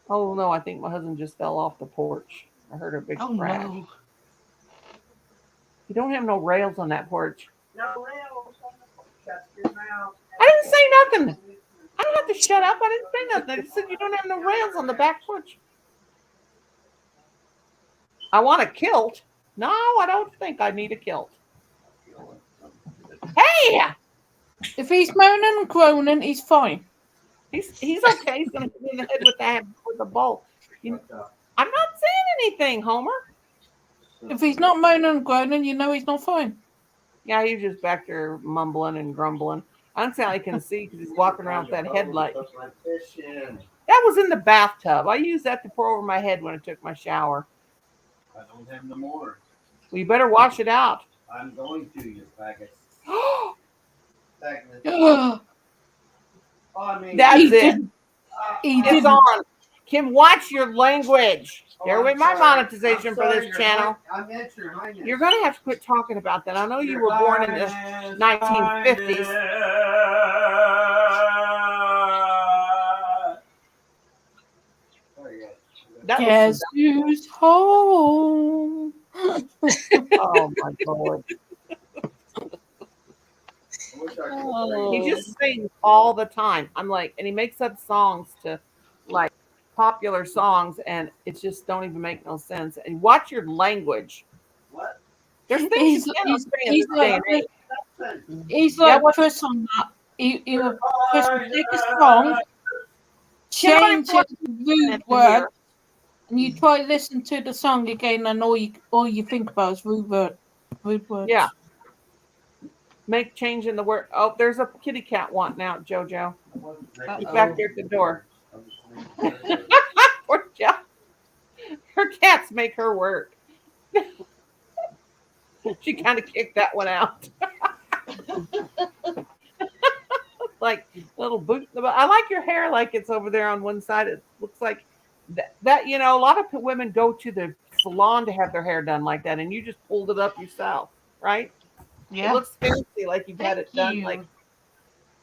Oh no, I think my husband just fell off the porch. I heard a big crash. No. You don't have no rails on that porch. No rails. Shut your mouth. I didn't say nothing. I don't have to shut up. I didn't say nothing. I just said you don't have no rails on the back porch. I want a kilt. No, I don't think I need a kilt. Hey! If he's moaning and groaning, he's fine. He's okay. He's gonna hit me in the head with the bowl. I'm not saying anything, Homer. If he's not moaning and groaning, you know he's not fine. Yeah, he's just back there mumbling and grumbling. I don't see how he can see because he's walking around with that headlight. That was in the bathtub. I used that to pour over my head when I took my shower. I don't have no more. Well, you better wash it out. I'm going to, you faggot. I mean, That's He it. didn't. He It's didn't. on. Kim, watch your language. There I'm went my sorry. monetization I'm for sorry, this Your channel. Highness. I meant Your Highness. You're going to have to quit talking about that. I know you were born in the 1950s. That Guess was who's home? oh my God. He just sings all the time. I'm like, and he makes up songs to like popular songs, and it just don't even make no sense. And watch your language. What? There's things He's, you can't he's, say in he's this day like and age. he's Yeah, like what- Chris on that. He will Chris will take a song, change it to rude words, and you try to listen to the song again, and all you think about is rude words. Yeah. Make change in the word. Oh, there's a kitty cat wanting out, JoJo. He's back there at the door. Poor Jo. Her cats make her work. She kind of kicked that one out. like little boot. I like your hair like it's over there on one side. It looks like that a lot of women go to the salon to have their hair done like that, and you just pulled it up yourself, right? It Yeah. looks fancy, like you've had Thank it done you.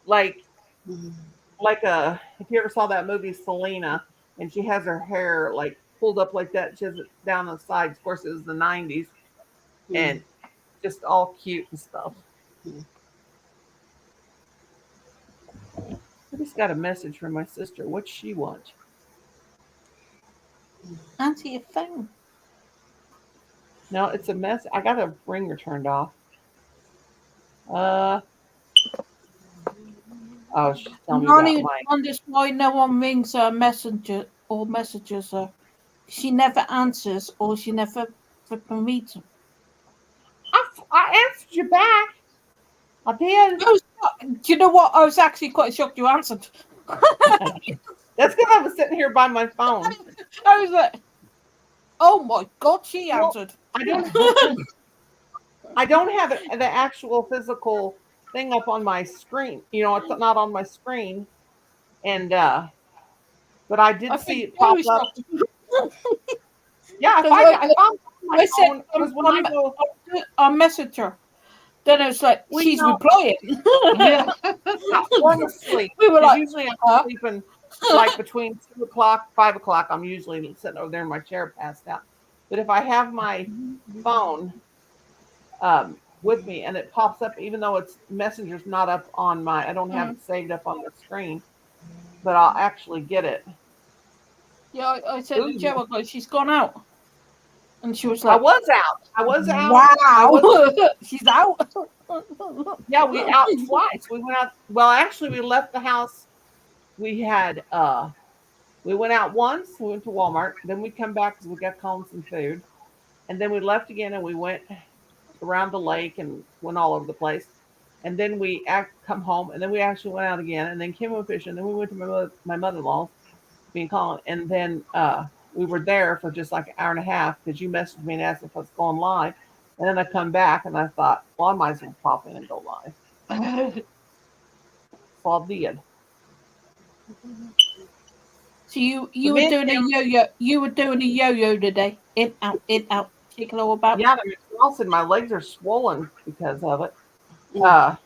like Mhm. like a if you ever saw that movie Selena, and she has her hair like pulled up like that, she has it down the sides. Of course, it was the '90s, and just all cute and stuff. Mhm. I just got a message from my sister. What's she want? Answer your phone. No, it's a mess. I got a ringer turned off. Uh oh, she's telling me about Nani my. wonders why no one rings her messenger or messages her. She never answers or she never flipping reads them. I answered you back. I did. Do you know what? I was actually quite shocked you answered. That's because I was sitting here by my phone. I was like, oh my God, she Well, answered. I don't. I don't have the actual physical thing up on my screen. It's not on my screen, and but I I did see think it I pop was up. shocked. Yeah, Because I found it on my I said, phone because when I go, I messaged her. Then I was like, we she's replying. Yeah. or I'm asleep. We were Because like, usually I'm huh? sleeping like between 2 o'clock, 5 o'clock. I'm usually sitting over there in my chair passed out. But if I have my phone with me and it pops up, even though it's Messenger's not up on I don't have Mm. it saved up on the screen, but I'll actually get it. Yeah, I said to Ooh, Joe, I go, she's gone out. And she was I like, was out. I was out. I wow, was. she's out. Yeah, we out twice. We went out. Well, actually, we left the house. We had we went out once. We went to Walmart. Then we come back because we got home some food, and then we left again and we went around the lake and went all over the place. And then come home, and then we actually went out again, and then Kim went fishing. Then we went to my mother-in-law's, being Colin, and then we were there for just like an hour and a half because you messaged me and asked if I was going live. And then I come back and I thought, well, I might as well pop in and go live. So I did. So you So were me and doing a Kim, yo-yo. You were doing a yo-yo today. In out. Take it all about. yeah, I'm exhausted. My legs are swollen because of it. Mm. Uh,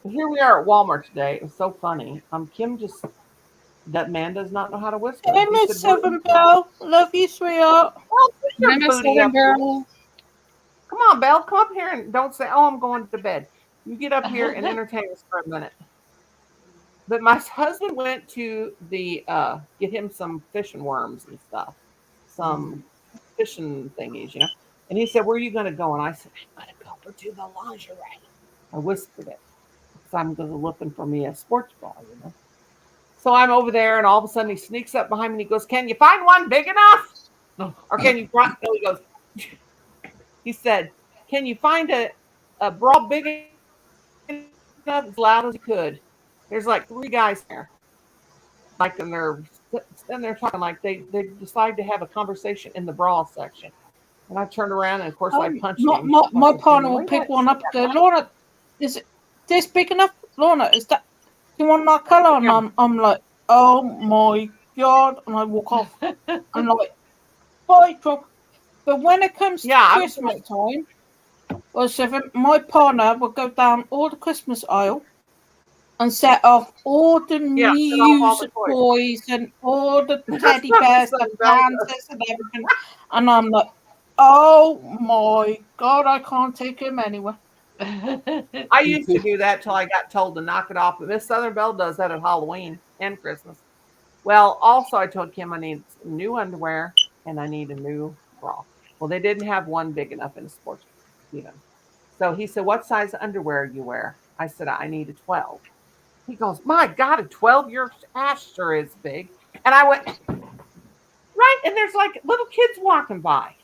Here we are at Walmart today. It was so funny. Kim just that man does not know how to whisper. Hey, He Miss said, "Where are Seven you going?" Bell. Love you, sweetheart. Well, put your I'm a booty Southern up here. girl. Come on, Belle. Come up here and don't say, "Oh, I'm going to bed." You get up here and entertain us for a minute. But my husband went to the get him some fish and worms and stuff, some fishing thingies. And he said, "Where are you going to go?" And I said, "I'm going to go over to the lingerie." I whispered it because I'm going to looking for me a sports bra. So I'm over there, and all of a sudden he sneaks up behind me and he goes, "Can you find one big enough? Or can you?" No, he goes. He said, "Can you find a bra big enough?" As loud as he could. There's like three guys there, like, and they're sitting there talking like they decide to have a conversation in the bra section. And I turned around and of course I punched him. I My said, "Can partner you will lay pick that one sit up. that Go, down?" Lorna, is it this big enough? Lorna, is that? Do you want that color? And Yeah. I'm like, oh my God. And I walk off. I'm like, bye, truck. But when it comes to Yeah, I was Christmas like, time, well, Seven, my partner will go down all the Christmas aisle and set off all the yeah, set off all the music toys. toys and all the That's teddy what my bears, the son Bell does. pandas and everything. And I'm like, oh my God, I can't take him anywhere. I used to do that till I got told to knock it off. But Miss Southern Belle does that at Halloween and Christmas. Well, also I told Kim I need some new underwear and I need a new bra. Well, they didn't have one big enough in the sports. So he said, "What size underwear you wear?" I said, "I need a 12." He goes, "My God, a 12? Your ass sure is big." And I went, "Right." And there's like little kids walking by.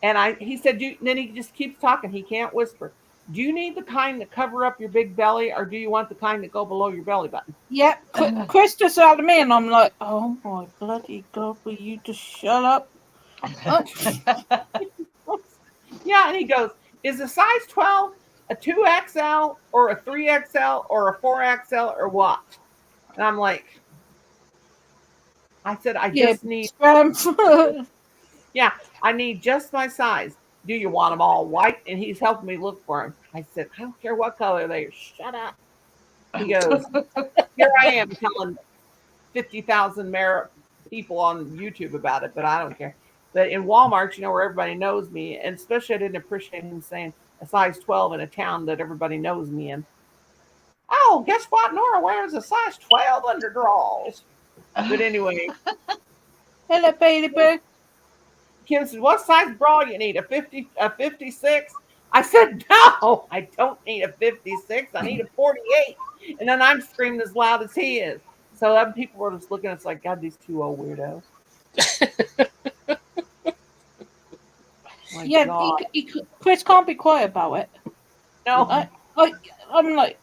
And he said, then he just keeps talking. He can't whisper. "Do you need the kind that cover up your big belly or do you want the kind that go below your belly button?" Yeah, Chris just out of me, and I'm like, oh my bloody God, will you just shut up? Yeah. And he goes, "Is the size 12? a 2XL or a 3XL or a 4XL or what? And I'm like, I said, I Yeah, just need, strength. yeah, I need just my size. Do you want them all white? And he's helping me look for them. I said, I don't care what color they are. Shut up. He goes, here I am telling 50,000 people on YouTube about it, but I don't care. But in Walmart, where everybody knows me, and especially I didn't appreciate him saying a size 12 in a town that everybody knows me in. Oh, guess what? Nora wears a size 12 underdrawers. But anyway, Hello, baby boo. Kim said, what size bra you need? A 56? I said, no, I don't need a 56. I need a 48. And then I'm screaming as loud as he is. So other people were just looking at us like, God, these two old weirdos. My Yeah, God. Chris can't be quiet about it. No. I'm like,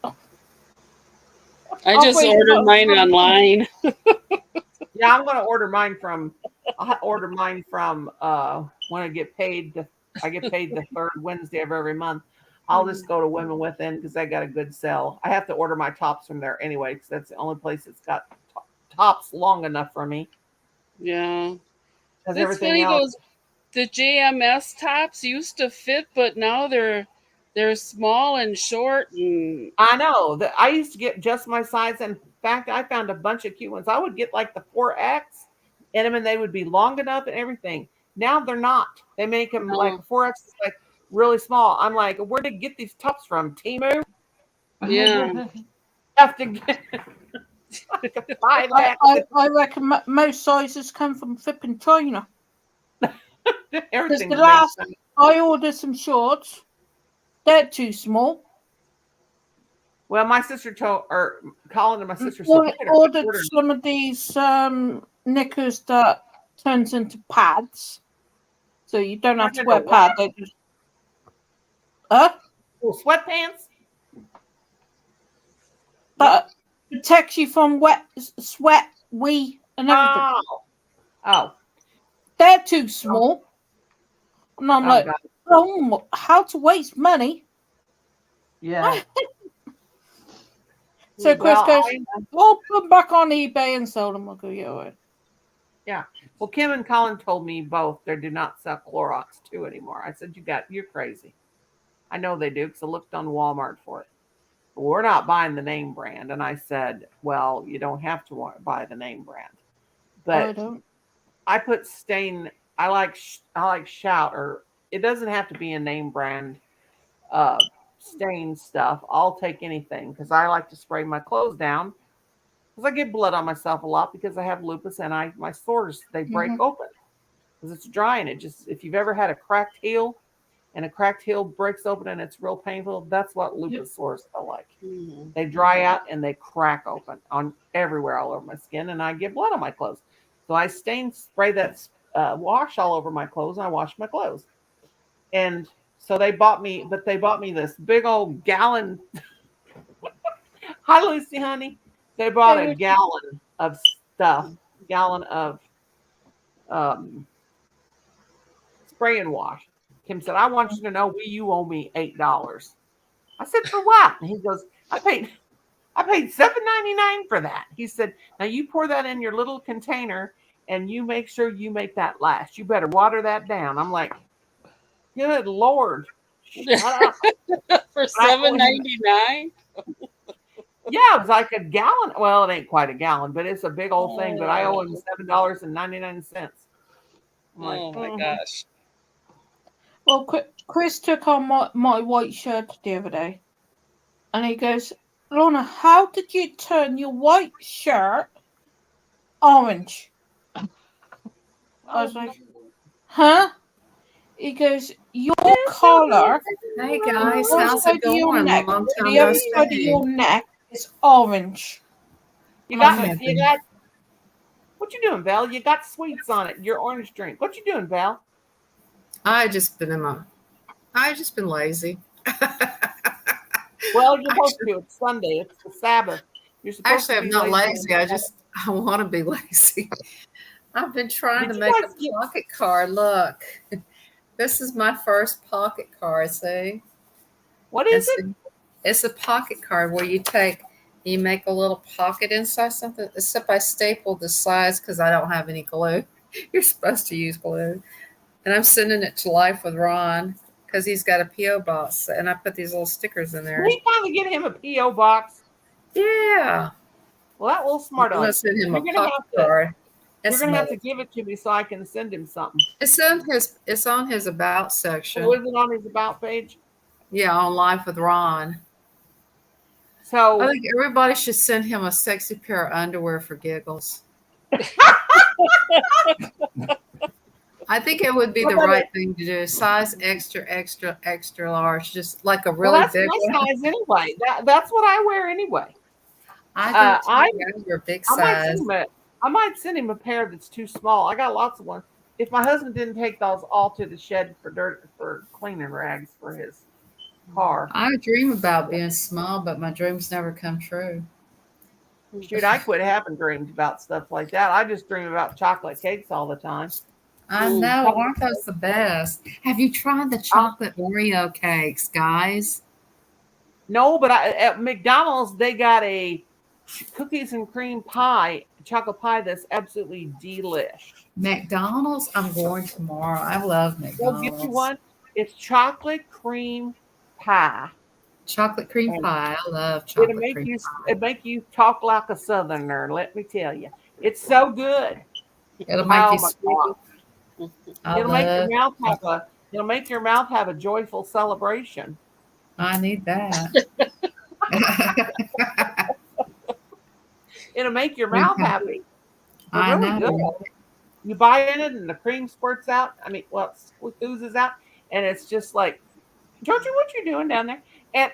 I just halfway ordered through- mine online. Yeah, I'm gonna order mine from when I get paid. I get paid the third Wednesday of every month. I'll just go to Women Within because they got a good sale. I have to order my tops from there anyway because that's the only place that's got tops long enough for me. Yeah. Because That's everything funny. else, The JMS tops used to fit, but now they're small and short and I know that I used to get just my size. In fact, I found a bunch of cute ones. I would get like the 4X in them, and they would be long enough and everything. Now they're not. They make them like a 4X is like really small. I'm like, where did you get these tops from? Timu? yeah. Have to get like a 5X. I reckon most sizes come from flipping China. Because Everything the makes last sense. I ordered some shorts, they're too small. Well, my sister told, or Colin and my sister said, I you could ordered order. some of these knickers that turns into pads, so you don't have to Turned wear into what? pads. They just Oh, sweatpants? that protects you from wet sweat, wee, and everything. Oh. They're too small, and I'm like, God. oh, how to waste money? Yeah. So Chris Well, goes, "I'll put them back on eBay and sell them." I go, "Yeah, all right." yeah. Well, Kim and Colin told me both they do not sell Clorox 2 anymore. I said, you're crazy. I know they do because I looked on Walmart for it. But we're not buying the name brand. And I said, well, you don't have to buy the name brand. I But don't. I put stain. I like Shout, or it doesn't have to be a name brand stain stuff. I'll take anything because I like to spray my clothes down because I get blood on myself a lot because I have lupus and my sores they break open because it's dry and it just if you've ever had a cracked heel and a cracked heel breaks open and it's real painful, that's what lupus sores feel like. Mhm. They dry out and they crack open on everywhere all over my skin and I get blood on my clothes. So I spray that wash all over my clothes and I wash my clothes. And so they bought me this big old gallon. Hi, Lucy, honey. They bought a gallon of stuff, gallon of um, spray and wash. Kim said, I want you to know you owe me $8. I said, for what? And he goes, I paid $7.99 for that. He said, now you pour that in your little container and you make sure you make that last. You better water that down. I'm like, good Lord, shut up. For $7.99. Yeah, it was like a gallon. Well, it ain't quite a gallon, but it's a big old thing. But I owe him Oh, $7.99. I'm like, oh my gosh. Well, Chris took on my white shirt the other day, and he goes, "Lorna, how did you turn your white shirt orange?" I was like, "Huh?" He goes, "Your collar Hey on guys, one how's side it of your going? neck Long to time the no other side of see. your neck is orange." you And I got went, you got what you doing, Val? You got sweets on it. Your orange drink. What you doing, Val? I just been lazy. Well, you're supposed actually, to. It's Sunday. It's the Sabbath. You're supposed to I'm be not lazy. lazy. I want to be lazy. I've been trying Did to you make guys a get? pocket card. Look, this is my first pocket card. See, What And is so it? it's a pocket card where you make a little pocket inside something. Except I stapled the sides because I don't have any glue. You're supposed to use glue. And I'm sending it to Life with Ron because he's got a P.O. box. And I put these little stickers in Did there. we finally get him a PO box? Yeah. Well, that little I'm smart going to aleck. send him a You're gonna pocket have to. card. You're It's gonna have mud. to give it to me so I can send him something. It's on his about Oh, section. is it on his about page? Yeah, on Life with Ron. I So think everybody should send him a sexy pair of underwear for giggles. I think it would be Well, the but right thing to do. Size extra, extra, extra large, just like a well, really that's big my one. size anyway. That's what I wear anyway. I do Uh, too. I I wear big I might send size. him a I might send him a pair that's too small. I got lots of ones. If my husband didn't take those all to the shed for cleaning rags for his car, I dream about being small, but my dreams never come true. shoot, I quit having dreams about stuff like that. I just dream about chocolate cakes all the time. I know, aren't those the best? Have you tried the I, chocolate Oreo cakes, guys? no, but at McDonald's they got a cookies and cream pie, chocolate pie that's absolutely delish. McDonald's, I'm going tomorrow. I love They'll get you McDonald's. one. It's chocolate cream pie, Chocolate cream and pie. I love chocolate cream pie. it make you talk like a southerner. Let me tell you, it's so good. It'll make Oh you my god! smile. I love It'll make your mouth have a joyful celebration. I need that. It'll make your mouth happy. They're I really good. know. You bite in it, and the cream squirts out. I mean, well, it oozes out, and it's just like, Georgie, what you doing down there? And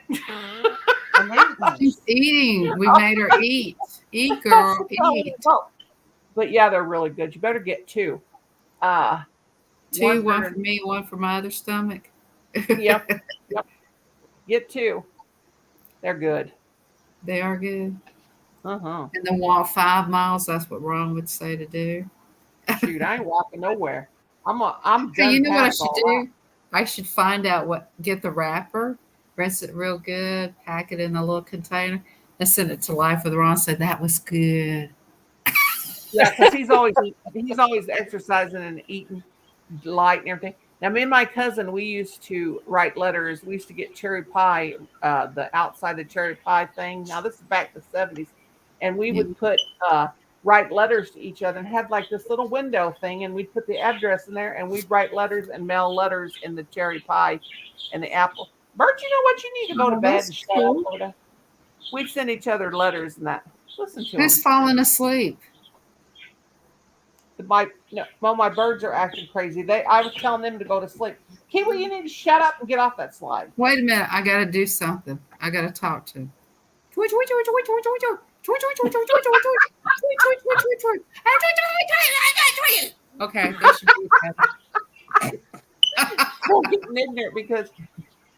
She's eating. We made her eat. Eat, girl, eat. But yeah, they're really good. You better get two. Uh, Two, one for for me, one for my other stomach. yep, yep. Get two. They're good. They are good. Uh-huh. And then walk 5 miles. That's what Ron would say to do. Shoot, I ain't walking nowhere. I'm Hey, you done know what I past should all that. do? I should find out get the wrapper, rinse it real good, pack it in a little container, and send it to Life with Ron. Say that was good. Yeah, because he's always exercising and eating light and everything. Now, me and my cousin, we used to write letters. We used to get cherry pie, the outside of cherry pie thing. Now, this is back the 70s. And we Yeah. would write letters to each other and had like this little window thing. And we'd put the address in there and we'd write letters and mail letters in the cherry pie and the apple. Bert, you know what? You need to go to Oh, bed that's and shut up cool. over there. We'd send each other letters and that. Listen to Who's him. falling asleep? My birds are acting crazy. I was telling them to go to sleep. Kiwi, you need to shut up and get off that slide. Wait a minute. I got to do something. I got to talk to him. Tweet, tweet, tweet, tweet, tweet, tweet, tweet. Tweet, tweet, tweet, tweet, tweet, tweet, tweet. Tweet, tweet, tweet, tweet, tweet. Ah, tweet, tweet, tweet, tweet, tweet. Okay, they should be We're getting in there because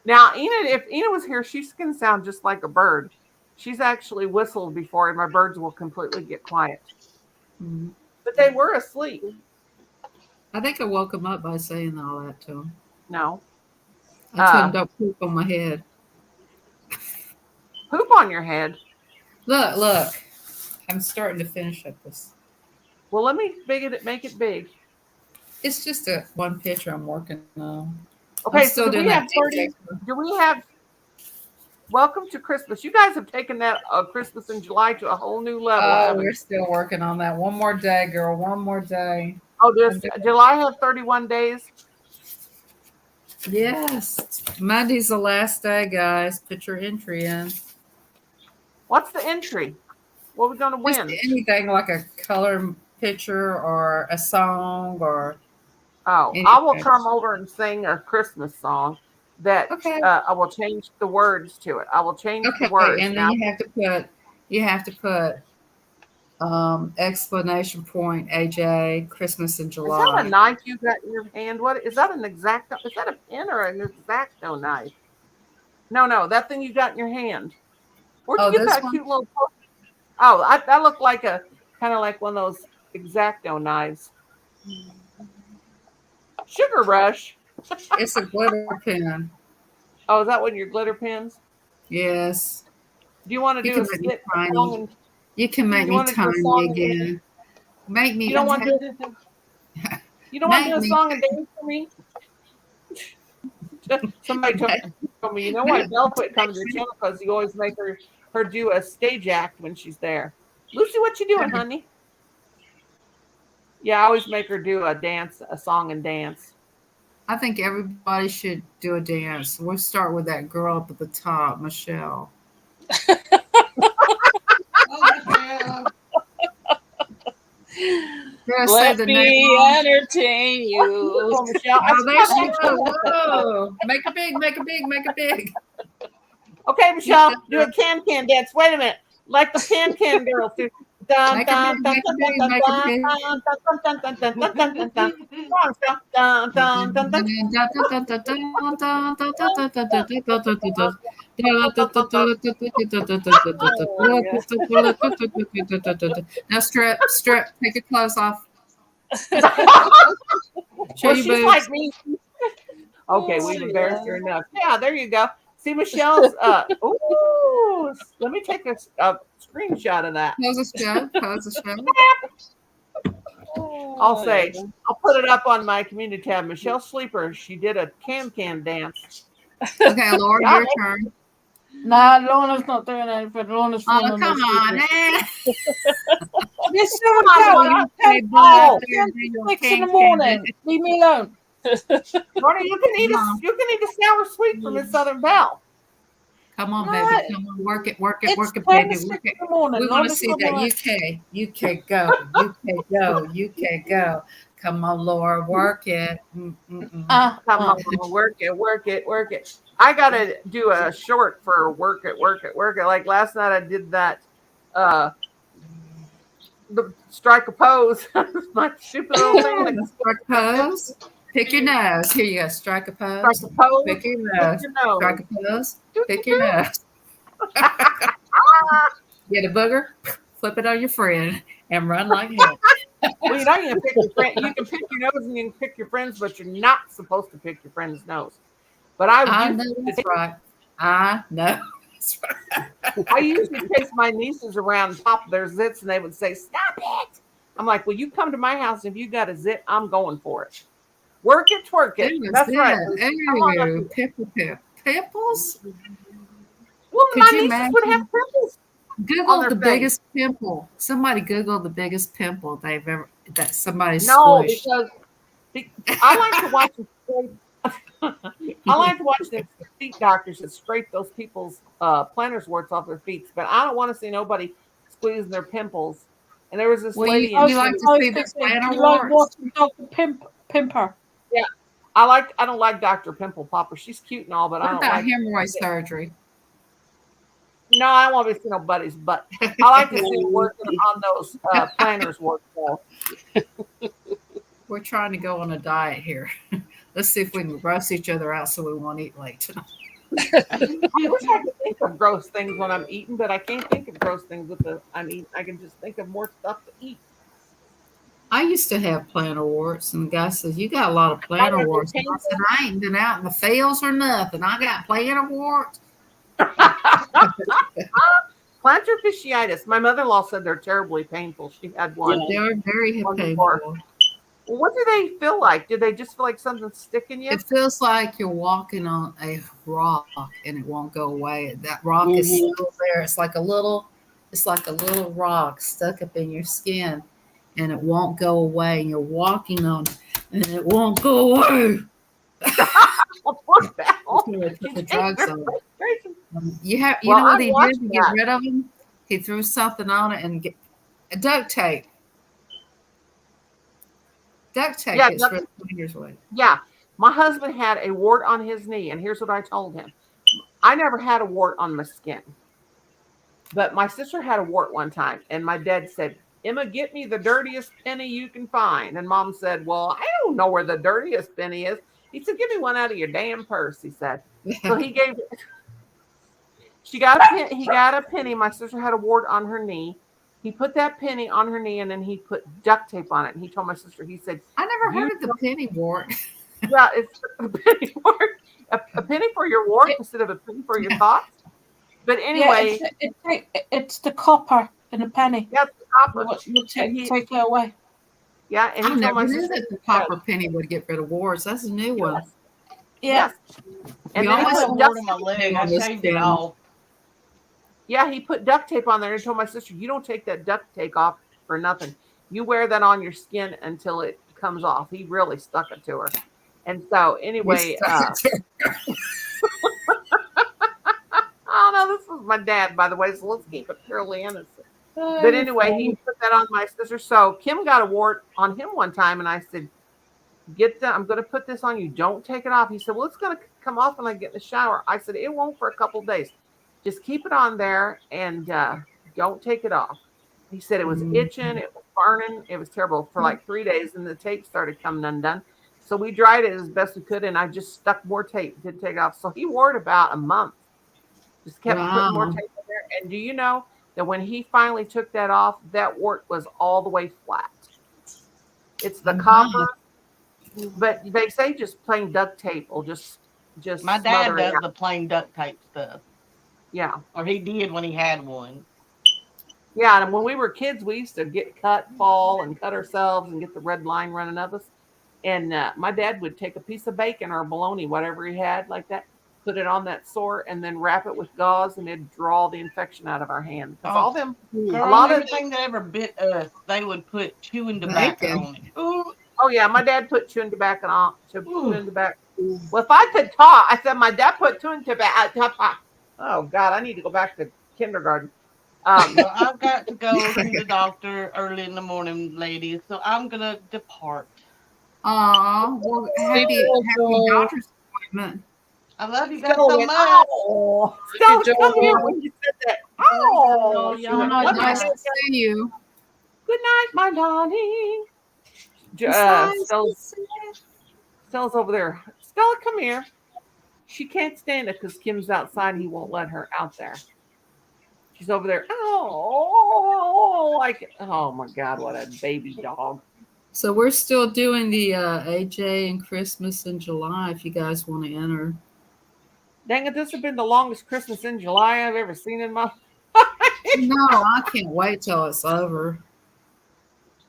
now Enid, if Enid was here, she's gonna sound just like a bird. She's actually whistled before, and my birds will completely get quiet. Mhm. But they were asleep. I think I woke him up by saying all that to him. No. I told him don't poop on my head. Poop on your head. Look. I'm starting to finish up this. Well, let me make it big. It's just one picture I'm working on. Okay, I'm so still do doing we that have 30? Do we have Welcome to Christmas? You guys have taken that Christmas in July to a whole new level, Oh, haven't we're you? still working on that. One more day, girl. One more day. Oh, does July have 31 days? Yes. Monday's the last day, guys. Put your entry in. What's the entry? What are we going to Just win? anything like a color picture or a song or Oh, I will come over and sing a Christmas song that Okay. I will change the words to it. I will change the Okay, words. and then you have to put exclamation point AJ Christmas in Is that July. a knife you got in your hand? What is that? An exacto? Is that a pen or an exacto knife? No, that thing you got in your hand. Where'd you Oh, get this that one? cute little? Oh, that looked like a kind of like one of those exacto knives. Sugar Rush. It's a glitter pen. Oh, is that one of your glitter pins? Yes. Do you want to You do can a make me skit, a song, tiny. and You can make you me want to do a song tiny and dance? again. Make me You don't want to you don't want to make do a me song and dance for me? Somebody told me, you know why Belle quit coming to the channel, because you always make her do a stage act when she's there. Lucy, what you doing, honey? Yeah, I always make her do a dance, a song and dance. I think everybody should do a dance. We'll start with that girl up at the top, Michelle. Did I say Let the name me wrong? entertain you. Oh, Michelle, I Oh, there still she have goes. that. Whoa. Make it big, make it big, make it big. Okay, Michelle, do a can dance. Wait a minute, like the can girls do. Dun Make it dun big, dun make it dun big, dun make it dun big. dun dun dun dun dun dun dun dun. Come on, Michelle. Dun dun dun dun. Oh, yeah. Now strip, take your clothes off. Show Well, your she's boobs. like me. Okay, Oh, we've embarrassed her yeah. enough. Yeah, there you go. See Michelle's. Ooh, let me take a screenshot of that. Pose a show, pose a show. I'll Oh, say, yeah. I'll put it up on my community tab. Michelle Sleeper, she did a can dance. Okay, Laura, Yeah, your turn. Nah, Lorna's not doing anything. Lorna's Oh, filming come this on, video. man. This come little on, girl, Lorna. you Hey, take boy, out Oh, there and do your 6 in the can morning. dance. Leave me alone. Lorna, you can eat Come on. a sour sweet from Miss Southern Belle. Come on, No, baby. Come on, work it, it's 10 baby. to 6 Work in it. the morning. We want to Lorna's see not that doing UK go, UK go, UK go. Come on, Laura, work it. Come on, work it. I gotta do a short for work it. Like last night I did that the strike a pose. My stupid little thing like Strike a pose. Pick your nose. Here you go. Strike a strike pose. a pose, Pick your pick nose. your nose. Strike a pose. Doo, Pick doo, your doo. nose. Get a booger. Flip it on your friend and run like hell. Well, you know you can pick your friend. You can pick your nose and you can pick your friends, but you're not supposed to pick your friend's nose. But I know that's right. I know that's right. I usually chase my nieces around and pop their zits, and they would say, "Stop it!" I'm like, "Well, you come to my house. If you got a zit, I'm going for it. Work it, twerk it. Who was That's right. that? Lucy. Come on up Oh, here." pimples? Well, Could my you nieces would have imagine? pimples on Google their the face. biggest pimple. Somebody Google the biggest pimple that somebody No, squished. because I like to watch them scrape. I like to watch them feet doctors that scrape those people's planters warts off their feet, but I don't want to see nobody squeezing their pimples. And there was this Well, lady, you and it. you like to I was see going their to say, do plantar you like warts? watching Dr. Pimper? yeah, I don't like Dr. Pimple Popper. She's cute and all, but I What don't about like. hemorrhoid surgery? No, I don't want to see nobody's butt. I like to see them working on those planters warts. Though. We're trying to go on a diet here. Let's see if we can roast each other out so we won't eat late tonight. I wish I could think of gross things when I'm eating, but I can't think of gross things with I'm eating. I can just think of more stuff to eat. I used to have plantar warts, and the guy says, "You got a lot of Oh, plantar they're warts." And I said, painful. "I ain't been out in the fields or nothing. I got plantar warts." Plantar fasciitis. My mother-in-law said they're terribly painful. She had one. They are very One painful. before. Well, what do they feel like? Do they just feel like something's sticking you? It feels like you're walking on a rock and it won't go away. That rock is still there. It's like a little rock stuck up in your skin and it won't go away. And you're walking on it and it won't go away. What the hell? Until they put the She's drugs on it. frustration. You Well, know what I he watched did to get that. rid of them? He threw something on it and duct tape. Duct tape Yeah, gets rid of the fingers away. yeah. My husband had a wart on his knee, and here's what I told him. I never had a wart on my skin, but my sister had a wart one time, and my dad said, "Emma, get me the dirtiest penny you can find." And Mom said, "Well, I don't know where the dirtiest penny is." He said, "Give me one out of your damn purse," he said. So he gave he got a penny. My sister had a wart on her knee. He put that penny on her knee, and then he put duct tape on it. And he told my sister, he said, I never "You heard of the penny wart. yeah, it's a penny wart." a penny for your wart instead of a penny for your thoughts. But Yeah, anyway, it's the copper in a penny. yeah, it's the copper. We'll And take it away. yeah, and I he told my never knew sister, that the copper penny would get rid of warts. That's a new one. Yeah. yes. And We then he I always had a put wart duct on my leg. on I this shaved it channel. off. yeah, he put duct tape on there and told my sister, you don't take that duct tape off for nothing. You wear that on your skin until it comes off. He really stuck it to her. And so We anyway, stuck it to- oh no, this was my dad, by the way, so let's keep it purely innocent. Oh, But you're anyway, he funny. put that on my sister. So Kim got a wart on him one time, and I said, I'm going to put this on you. Don't take it off. He said, well, it's going to come off when I get in the shower. I said, it won't for a couple of days. Just keep it on there and don't take it off. He said it was itching, it was burning, it was terrible for like 3 days, and the tape started coming undone. So we dried it as best we could, and I just stuck more tape, didn't take it off. So he wore it about a month. Just kept putting more Wow. tape in there. And do you know that when he finally took that off, that wart was all the way flat? It's the copper, but they say just plain duct tape will just My dad smother it does out. the plain duct tape stuff, Yeah. or he did when he had one. Yeah, and when we were kids, we used to get cut, fall, and cut ourselves and get the red line running up us. And my dad would take a piece of bacon or bologna, whatever he had like that, put it on that sore, and then wrap it with gauze, and it'd draw the infection out of our hand. Because all them, Girl, a lot of everything that ever bit us, they would put chewing tobacco Bacon. on it. Ooh, oh yeah, my dad put chewing tobacco on. Chewing tobacco. Well, if I could talk, I said my dad put chewing tobacco. Oh God, I need to go back to kindergarten. well, I've got to go see the doctor early in the morning, ladies, so I'm gonna depart. Aw, well, happy doctor's appointment. I love you guys Stella so went, much. oh, Stella, Good come here job. when you said that. Oh, she Y'all went, know good Nice night, to see you. good night, my darling. Besides, Stella's over there. Stella, come here. She can't stand it because Kim's outside. He won't let her out there. She's over there. Oh, like, oh my God, what a baby dog. so we're still doing the AJ and Christmas in July if you guys want to enter. Dang it, this has been the longest Christmas in July I've ever seen in my No, I can't wait till it's over.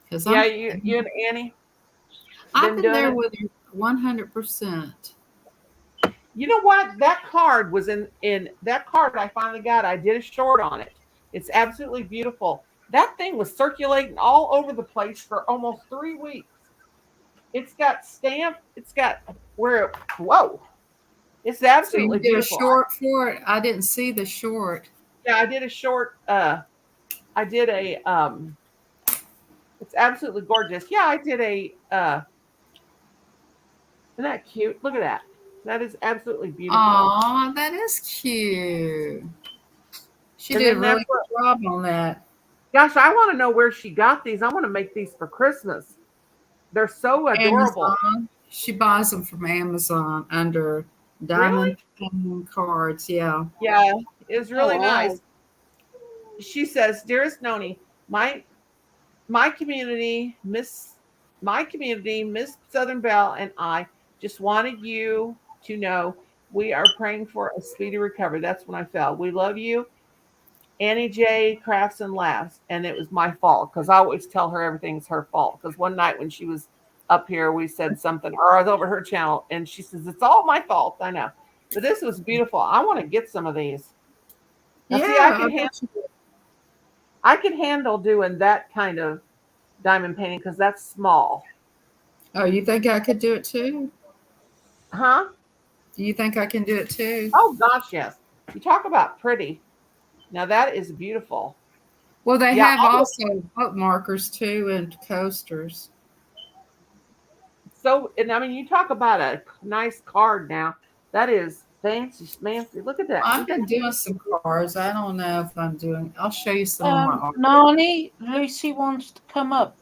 Because Yeah, you and Annie. I've been doing there it? with her 100%. You know what? That card was in that card I finally got. I did a short on it. It's absolutely beautiful. That thing was circulating all over the place for almost 3 weeks. It's got stamp. It's got whoa. It's So absolutely you did a beautiful. short for it. I didn't see the short. Yeah, I did a short. I did a. It's absolutely gorgeous. Yeah, I did a. Isn't that cute? Look at that. That is absolutely beautiful. Aw, that is cute. She And did a then really that's what- good job on that. Gosh, I want to know where she got these. I want to make these for Christmas. They're so adorable. Amazon. She buys them from Amazon under Diamond Painting Cards. Yeah. Yeah, it was really Oh, wow. nice. She says, "Dearest Noni, my community, Miss Southern Belle, and I just wanted you to know we are praying for a speedy recovery." That's when I fell. We love you. Annie J crafts and laughs, and it was my fault because I always tell her everything's her fault. Because one night when she was up here, we said something, or I was over her channel, and she says it's all my fault. I know, but this was beautiful. I want to get some of these. Now, see, I can handle doing that kind of diamond painting because that's small. Oh, you think I could do it too? Huh? Do you think I can do it too? Oh gosh, yes. You talk about pretty. Now that is beautiful. Well, they Yeah, have also bookmarkers too and coasters. So, and I mean, you talk about a nice card now. That is fancy schmancy. Look at that. I've been doing some cards. I don't know if I'm doing. I'll show you some of my art. Nani, Lucy wants to come up.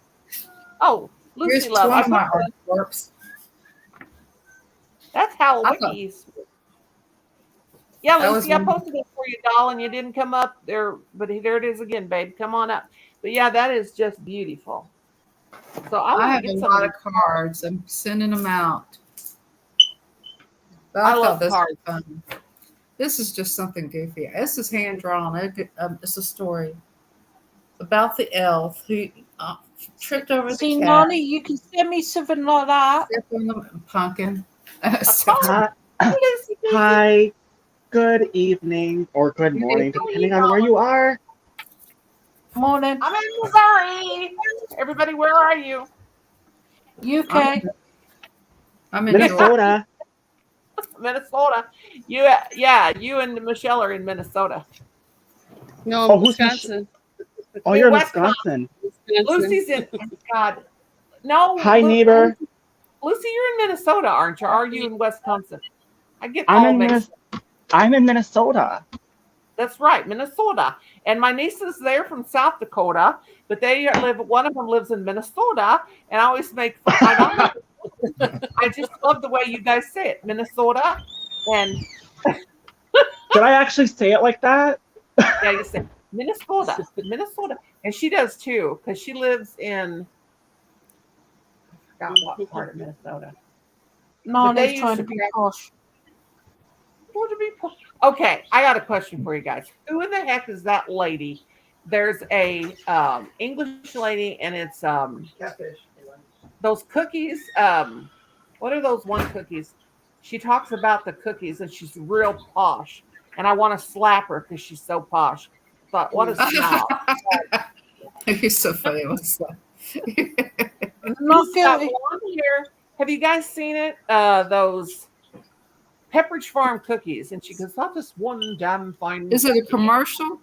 Oh, Lucy Here's Love. one of my artworks. That's Halloween. Yeah, That was Lucy, I one- posted it for you, doll, and you didn't come up there, but there it is again, babe. Come on up. But yeah, that is just beautiful. So I I want have to a get some lot of of cards. I'm sending them out. But I I thought love this cards. was fun. This is just something goofy. This is hand drawn. It's a story about the elf who tripped over the See, cat, Nani, you can send me something like that. stepped on the pumpkin. A card. Hi, Lucy, Lucy. hi, good evening or good morning, How are depending you on where going? you are. Morning. I'm in Missouri. Everybody, where are you? UK. I'm in Georgia. Minnesota. Minnesota. You and Michelle are in Minnesota. No, Oh, who's Wisconsin. Oh, We're you're in Wisconsin. Wisconsin. Lucy's in God. No, Hi, neighbor. Lucy, you're in Minnesota, aren't you? Or are you in Wisconsin? I get I'm all in mixed up. I'm in Minnesota. That's right, Minnesota. And my nieces, they're from South Dakota, but one of them lives in Minnesota, and I always make fun. I just love the way you guys say it, Minnesota. And Did I actually say it like that? yeah, you say Minnesota, Minnesota. And she does too, because she lives in, I forgot what part of Minnesota. But they Nani's used trying to to be be posh. Okay, I got a question for you guys. Who in the heck is that lady? There's a English lady, and it's Catfish. those cookies. What are those one cookies? She talks about the cookies, and she's real posh. And I want to slap her because she's so posh. But what a snob! You're so funny. What's that? Not She's got guilty. blonde hair. Have you guys seen it? Those Pepperidge Farm cookies, and she goes, "Not just one damn fine." Is it a cookie." commercial?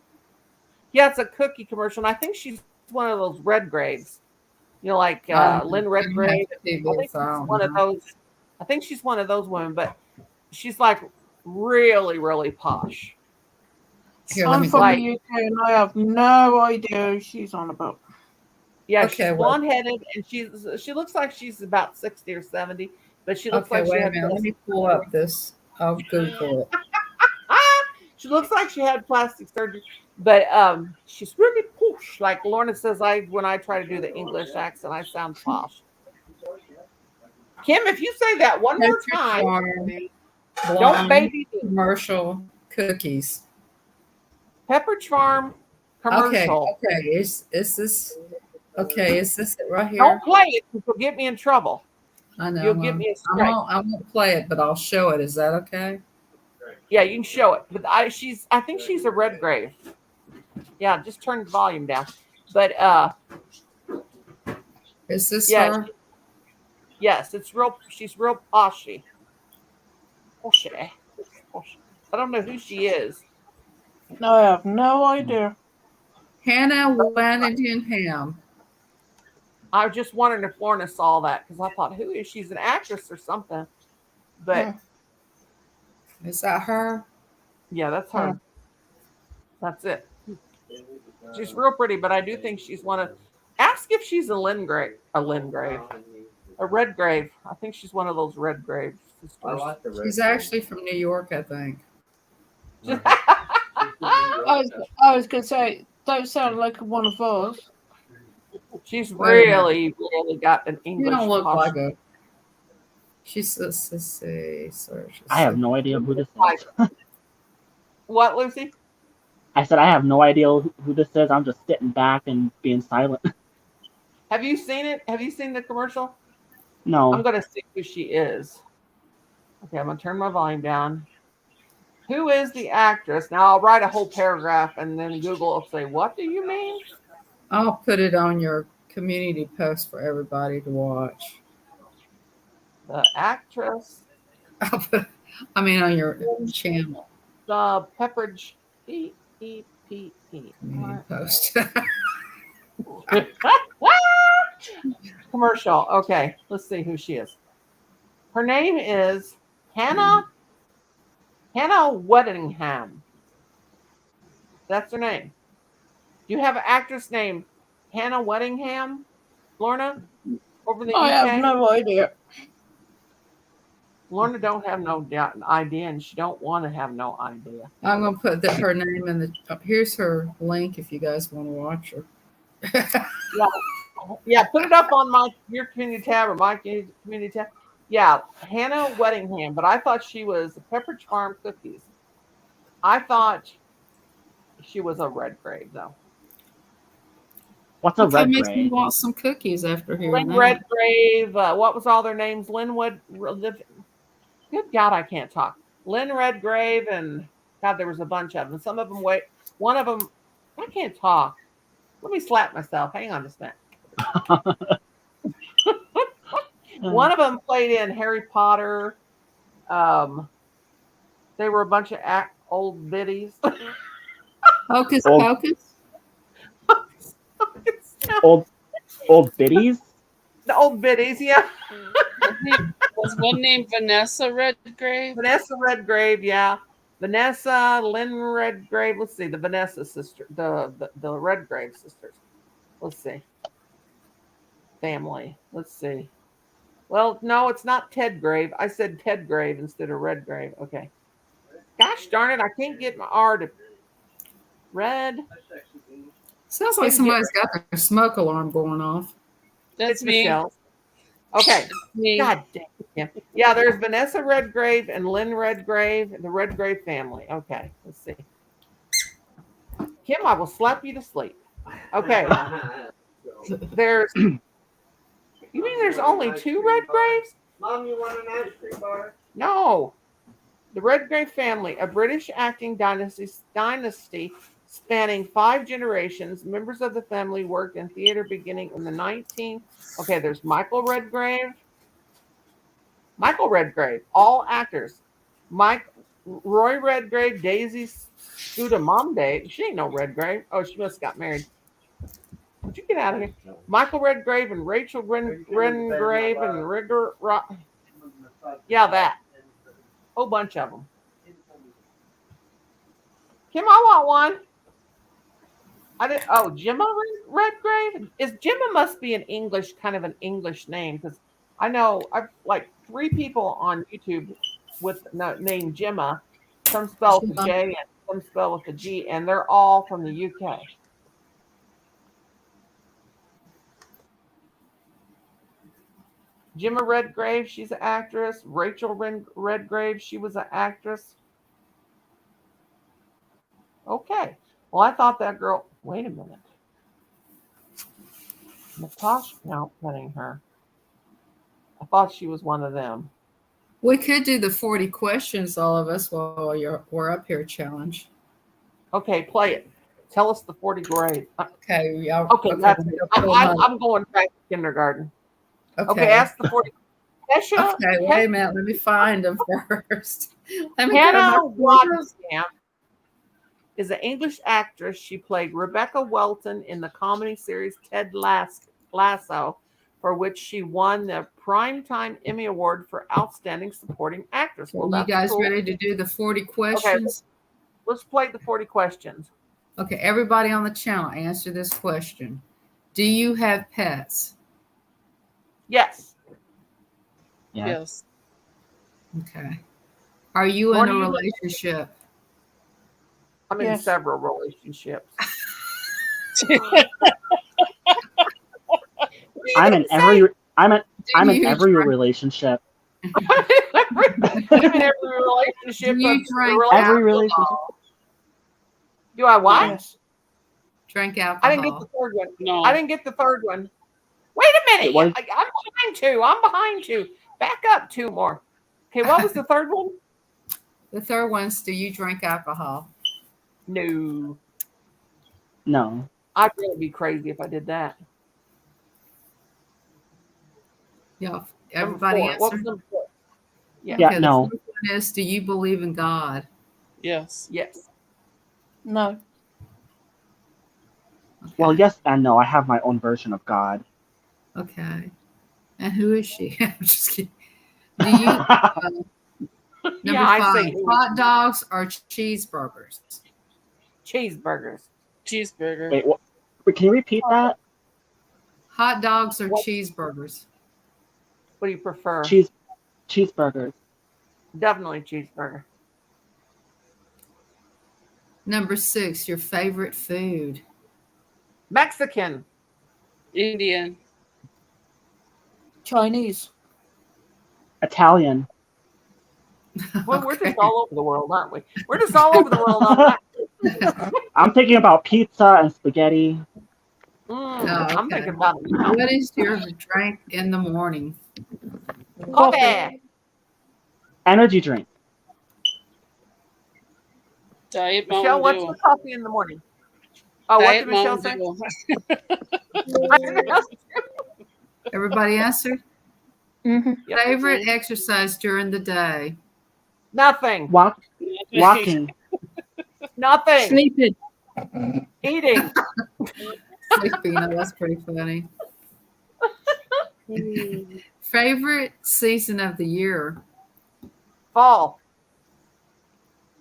Yeah, it's a cookie commercial, and I think she's one of those Redgraves. You know, like Lynn I don't have Redgrave. TV, I think so I she's don't one of know. those. I think she's one of those women, but she's like really, really posh. Here, let I'm me from go. Like, the UK and I have no idea who she's on about. yeah, Okay, she's well, blonde headed, and she looks like she's about 60 or 70, but she looks okay, like she wait a had minute. Let me plastic pull surgery. up this. I'll Google it. She looks like she had plastic surgery, but she's really posh. Like Lorna says, when I try to do the English accent, I sound posh. Kim, if you say that one more Pepperidge time, Farm don't blonde baby me. commercial cookies. Pepperidge Farm Okay, commercial. okay. Is this okay? Is this it right here? Don't play it because you'll get me in trouble. I know. You'll give me a strike. I won't play it, but I'll show it. Is that okay? Yeah, you can show it. But I think she's a Redgrave. Yeah, just turn the volume down. But Is this yeah, her? yes, she's real poshy. Poshy. Poshy. I don't know who she is. No, I have no idea. Hannah Waddington Ham. I was just wondering if Lorna saw that because I thought, who is she's an actress or something. But Is that her? yeah, that's her. That's it. She's real pretty, but I do think she's one of. Ask if she's a Lingrave. A Redgrave. I think she's one of those Redgrave sisters. She's actually from New York, I think. I was going to say, don't sound like one of us. She's really, really got an English. You don't look posture. like a. She's sorry. I have no idea who this is. What, Lucy? I said I have no idea who this is. I'm just sitting back and being silent. Have you seen it? Have you seen the commercial? No. I'm going to see who she is. Okay, I'm going to turn my volume down. Who is the actress? Now I'll write a whole paragraph and then Google will say, what do you mean? I'll put it on your community post for everybody to watch. The actress. On your channel. The Pepperidge P-E-P-E. Community post. Commercial. Okay, let's see who she is. Her name is Hannah Weddingham. That's her name. Do you have an actress named Hannah Weddingham, Lorna, over in the UK? I have no idea. Lorna don't have no idea, and she don't want to have no idea. I'm gonna put her name in the. Here's her link if you guys want to watch her. Yeah, put it up on your community tab or my community tab. Yeah, Hannah Weddingham, but I thought she was Pepperidge Farm cookies. I thought she was a Redgrave though. What's a Okay, makes me Redgrave? want some cookies after hearing Lynn that. Redgrave. What was all their names? Good God, I can't talk. Lynn Redgrave and God, there was a bunch of them. Some of them wait. One of them, I can't talk. Let me slap myself. Hang on just a minute. One of them played in Harry Potter. Um, they were a bunch of old biddies. Hocus Old Pocus? old old biddies? The old biddies, yeah. Was one named Vanessa Redgrave? Vanessa Redgrave, yeah. Vanessa, Lynn Redgrave. Let's see, the Vanessa sister, the Redgrave sisters. Let's see. Family. Let's see. Well, no, it's not Ted Grave. I said Ted Grave instead of Redgrave. Okay. Gosh darn it, I can't get my R to red. Sounds like somebody's got their smoke alarm going off. That's It's me. Michelle. Okay. Me. God damn it. Yeah, there's Vanessa Redgrave and Lynn Redgrave, the Redgrave family. Okay, let's see. Kim, I will slap you to sleep. Okay. There's. You mean there's only two Redgraves? Mom, you want an ice cream bar? No. The Redgrave family, a British acting dynasty spanning 5 generations. Members of the family worked in theater beginning in the 19th. Okay, there's Michael Redgrave. Michael Redgrave, all actors. Roy Redgrave, Daisy Scudamamde. She ain't no Redgrave. Oh, she must have got married. Would you get out of here? Michael Redgrave and Rachel Redgrave and Rigger. Yeah, that. Whole bunch of them. Kim, I want one. I did. Oh, Gemma Redgrave. Is Gemma must be an English kind of an English name because I know I've like 3 people on YouTube with the name Gemma. Some spell with a J and some spell with a G, and they're all from the UK. Gemma Redgrave, she's an actress. Rachel Redgrave, she was an actress. Okay. Well, I thought that girl. Wait a minute. Natasha outputting her. I thought she was one of them. We could do the 40 questions, all of us, while we're up here challenge. Okay, play it. Tell us the 40 grade. Okay, y'all. Okay, that's it. I'm going back to kindergarten. Okay, ask the 40. Kesha, Okay, wait a minute. Let me find them first. Let me Hannah Waddingham is an English actress. She played Rebecca Welton in the comedy series Ted Lasso, for which she won the Primetime Emmy Award for Outstanding Supporting Actress. Well, you guys cool. ready to do the 40 questions? Okay, let's play the 40 questions. Okay, everybody on the channel, answer this question. Do you have pets? Yes. Yes. Okay. Are you in a relationship? I'm in several relationships. I'm in every relationship. I'm in every relationship. Do you drink every relationship? Do I what? Yes. Drink alcohol. I didn't get the third one. No. I didn't get the third one. Wait a minute. I'm behind 2. I'm behind 2. Back up 2 more. Okay, what was the third one? The third one's, do you drink alcohol? No. No. I'd really be crazy if I did that. Yeah. Everybody answer. What was number 4? Yeah, Okay, no. The fourth one is, do you believe in God? Yes. Yes. No. Okay. Well, yes and no. I have my own version of God. Okay. And who is she? I'm just kidding. Do you number 5, hot dogs or cheeseburgers? Cheeseburgers. Cheeseburger. Wait, what? Wait, can you repeat that? Hot dogs or cheeseburgers? What do you prefer? Cheeseburgers. Definitely cheeseburger. Number 6, your favorite food? Mexican. Indian. Chinese. Italian. Well, we're just all over the world, aren't we? We're just all over the world on that. I'm thinking about pizza and spaghetti. I'm thinking about it. What is your drink in the morning? Coffee. Energy drink. Diet Michelle, Mountain what's Dew. your coffee in the morning? Oh, Diet what did Michelle Mountain say? Everybody answered? Mm-hmm. Yep. Favorite exercise during the day? Nothing. Walking. Nothing. Sleeping. Eating. Sleeping. Oh, that's pretty funny. Favorite season of the year? Fall.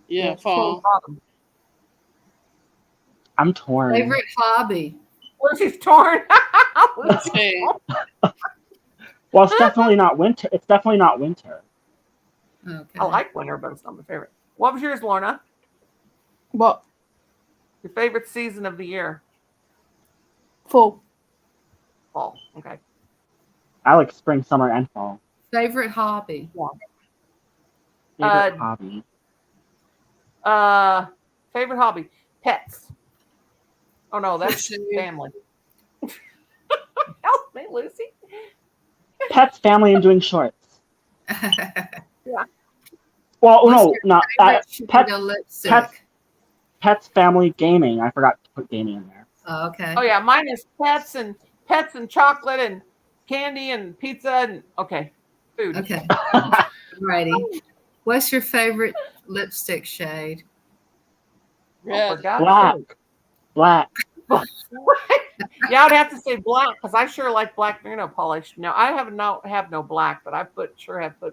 Yeah, fall. Autumn. I'm torn. Favorite hobby? Lucy's torn. Okay. Well, it's definitely not winter. It's definitely not winter. Okay. I like winter, but it's not my favorite. What was yours, Lorna? What? Your favorite season of the year? Fall. Fall. Okay. I like spring, summer, and fall. Favorite hobby? Favorite hobby. Favorite hobby? Pets. Oh no, that's family. Help me, Lucy. Pets, family, and doing shorts. Yeah. Well, What's no, your not favorite pets. shade of lipstick? Pets, family, gaming. I forgot to put gaming in there. Oh, okay. Oh yeah, mine is pets and chocolate and candy and pizza and food. Okay. Alrighty. What's your favorite lipstick shade? Red. Black. Yeah, I'd have to say black because I sure like black fingernail polish. No, I have no black, but I have put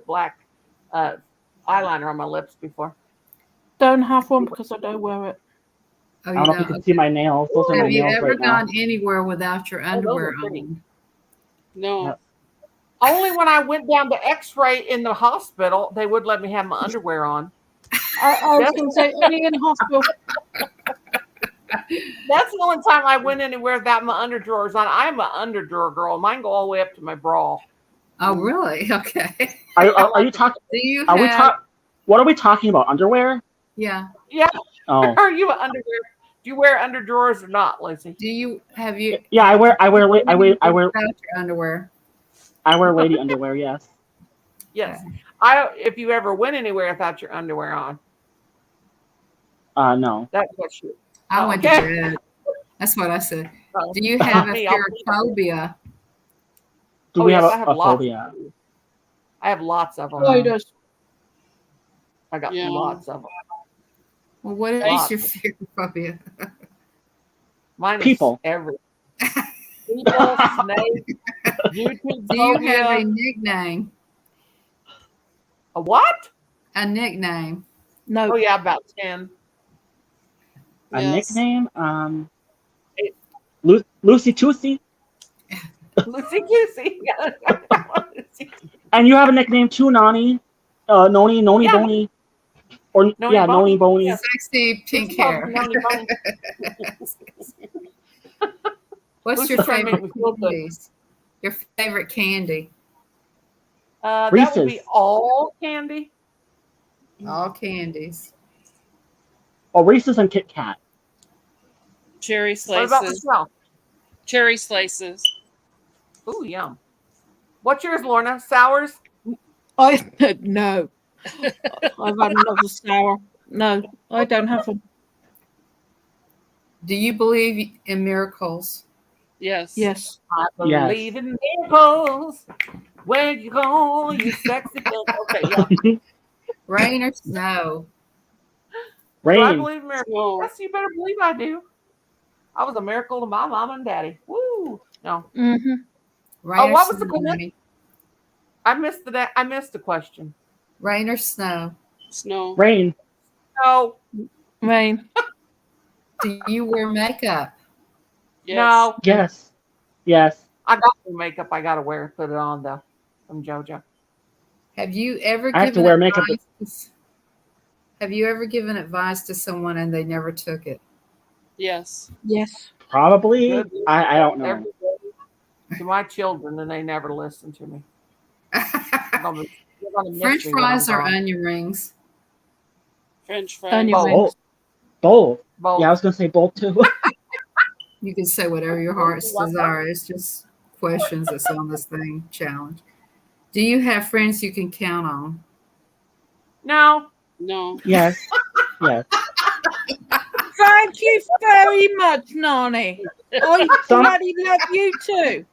black eyeliner on my lips before. Don't have one because I don't wear it. Oh, I don't know if you can see my nails. Those are my Have you nails ever right now. gone anywhere without your underwear on? No. Yep. Only when I went down to X-ray in the hospital, they would let me have my underwear on. I was going to say only in hospital. That's the only time I went anywhere without my underdrawers on. I'm an underdrawer girl. Mine go all the way up to my bra. Oh, really? Okay. Are you talking? What are we talking about? Underwear? Yeah. Yeah. Oh. Are you an underwear? Do you wear underdrawers or not, Lucy? Have you? Yeah, I wear without your underwear. I wear lady underwear. Yes. Yes. If you ever went anywhere without your underwear on. No. That's what you. I went to bed. That's what I said. Do you have a phobia? Do we have a phobia? I have lots of them. Oh, he does. I got lots of them. Well, what is your fear phobia? Mine is people. Everything. People, snakes, YouTube. Do you have a nickname? A what? A nickname. No. Oh yeah, about 10. A nickname? Lucy Tootsie. Lucy Goosey. And you have a nickname too, Nonie. Nonie Boney. Or Nonie Boney. Yeah. Sexy pink hair. What's your favorite candies? Your favorite candy? That would be all candy. All candies. Oh, Reese's and Kit Kat. Cherry slices. What about Michelle? Cherry slices. Ooh, yum. What's yours, Lorna? Sours? No. I've had another sour. No, I don't have them. Do you believe in miracles? Yes. Yes. I believe in miracles. Where you go, you sexy thing. Okay, yeah. Rain or snow? Rain. Do I believe in miracles? Yes, you better believe I do. I was a miracle to my mom and daddy. Woo! No. Mm-hmm. What was the question? I missed the question. Rain or snow? Snow. Rain. No. Rain. Do you wear makeup? Yes. No. Yes. Yes. I got the makeup. I gotta put it on though. From JoJo. Have you ever I have to wear makeup. Have you ever given advice to someone and they never took it? Yes. Yes. Probably. I don't know. To my children, and they never listen to me. You're gonna miss French me when I'm fries or gone. onion rings? French fries. Onion Both. rings. Both. Both. Yeah, I was gonna say both too. You can say whatever your heart's desire. It's just questions that's on this thing challenge. Do you have friends you can count on? No. No. Yes. Yes. Thank you very much, Nonie. I Some bloody love you too.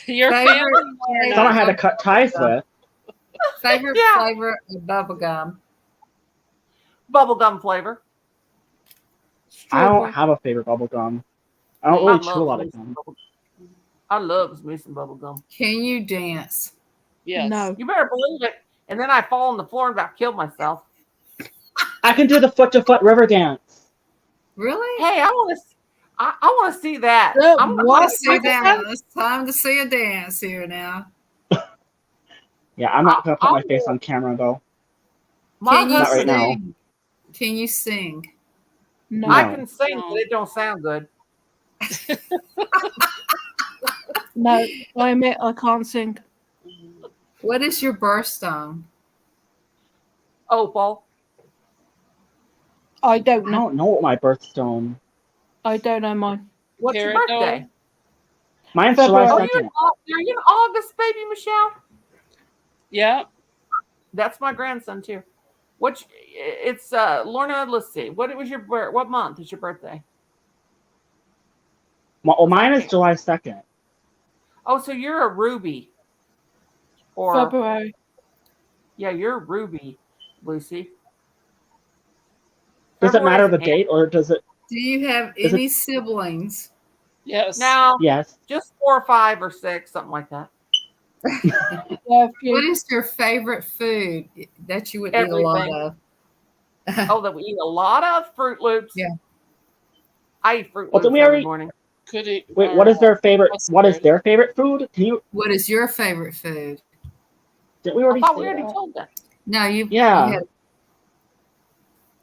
Your Favorite family or some I not? had to cut ties with. Favorite Yeah. flavor of bubble gum? Bubblegum flavor. I don't Strawberry. have a favorite bubble gum. I don't I really chew a love lot me of some gum. bubble. I love me some bubblegum. Can you dance? Yes. No. You better believe it. And then I fall on the floor and about killed myself. I can do the foot to foot river dance. Really? Hey, I want to. I want to see that. Look, I'm what? Let's see I that. It's time to see a dance here now. Yeah, I'm not gonna put my I'll face do on it. camera though. My Can you Not right husband. now. sing? Can you sing? No. I No. can sing, No. but it don't sound good. No. I admit I can't sing. What is your birthstone? Opal. I don't I know. don't know what my birthstone. I don't know mine. What's your Peridot. birthday? Mine's February. July Oh, second. you're in August, baby Michelle. Yeah. That's my grandson too. Which it's Lorna. Let's see. What was your what month is your birthday? Well, mine is July 2nd. Oh, so you're a ruby, or February. yeah, you're a ruby, Lucy. Does it matter February's the date or does it? Do you have Is it- any siblings? Yes. now Yes. just 4 or 5 or 6, something like that. Yeah, What is your favorite food that you would eat a lot Everything. of? Oh, that we eat a lot of Fruit Loops. Yeah. I eat Fruit Well, Loops didn't we every already? morning. Could it? Wait, what is their favorite? What is custard. their favorite food? Can you? What is your favorite food? Did we I already thought say we already that? told that. No, you Yeah. had.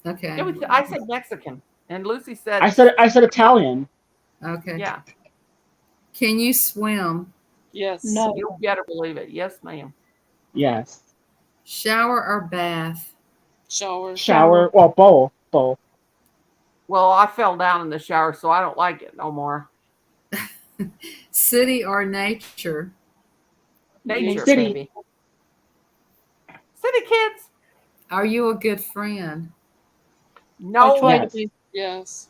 Okay. Yeah, I said Mexican, and Lucy said I said Italian. Okay. yeah. Can you swim? Yes. No. You better believe it. Yes, ma'am. Yes. Shower or bath? Shower. Shower. Well, both. Both. Well, I fell down in the shower, so I don't like it no more. City or nature? Nature, City. baby. City kids. Are you a good friend? No, I try Yes. to be. Yes.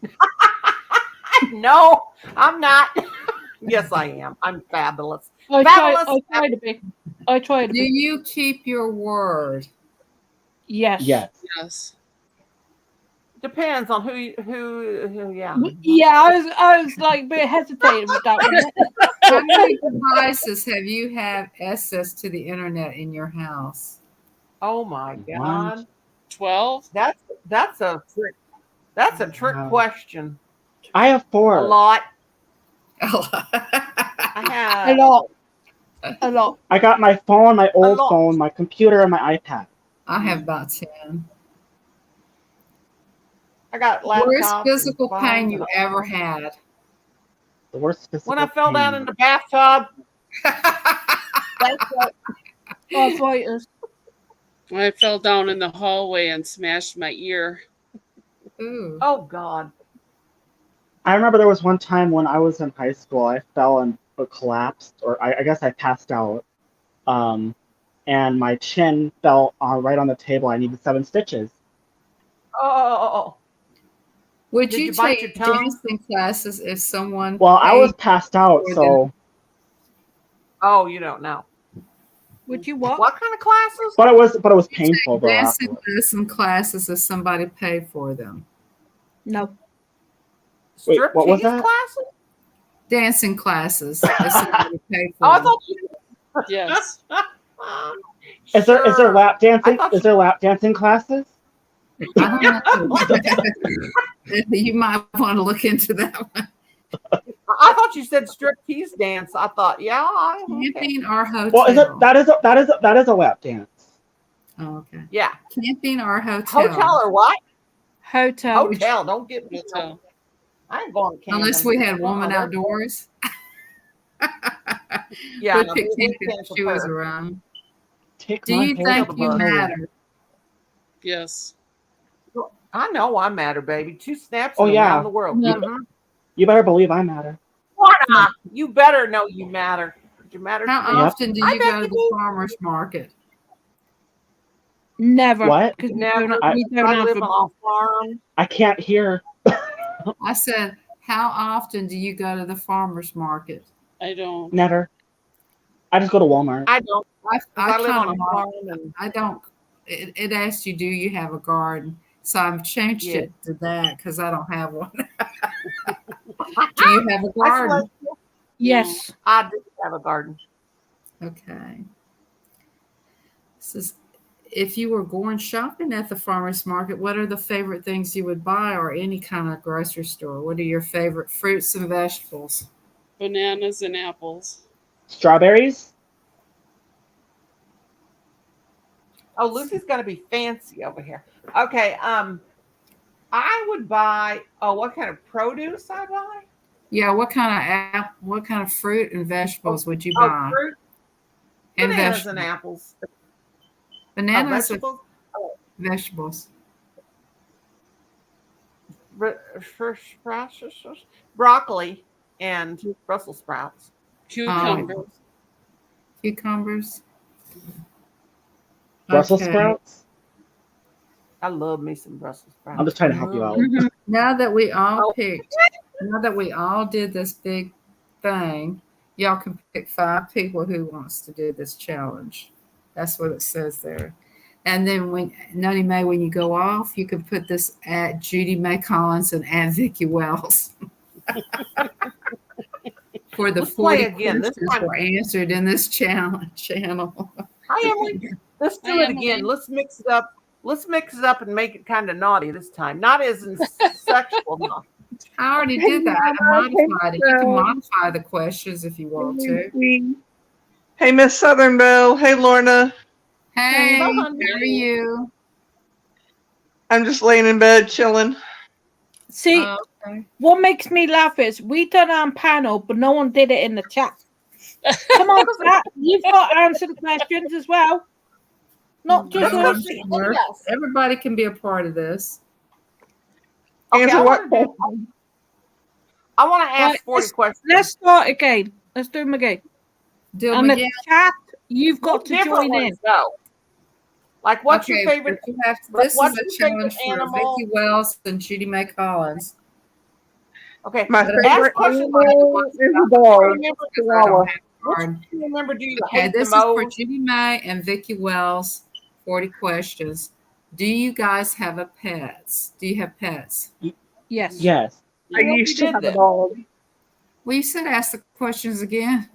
no, I'm not. Yes, I am. I'm fabulous. I Fabulous. try to be. I try to Do be. you keep your word? Yes. Yes. Yes. Depends on who. Yeah. Yeah, I was like a bit hesitating with that one. How many devices have you have access to the internet in your house? Oh my God. 12. That's a trick. That's a trick Wow. question. I have 4. A lot. I A have. lot. A lot. I got my phone, my old lot. phone, my computer, and my iPad. I have about 10. I got laptops. Worst and physical phones pain and you all. ever had? The worst physical When I fell down pain. in the bathtub. That's what. Arthritis. I fell down in the hallway and smashed my ear. Ooh. Oh God. I remember there was one time when I was in high school, I fell and collapsed, or I guess I passed out, and my chin fell right on the table. I needed 7 stitches. Oh. Would Did you you bite your take tongue? dancing classes if someone Well, I was paid passed out, for so. Oh, you don't know. Would you what? What kind of classes? But it was you painful take though. dancing Afterwards. lesson classes if somebody paid for them? No. Wait, what was Striptease that? classes? Dancing classes if somebody paid for Oh, I them. thought you. Yes. Is there Sure. lap dancing? thought Is there lap dancing classes? I don't know. You might want to look into that one. I thought you said striptease dance. I thought, yeah. Okay. Camping or hotel? Well, that is a lap dance. Oh, okay. Yeah. Camping or hotel? Hotel or what? Hotel. Hotel. Don't get me. Hotel. I ain't going camping. Unless we had woman Uh-uh. outdoors. Yeah. We'd no, pick we camping can't if she was prefer. around. Take Do my you hair think you out. matter? Yes. I know I matter, baby. 2 snaps Oh and yeah. around the world. You, you better believe I matter. What? You better know you matter. You matter How to me. often do I you bet go to you the do. farmer's market? Never. What? Because Never. we don't I have live them. on a farm. I can't hear. I said, how often do you go to the farmer's market? I don't. Never. I just go to Walmart. I don't. I live on kind a of farm and I don't. It asked you, do you have a garden? So I've changed Yeah. it to that because I don't have one. Do you have a garden? Yes. I do have a garden. Okay. This is, if you were going shopping at the farmer's market, what are the favorite things you would buy, or any kind of grocery store? What are your favorite fruits and vegetables? Bananas and apples. Strawberries? Oh, Lucy's gonna be fancy over here. Okay, I would buy. Oh, what kind of produce I buy? Yeah, what kind of fruit and vegetables would you Oh, buy? fruit, And bananas and vegetables. apples. Oh, Bananas and vegetables. Oh, vegetables. broccoli and Brussels sprouts. Cucumbers. Cucumbers. Brussels Okay. sprouts? I love me some Brussels sprouts. I'm just trying to help you out. Now that we all Oh. picked, now that we all did this big thing, y'all can pick 5 people who wants to do this challenge. That's what it says there. And then when Nonie Mae, when you go off, you can put this at Judy Mae Collins and at Vicki Wells. For the Let's play 40 again. This questions time- were answered in this channel. Hi, Emily. Let's do Hi, it again. Emily. Let's mix it up. Let's mix it up and make it kind of naughty this time. Not as in sexual naughty. I already did that. I modified it. You can modify the questions if you want to. Hey, Miss Southern Belle. Hey, Lorna. Hey, Hello, how honey. are you? I'm just laying in bed chilling. See, Okay. what makes me laugh is we done it on panel, but no one did it in the chat. Come on, Pat, you've got to answer the questions as well. Not just Well, us. everybody can be a part of this. Okay, Answer I what want to ask Right, 40 questions. Let's start again. Let's do them again. Do them And the again. chat, you've got What to different join in. ones, though? Like, what's your Okay, favorite? but you have to- this what's is your a challenge favorite for animal? Vicki Wells and Judy Mae Collins. Okay, My But favorite ask questions. animal is a dog. Remember, Chihuahua. remember, do you Okay, hate this the is for most? Judy Mae and Vicki Wells. 40 questions. Do you guys have a pets? Do you have pets? Yes. Yes. I used to did have a this. dog. Well, you said ask the questions again.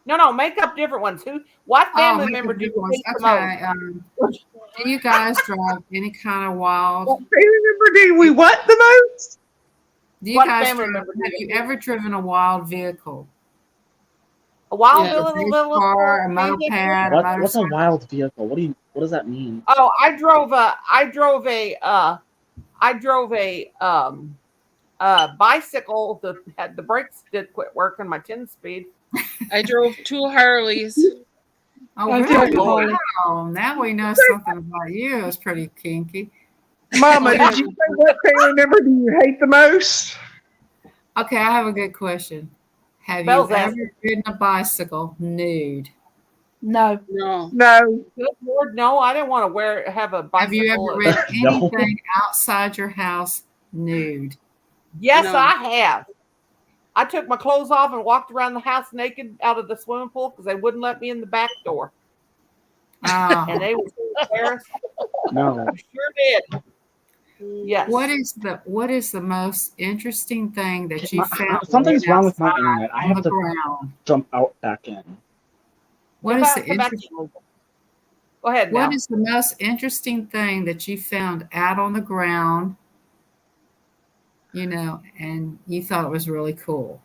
No, make up different ones. What family make member up do you different hate ones. the most? Do you guys drive any kind of wild? What family member do we what the most? Do you What guys family drive, member do have you you ever driven a wild vehicle? A wild Yeah. little, A big little car, a vehicle? moped, a What's a motorcycle? wild vehicle? What does that mean? Oh, I drove a bicycle that had the brakes did quit working, my 10-speed. I drove 2 Harleys. Oh, I really? drove a Wow. Now we know something about you. It's pretty kinky. Mama, did you say what family member do you hate the most? Okay, I have a good question. Have Belle's you ever asking. ridden a bicycle nude? No. No. No. Good Lord, no, I didn't want to have a bicycle. Have you ever ridden No. anything outside your house nude? Yes, No. I have. I took my clothes off and walked around the house naked out of the swimming pool because they wouldn't let me in the back door. Oh. And they were so embarrassed. No. I sure did. Yes. What is the most interesting thing that you found? Something's wrong with my outside internet. I on have the to ground? jump out back in. What Come is back- the come back interest- to me. Go ahead now. What is the most interesting thing that you found out on the ground? You know, and you thought it was really cool.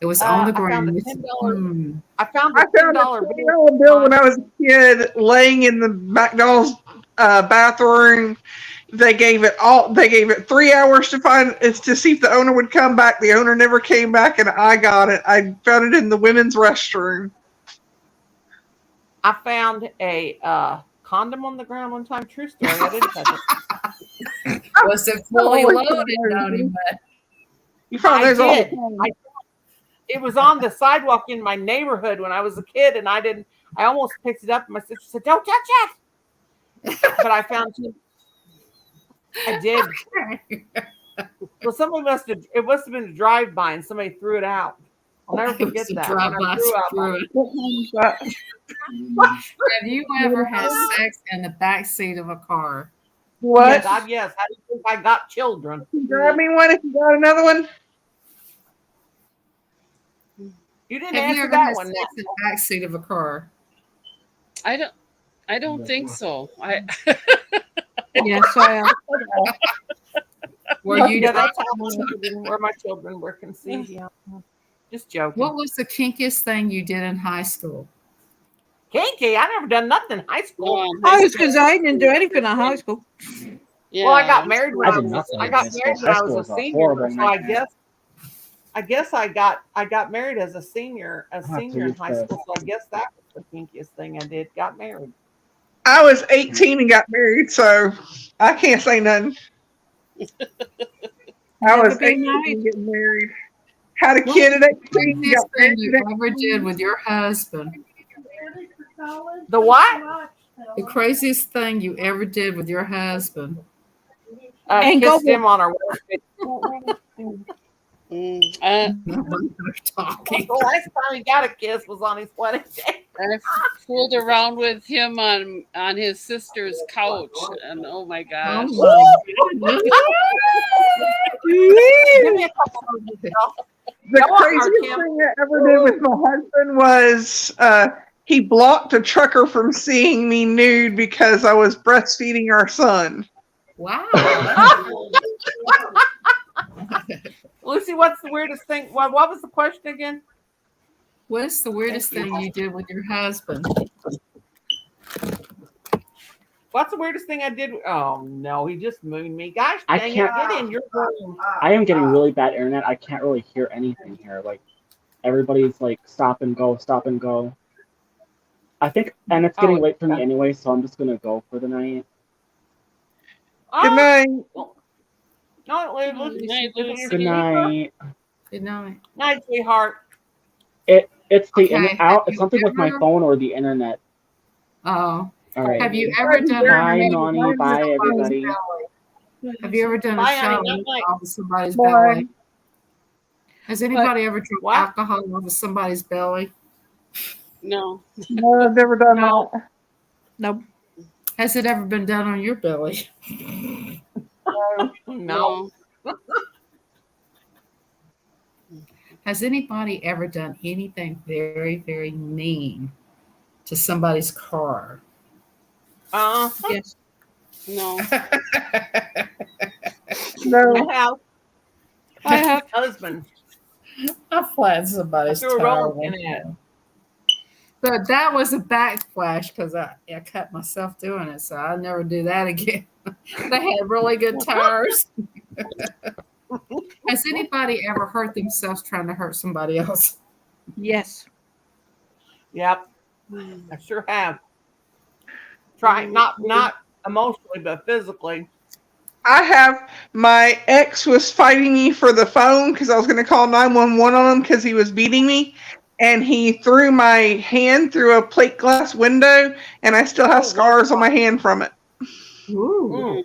It was on the I found ground. a It's- $10. I found a I found a $10 bill. $20 bill when I was a kid laying in the McDonald's bathroom. They gave it 3 hours to find it to see if the owner would come back. The owner never came back, and I got it. I found it in the women's restroom. I found a condom on the ground one time. True story. I didn't touch it. Was it fully loaded, Nonie? You found I those all the did. time. It was on the sidewalk in my neighborhood when I was a kid, and I didn't. I almost picked it up, and my sister said, "Don't touch it." But I found two. I did. Well, somebody must have. It must have been a drive-by, and somebody threw it out. I'll never It was forget a that. When I drive-by threw out screw it. What kind was that? Have you ever had sex in the back seat of a car? What? God, yes. How do you think I got children? Grab me one if you got another one. You didn't Have you answer ever that had one. sex in the back seat of a car? I don't think so. Yes, I am. Were you Yeah, that's driving? where my children were conceived. Yeah. Just joking. What was the kinkiest thing you did in high school? Kinky? I never done nothing in high school. No, in I high was school. going to say I didn't do anything in high school. Yeah, Well, I got in married school. when I I did was. nothing I in got high school. married when High I was school a was a senior. horrible So nightmare. I guess I got married as a senior I'll have to in use high this. school. So I guess that was the kinkiest thing I did. Got married. I was 18 and got married, so I can't say nothing. I Never was been 18 married. and getting married. Had a What kid was at the 18, kinkiest got thing married you at ever 18. did with your husband? The what? The craziest thing you ever did with your husband? Ain't Kissed go him on our wedding. Talking. The last time he got a kiss was on his wedding day. I fooled around with him on his sister's couch, and oh my gosh. Oh my Give me a couple of Michelle. The Go on, craziest Kim. thing I ever did with my husband was he blocked a trucker from seeing me nude because I was breastfeeding our son. Wow. Lucy, what's the weirdest thing? What was the question again? What's the weirdest thing you did with your husband? What's the weirdest thing I did? Oh no, he just mooned me. Gosh, I dang it, can't- get in your room. I am getting really bad internet. I can't really hear anything here. Like everybody's like stop and go, stop and go. I think, and it's getting late for me anyway, so I'm just gonna go for the night. Good night. No, Lucy. Good night. Good night. Night, sweetheart. It's the Okay, internet. have It's you something with my ever- phone or the internet. Oh. All right. Have you ever done Bye, a Nonie. Bye, everybody. Have you ever done Bye, a honey. shot Night, night. off of somebody's Bye. belly? Has anybody ever drunk What? alcohol off of somebody's belly? No. No, I've never done that. Nope. Has it ever been done on your belly? No. Has anybody ever done anything very, very mean to somebody's car? Yes. No. No. I have husband. I flattened somebody's I threw a tire rolling one pin at. time. But that was a backflash because I cut myself doing it, so I'll never do that again. They had really good tires. Has anybody ever hurt themselves trying to hurt somebody else? Yes. Yep. I sure have. Trying not emotionally, but physically. I have. My ex was fighting me for the phone because I was going to call 911 on him because he was beating me. And he threw my hand through a plate glass window, and I still have scars on my hand from it. Ooh.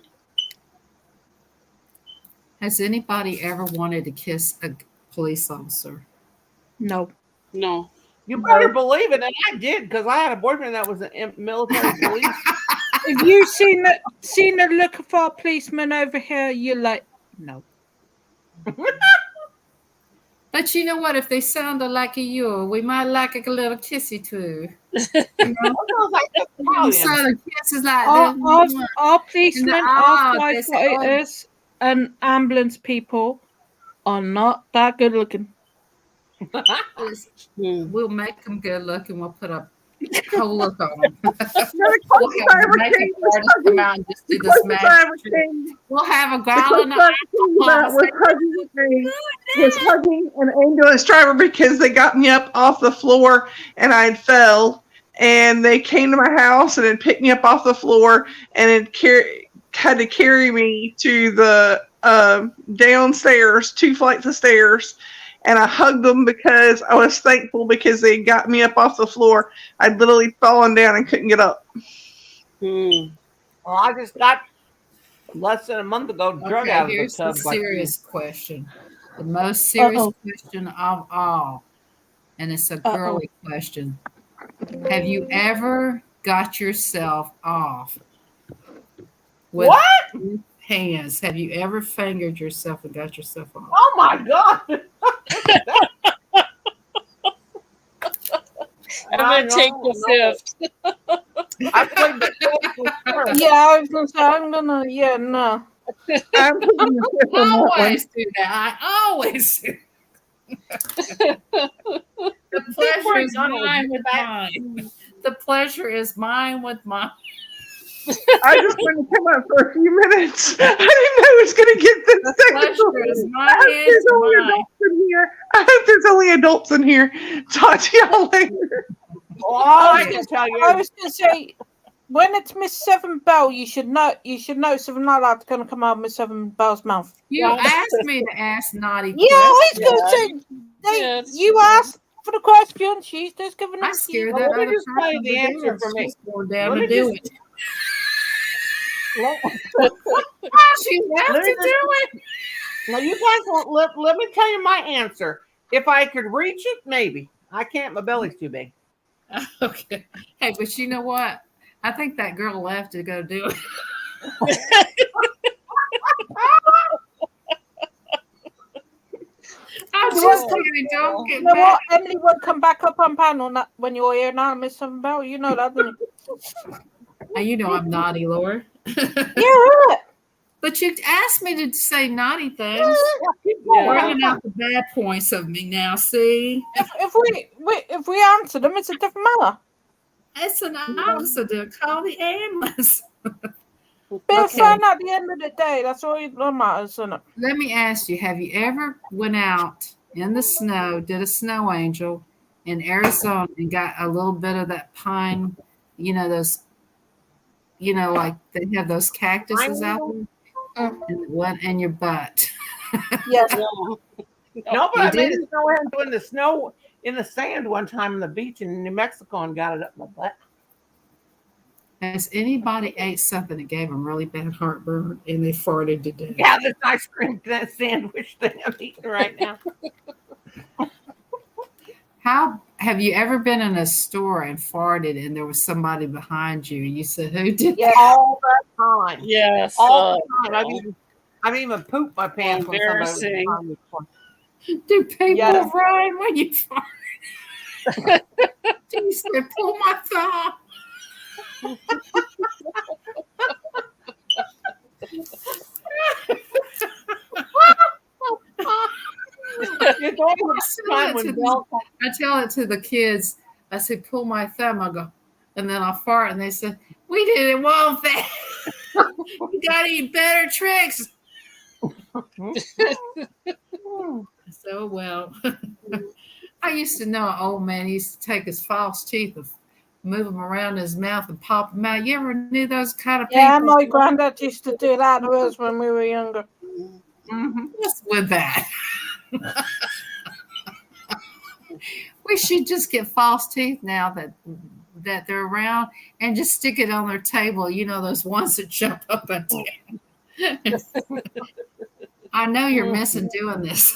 Has anybody ever wanted to kiss a police officer? No. No. You better believe it, and I did because I had a boyfriend that was in military police. If you seen the look for a policeman over here, you're like, no. But you know what? If they sounded like you, we might like a little kissy too. You know? Southern kisses like that. Our policemen, our they firefighters, and ambulance people are not that good looking. We'll make them good looking. We'll put a whole look on them. The closest I ever came was come out and just do the this closest I ever magic. came. We'll have a The growling. closest I came to that was hugging an ambulance driver because they got me up off the floor and I fell and they came to my house and had picked me up off the floor and had to carry me to the downstairs, 2 flights of stairs. And I hugged them because I was thankful because they got me up off the floor. I'd literally fallen down and couldn't get up. Hmm. Well, I just got less than a month ago drug Okay, out of the here's the tub. by serious question. The most serious question of all. And it's a girly question. Have you ever got yourself off with what? hands? Have you ever fingered yourself and got yourself off? Oh my God! I'm gonna take the fifth. I played the fifth with her. Yeah, I was gonna say I'm gonna. Yeah, no. I'm putting the fifth on that one. Always do that. I always do. The pleasure is mine with mine. The pleasure is mine with mine. I just want to come up for a few minutes. I didn't know it was going to get this The technical. pleasure is I hope mine. there's only adults in here. I hope there's only adults in here. Talk to y'all later. All I can tell you I is was gonna say, when it's Miss Seven Bell, you should know. You should know something like that's gonna come out of Miss Seven Bell's mouth. You asked me to ask naughty Yeah, I was questions. gonna say. Yeah, it's You true. asked for the question. She's just giving I them to scared you. that let me other just tell you person the to answer do for it. me. She's going down Let to me do just- it. She have Let me to just- do it. Now you guys won't let me tell you my answer. If I could reach it, maybe. I can't. My belly's too big. Okay. Hey, but you know what? I think that girl left to go do it. I'm just kidding. Don't get You know mad. what? Emily won't come back up on panel when you're here now, Miss Seven Bell. You know that, don't And you know I'm naughty, Laura. you? Yeah. But you asked me to say naughty things. Yeah. Bringing out the bad points of me now. See, If we answer them, it's a different matter. it's an accident. Call the ambulance. But Okay. fun at the end of the day. That's all that matters, isn't it? Let me ask you: have you ever went out in the snow, did a snow angel in Arizona, and got a little bit of that pine? You know those. You know, like they have those cactuses out there, and it went in your butt. Yes. No, but You I made did? a snow angel in the snow in the sand one time on the beach in New Mexico and got it up my butt. Has anybody ate something that gave them really bad heartburn and they farted to death? Yeah, this ice cream sandwich thing I'm eating right now. How have you ever been in a store and farted and there was somebody behind you and you said, "Who did Yeah, that?" all the time. Yes. All the time. I've even pooped my pants when somebody was Embarrassing. behind me. Do people Yes. rhyme when you fart? You said, "Pull my thumb." It's all the time when Belle I tell it to the kids. I say, "Pull my thumb." I go, and then I fart, and they said, "We didn't want that. You got any better tricks?" So well, I used to know an old man. He used to take his false teeth and move them around his mouth and pop them out. You ever knew those kind of people? Yeah, my granddad used to do that to us when we were younger. What's with that? We should just get false teeth now that they're around and just stick it on their table. You know, those ones that jump up and down. I know you're missing doing this.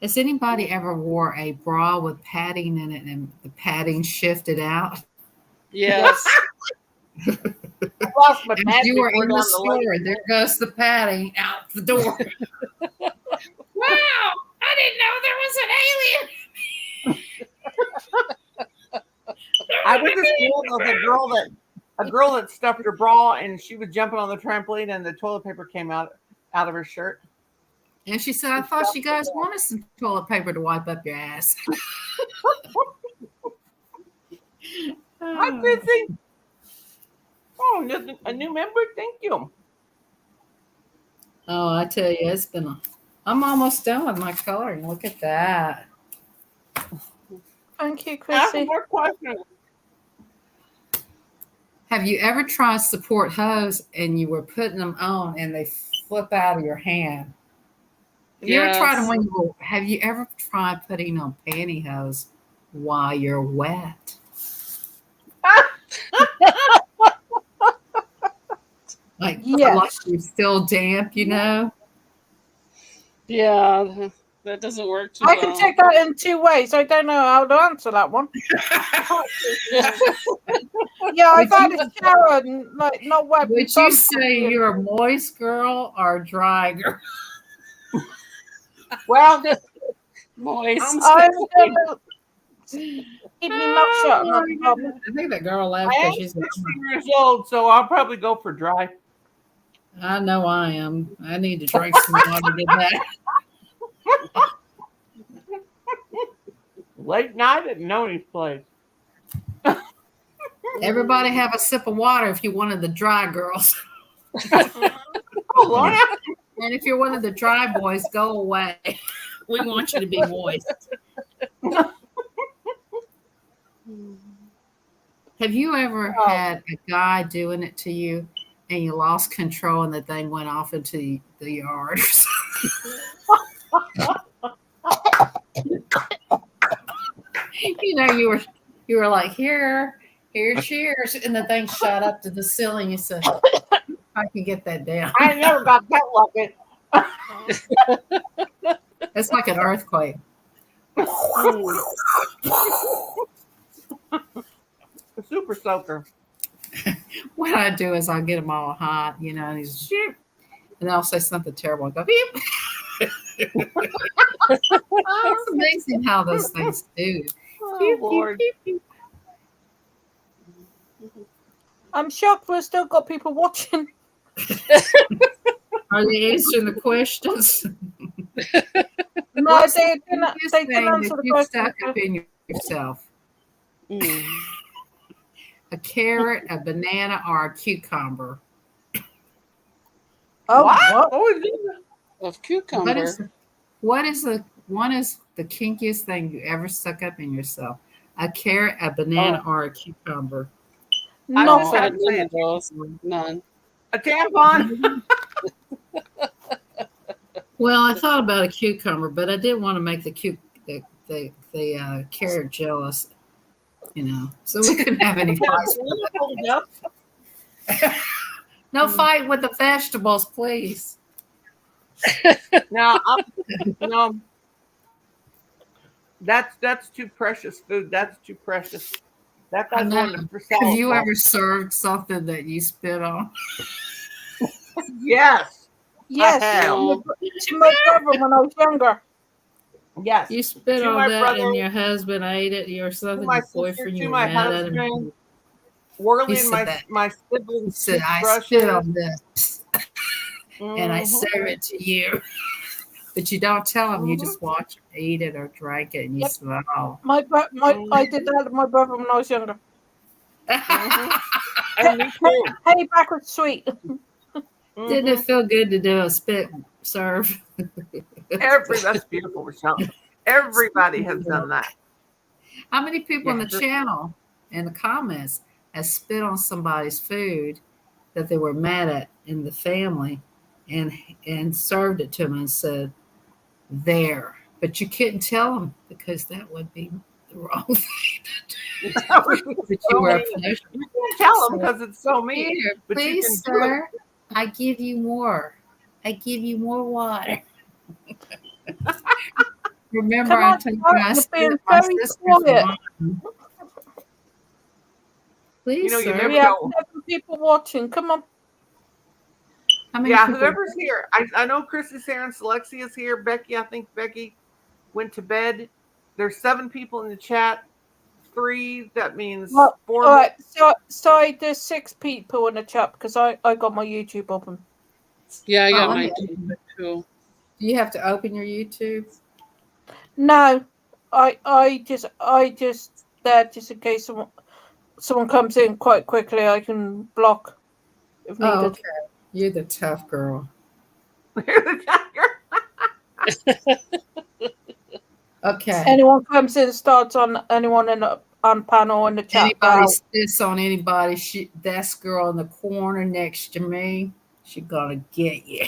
Has anybody ever wore a bra with padding in it and the padding shifted out? Yes. I lost my As pad you were before in down the the lake. store, there goes the padding out the door. Wow, I didn't know there was an alien. I went to school. There was a girl that stuffed her bra and she was jumping on the trampoline and the toilet paper came out of her shirt. And she said, "I thought you guys wanted some toilet paper to wipe up your ass." Hi, Chrissy. Oh, a new member. Thank you. Oh, I tell you, it's been I'm almost done with my coloring. Look at that. Thank you, Ask Chrissy. more questions. Have you ever tried support hose and you were putting them on and they flip out of your hand? Have you ever tried them Yes. when you were, have you ever tried putting on pantyhose while you're wet? Like Yes. you're still damp, you know? Yeah, that doesn't work too I can well. take that in two ways. I don't know how to answer that one. Yeah, I've had a shower and like not wet. Would you say you're a moist girl or a dry girl? Well, Moist. I'm gonna keep me mouth shut. Not a problem. I think that girl laughed I am because she's 60 years old, so I'll probably go for dry. I know I am. I need to drink some water to that. Late night at Nonie's place. Everybody have a sip of water if you're one of the dry girls. Oh, Lord. And if you're one of the dry boys, go away. We want you to be moist. Have you ever had a guy doing it to you and you lost control and the thing went off into the yard or something? You know, you were like, here, cheers, and the thing shot up to the ceiling. You said, I can get that down. I never got that lucky. It's like an earthquake. A super soaker. What I do is I'll get them all hot, you know, and he's shoot, and I'll say something terrible and go beep. It's amazing how those things do. Oh, Lord. I'm shocked we've still got people watching. Are they answering the questions? No, they didn't Saying answer that the you question. stuck up in yourself. A carrot, a banana, or a cucumber. Oh, What? Oh, Of cucumber. What is the kinkiest thing you ever stuck up in yourself? A carrot, a banana, or a cucumber? I No, just I had had to say none it. of those. None. A tampon. Well, I thought about a cucumber, but I didn't want to make the carrot jealous, you know. So we couldn't have any fights. No fight with the vegetables, please. No, no. That's too precious food. That's too precious. That guy's going to Have you ever served something that you spit on? Yes. Yes, I have. to my brother when I was younger. Yes. You spit To on my that brother, and your husband ate it, or to something, my your sister, boyfriend, to you were my mad at him. husband, He whirling said that. my He siblings' said, I toothbrushes. spit on this and I serve it to you. But you don't tell them, you just watch them eat it or drink it and you smile. I did that to my brother when I was younger. And me too. Hey, backwards sweet. Didn't it feel good to do a spit serve? That's beautiful, Michelle. Everybody has done that. How many people on the channel in the comments has spit on somebody's food that they were mad at in the family and served it to them and said, there. But you couldn't tell them because that would be the wrong thing to do. But you were a pleasure. You can't tell them because it's so mean. Here, But please, you can do it. sir, I give you more. I give you more water. Remember, I told you I spit my sister's wine. Please, You sir. We have 7 people watching. Come on. Yeah, whoever's here. I know Chris is here and Celexia's here. Becky, I think Becky went to bed. There's 7 people in the chat. 3, that means 4. All right. Sorry, there's 6 people in the chat because I got my YouTube open. Yeah, I got mine too. Do you have to open your YouTube? No, I just just in case someone comes in quite quickly, I can block if needed. Oh, okay. You're the tough girl. Okay. Anyone comes in, starts on anyone on panel in the chat. Anybody spits on anybody, that girl in the corner next to me, she gonna get you.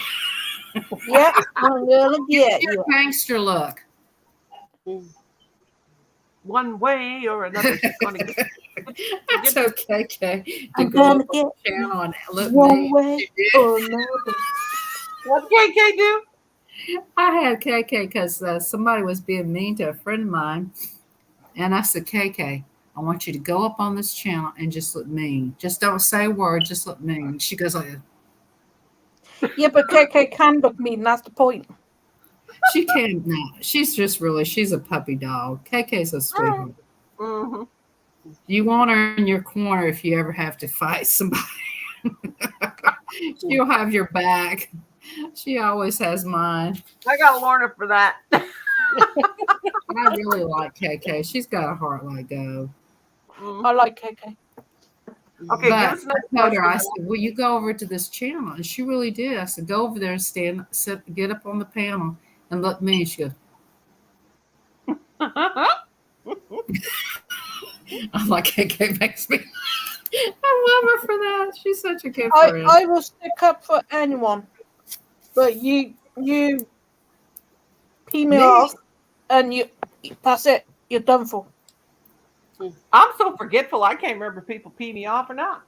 Yep, I'm gonna get Your you. gangster look. One way or another, she's going to get. I told KK to I'm go gonna up on get the channel and look one me. way or another. What KK do? I had KK because somebody was being mean to a friend of mine, and I said, KK, I want you to go up on this channel and just look mean. Just don't say a word, just look mean. She goes like, Yeah, but KK can look mean. That's the point. she can't now. She's a puppy dog. KK's a sweetheart. Mm-hmm. You want her in your corner if you ever have to fight somebody. She'll have your back. She always has mine. I got Lorna for that. I really like KK. She's got a heart like gold. I like KK. Okay, But give us another I told her, I question. said, "Will you go over to this channel?" And she really did. I said, "Go over there and get up on the panel and look me." And she goes, "I'm like, KK makes me." I love her for that. She's such a good friend. I will stick up for anyone, but you pee me off, and that's it. You're done for. I'm so forgetful. I can't remember if people pee me off or not.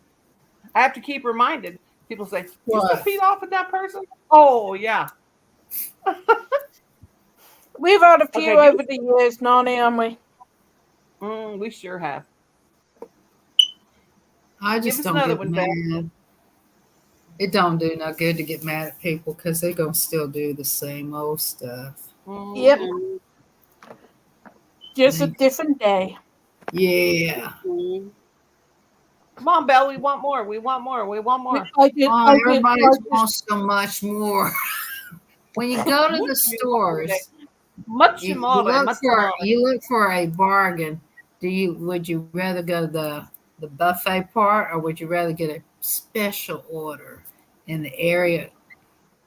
I have to keep reminded. People say, "You still peed off at that person?" Oh yeah. We've had a few over the years, Nonie, haven't we? We sure have. I just don't get mad. It don't do no good to get mad at people because they're gonna still do the same old stuff. Yep. Just a different day. Yeah. Come on, Belle. We want more. We want more. We want more. Everybody wants so much more. When you go to the stores, you look for a bargain. Would you rather go to the buffet part, or would you rather get a special order in the area?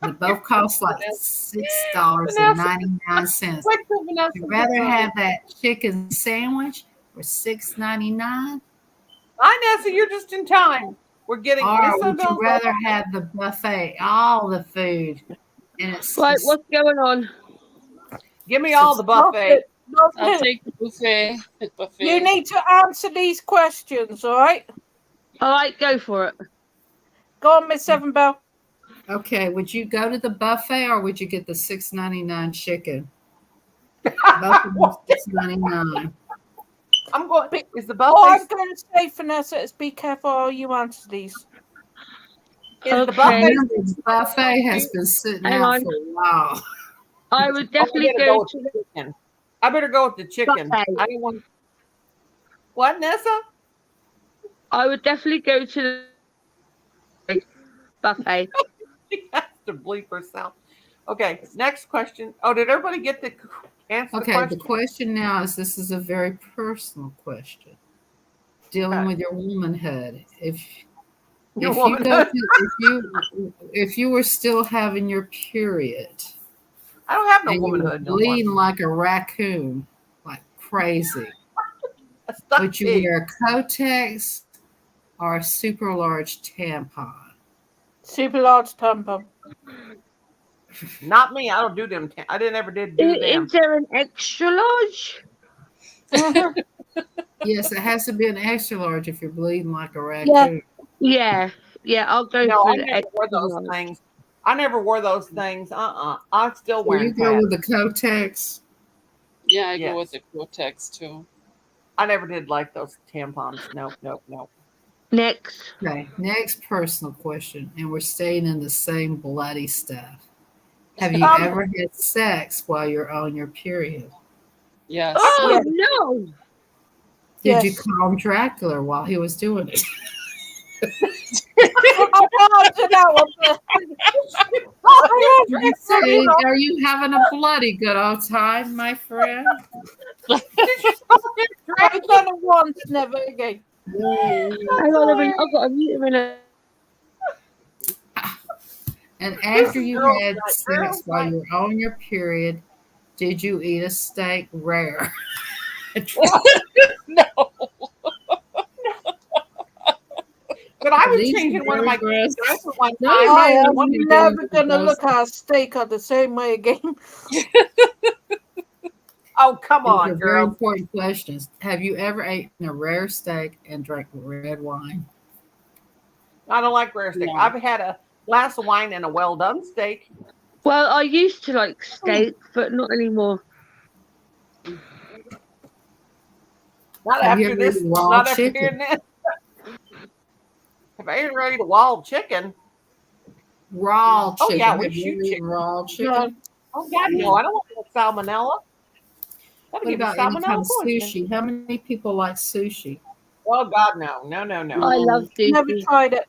They both cost like $6.99. Would you rather have that chicken sandwich for $6.99? Hi, Nessa, you're just in time. We're getting. Or would you rather have the buffet, all the food? And it's right, what's going on? Give me all the buffet. I'll take the buffet. You need to answer these questions, all right? All right, go for it. Go on, Miss Seven Bell. Okay, would you go to the buffet or would you get the $6.99 chicken? Both of them $6.99. I'm going. Is the buffet? Oh, I'm going to say, Vanessa, is be careful how you answer these. Is the buffet? The buffet has been sitting out for a while. I would definitely go to the chicken. I better go with the chicken. Buffet. I don't want. What, Nessa? I would definitely go to the buffet. She has to bleep herself. Okay, next question. Oh, did everybody get the answer? Okay, the question now is, this is a very personal question dealing with your womanhood. If you were still having your period, I don't have no and womanhood. You were bleeding like a raccoon, like crazy. Would you wear a Kotex or a super large tampon? Super large tampon. Not me. I don't do them. I didn't ever do them. Is there an extra large? Yes, it has to be an extra large if you're bleeding like a raccoon. Yeah. I'll go No, for I the never wore those things. I never wore those things. I'm still wearing. You go with the Kotex. Yeah, I go with the Kotex too. I never did like those tampons. Nope. Next. Okay, next personal question, and we're staying in the same bloody stuff. Have you ever had sex while you're on your period? Yes. Oh no! Did you call Dracula while he was doing it? Are you having a bloody good old time, my friend? I've done it once, never again. I've got a minute. And after you had sex while you were on your period, Did you eat a steak rare? No. But I was These are changing one of very my kids' gross. diapers one No, time. I no, am One, you never doing gonna gross. look at a steak the same way again. oh, come These on, are very girls. important questions. Have you ever eaten a rare steak and drank red wine? I don't like rare steak. No. I've had a glass of wine and a well done steak. Well, I used to like steak, but not anymore. Not Have you after ever this. eaten raw Not after chicken? hearing this. If I ain't ready to wild chicken. Raw Oh chicken. yeah, we Have you shoot ever eaten chicken. raw No, chicken? Oh God, no! I don't want no salmonella. That'll What give me about any kind salmonella of poisoning. sushi? How many people like sushi? Oh God, no, no, no, no. I love never sushi. tried it.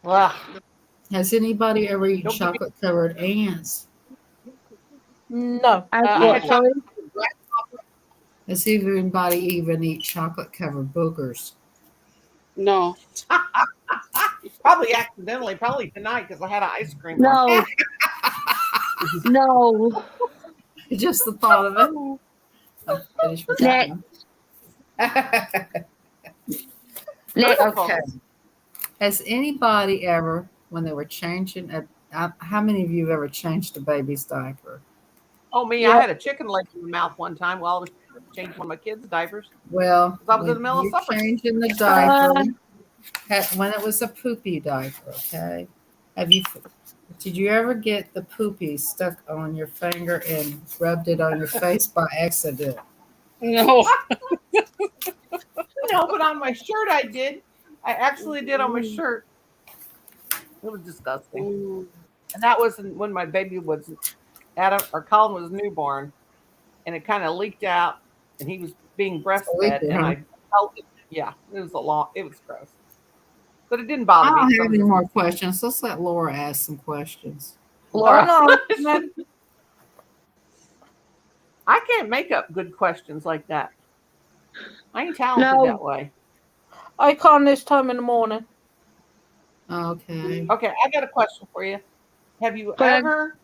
Ugh. Has anybody ever eaten Don't give me. chocolate covered ants? No. As I what? had Sorry. chocolate. Has anybody even eat chocolate covered boogers? No. Probably accidentally. Probably tonight because I had an ice cream one. No. No. Just the thought of it. I'm finished with that Next. one. Next. Okay. Has anybody ever, when they were changing how many of you have ever changed a baby's diaper? Oh me, I had a chicken leg in the mouth one time while I was changing one of my kids' diapers. Well, 'Cause I was in the when middle of you're supper. changing the diaper, when it was a poopy diaper, okay? Did you ever get the poopy stuck on your finger and rubbed it on your face by accident? No. No, but on my shirt I did. I actually did on my shirt. It was disgusting. And that was when my baby was Adam or Colin was newborn, and it kind of leaked out, and he was being breastfed, Leaker, and huh? I felt it. Yeah, it was it was gross, but it didn't I bother me. don't 'Cause I have was any just, more questions. Let's let Laura ask some questions. Laura, Oh no. I can't make up good questions like that. I ain't talented No. that way. I can't this time in the morning. Okay. Okay, I got a question for you. Have you Go ahead. ever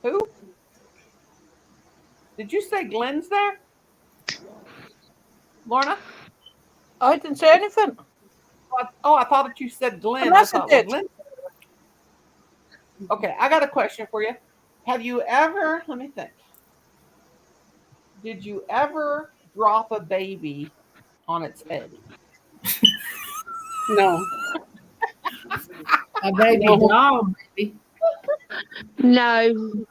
who? Did you say Glenn's there? Lorna? I didn't say anything. Oh, I thought that you said Glenn. I Unless it thought, well, did. Glenn. Okay, I got a question for you. Have you ever, let me think, did you ever drop a baby on its head? No. A baby No. doll, maybe. No.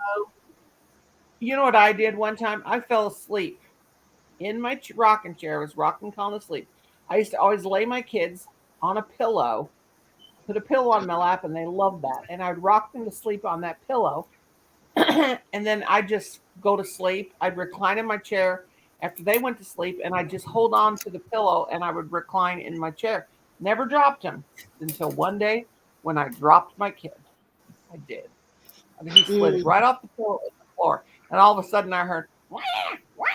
You know what I did one time? I fell asleep in my rocking chair. I was rocking Colin to sleep. I used to always lay my kids on a pillow, put a pillow on my lap, and they loved that. And I'd rock them to sleep on that pillow. And then I'd just go to sleep. I'd recline in my chair after they went to sleep, and I'd just hold on to the pillow and I would recline in my chair. Never dropped him until one day when I dropped my kid. I did. I mean, he slid right off the pillow to the floor. And all of a sudden I heard, wah, wah,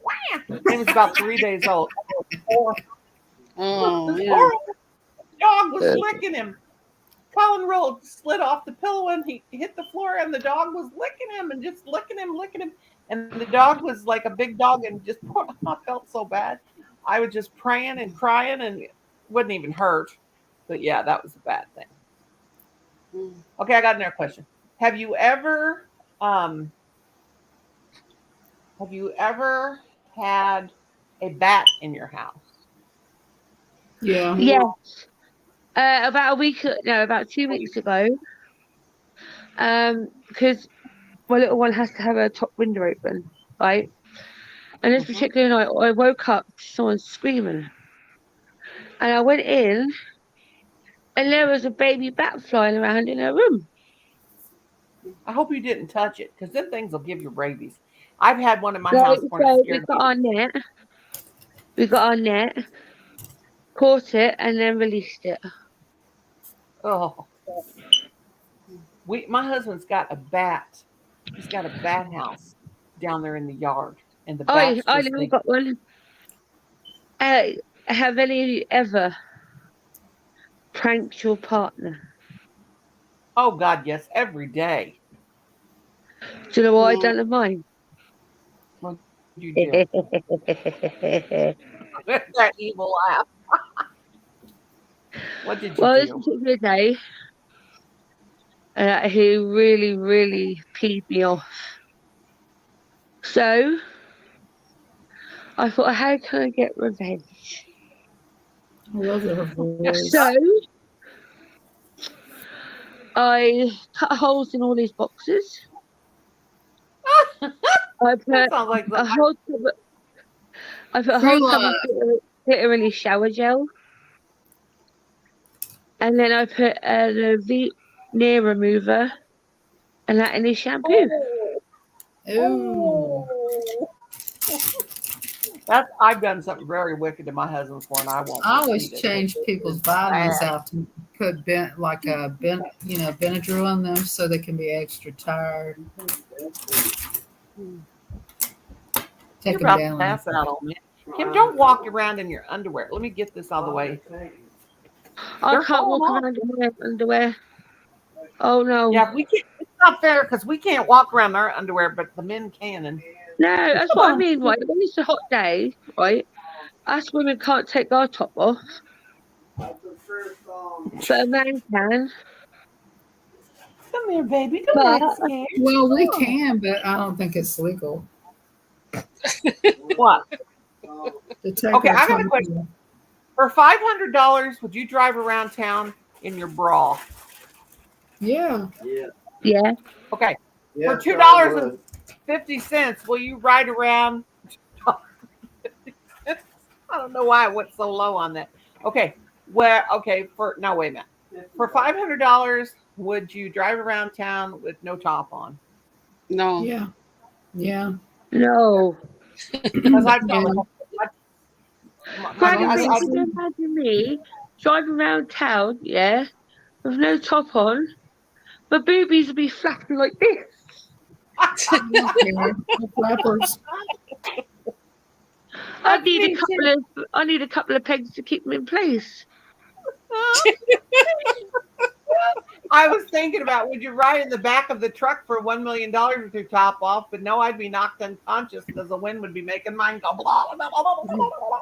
wah. He was about 3 days old. Oh, This yeah. horrible dog was licking him. Colin rolled, slid off the pillow, and he hit the floor, and the dog was licking him and just licking him. And the dog was like a big dog, and just I felt so bad. I was just praying and crying, and it wouldn't even hurt. But yeah, that was a bad thing. Okay, I got another question. Have you ever had a bat in your house? Yeah. Yes. About 2 weeks ago. Because my little one has to have her top window open, right? And this particular night, I woke up to someone screaming, and I went in, and there was a baby bat flying around in her room. I hope you didn't touch it, because then things will give you rabies. I've had one in my So, house when it so we scared got me. our net. We got our net, caught it, and then released it. Oh, my husband's got a bat. He's got a bat house down there in the yard, and the bats I just never got one. Have any of you ever pranked your partner? Oh God, yes, every day. Do you know what I done to mine? What did you do? That evil laugh. What did you Well, this do? particular day, he really, really peed me off. So I thought, how can I get revenge? I love her voice. So I cut holes in all these boxes. I put That sounds like a something. whole tub, I put a whole tub of glittery shower gel, and then I put a veneer remover and that in his shampoo. Ooh. That's I've done something very wicked to my husband for, and I won't I always repeat it. change people's vitamins out to put Benadryl in them so they can be extra tired. Take You're them about to down. pass out on me. Kim, don't walk around in your underwear. Let me get this out of the way. I can't walk around in my underwear. Oh no. Yeah, we can't. It's not fair because we can't walk around in our underwear, but the men can. And No, that's what I mean, right? When it's a hot day, right? Us women can't take our top off. But a man can. Come here, baby. Don't But act scared. Well, we can, but I don't think it's legal. What? To take Okay, our I got a top question. off. For $500, would you drive around town in your bra? Yeah. Yeah. Okay. Yeah, For $2.50, will you ride around? I don't know why I went so low on that. Okay. Wait a minute. For $500, would you drive around town with no top on? No. Yeah. Yeah. No. Because I've Yeah. Granny, I- could you imagine me driving around town, yeah, with no top on? My boobies would be flapping like this. Flappers. I need a couple of pegs to keep them in place. I was thinking about would you ride in the back of the truck for $1 million with your top off, but no, I'd be knocked unconscious because the wind would be making mine go blah, blah, blah, blah, blah, blah.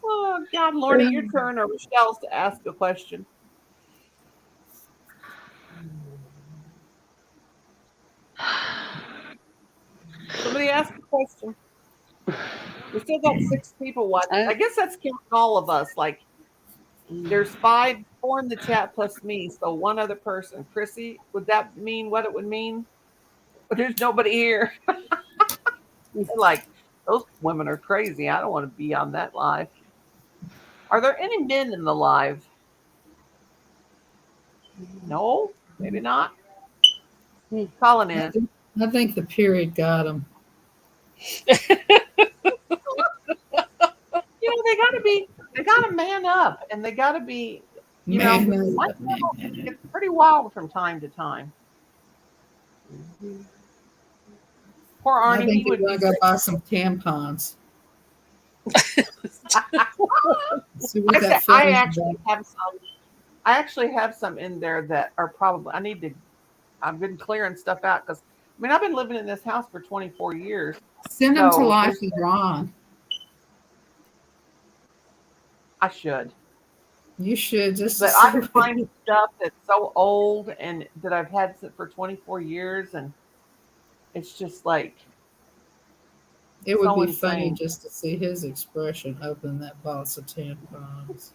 Oh God, Lordy, your turn or Michelle's to ask a question. Somebody ask a question. We still got 6 people watching. I guess that's counting all of us. Like there's 4 in the chat plus me, so 1 other person. Chrissy, would that mean what it would mean? But there's nobody here. Like those women are crazy. I don't want to be on that live. Are there any men in the live? No, maybe not. Calling in. I think the period got them. They gotta man up, and they gotta be, it's pretty wild from time to time. Poor Arnie, I think he you're would gonna go buy some tampons. See what that I actually have some in there that are probably I've been clearing stuff out because I've been living in this house for 24 years. Send them to Life with Ron. I should. You should But I've been finding stuff that's so old and that I've had for 24 years, and it's just like it would so be funny insane. just to see his expression opening that box of tampons.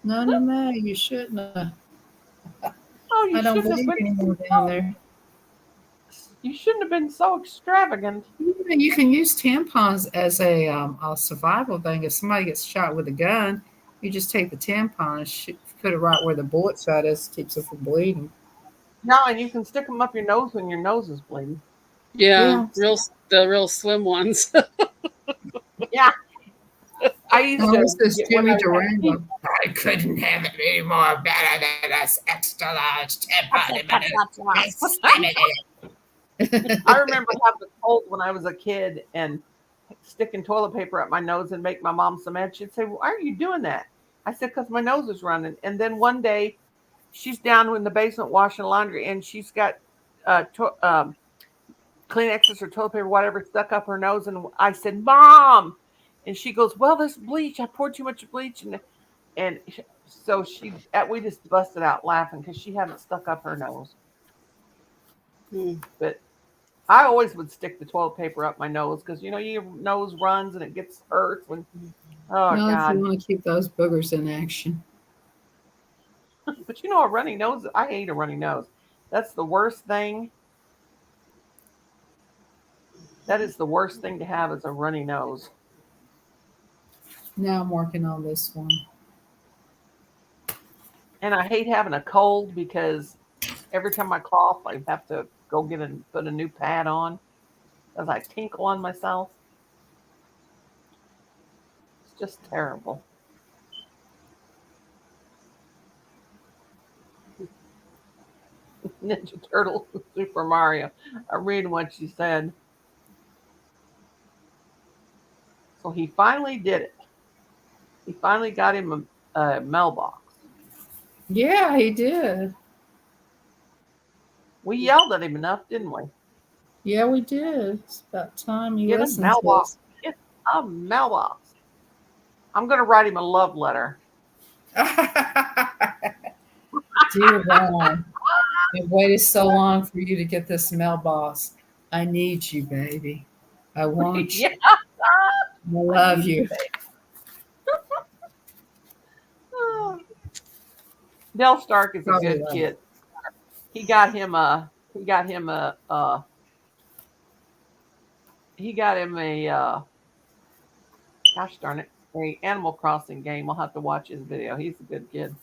No, you shouldn't have. Oh, you I don't shouldn't have believe been anymore down there. You shouldn't have been so extravagant. You can use tampons as a survival thing. If somebody gets shot with a gun, you just take the tampon and put it right where the bullet shot is, keeps it from bleeding. No, and you can stick them up your nose when your nose is bleeding. Yeah. The real slim ones. Yeah. I used to. This Jimmy Durango. I couldn't have it any more better than this extra large tampon. I remember having a cold when I was a kid and sticking toilet paper up my nose and make my mom so mad. She'd say, "Well, why are you doing that?" I said, "Because my nose is running." And then one day, she's down in the basement washing laundry, and she's got Kleenexes or toilet paper, whatever, stuck up her nose. And I said, "Mom," and she goes, "Well, there's bleach. I poured too much bleach." And so we just busted out laughing because she hadn't stuck up her nose. But I always would stick the toilet paper up my nose because your nose runs and it gets hurt when. Oh Well, if you God! want to keep those boogers in action. But a runny nose. I hate a runny nose. That's the worst thing. That is the worst thing to have is a runny nose. Now I'm working on this one. And I hate having a cold because every time I cough, I have to go put a new pad on as I tinkle on myself. It's just terrible. Ninja Turtle Super Mario. I read what she said. So he finally did it. He finally got him a mailbox. Yeah, he did. We yelled at him enough, didn't we? Yeah, we did. It's about time you Get a listened to mailbox. us. Get a mailbox. I'm going to write him a love letter. Dear Ron, I've waited so long for you to get this mailbox. I need you, baby. I want you. Yeah. I love you. Del Stark is a Probably good right. kid. He got him a gosh darn it, a Animal Crossing game. We'll have to watch his video. He's a good kid.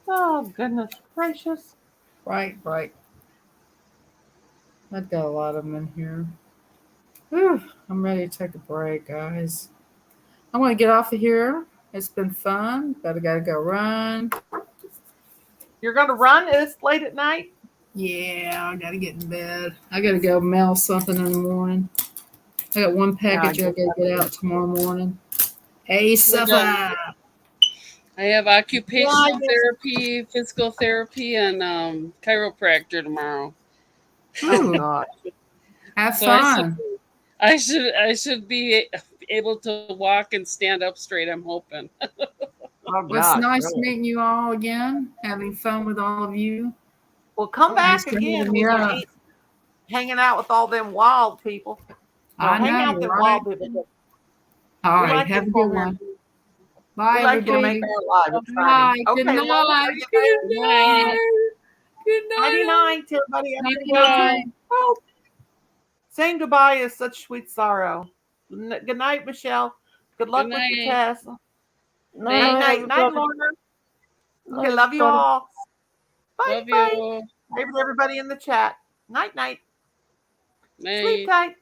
Oh goodness gracious. Right. I've got a lot of them in here. Whew, I'm ready to take a break, guys. I'm going to get off of here. It's been fun, but I got to go run. You're going to run this late at night? Yeah, I got to get in bed. I got to go mail something in the morning. I got one package I got to get out tomorrow morning. Hey, Safa. I have occupational therapy, physical therapy, and chiropractor tomorrow. Oh God! Have So fun. I should be able to walk and stand up straight. I'm hoping. Oh, Well, it's nice meeting you all again. Having fun with all of you. Well, come back again. We're gonna eat, hanging out with all them wild people. I hang know, out with right? wild people. All right, like have a this good over one. here. Bye, We like to everybody. make our lives Bye. exciting. Good Okay, well, night. are you Good night. Good Nighty night. night, everybody. Have a Nighty good night. night. Oh, saying goodbye is such sweet sorrow. Good night, Michelle. Good luck with your test. Night, Lorna. Okay, love you all. Bye, Love you. Bye, everybody in the chat. Night. Night. Sleep tight.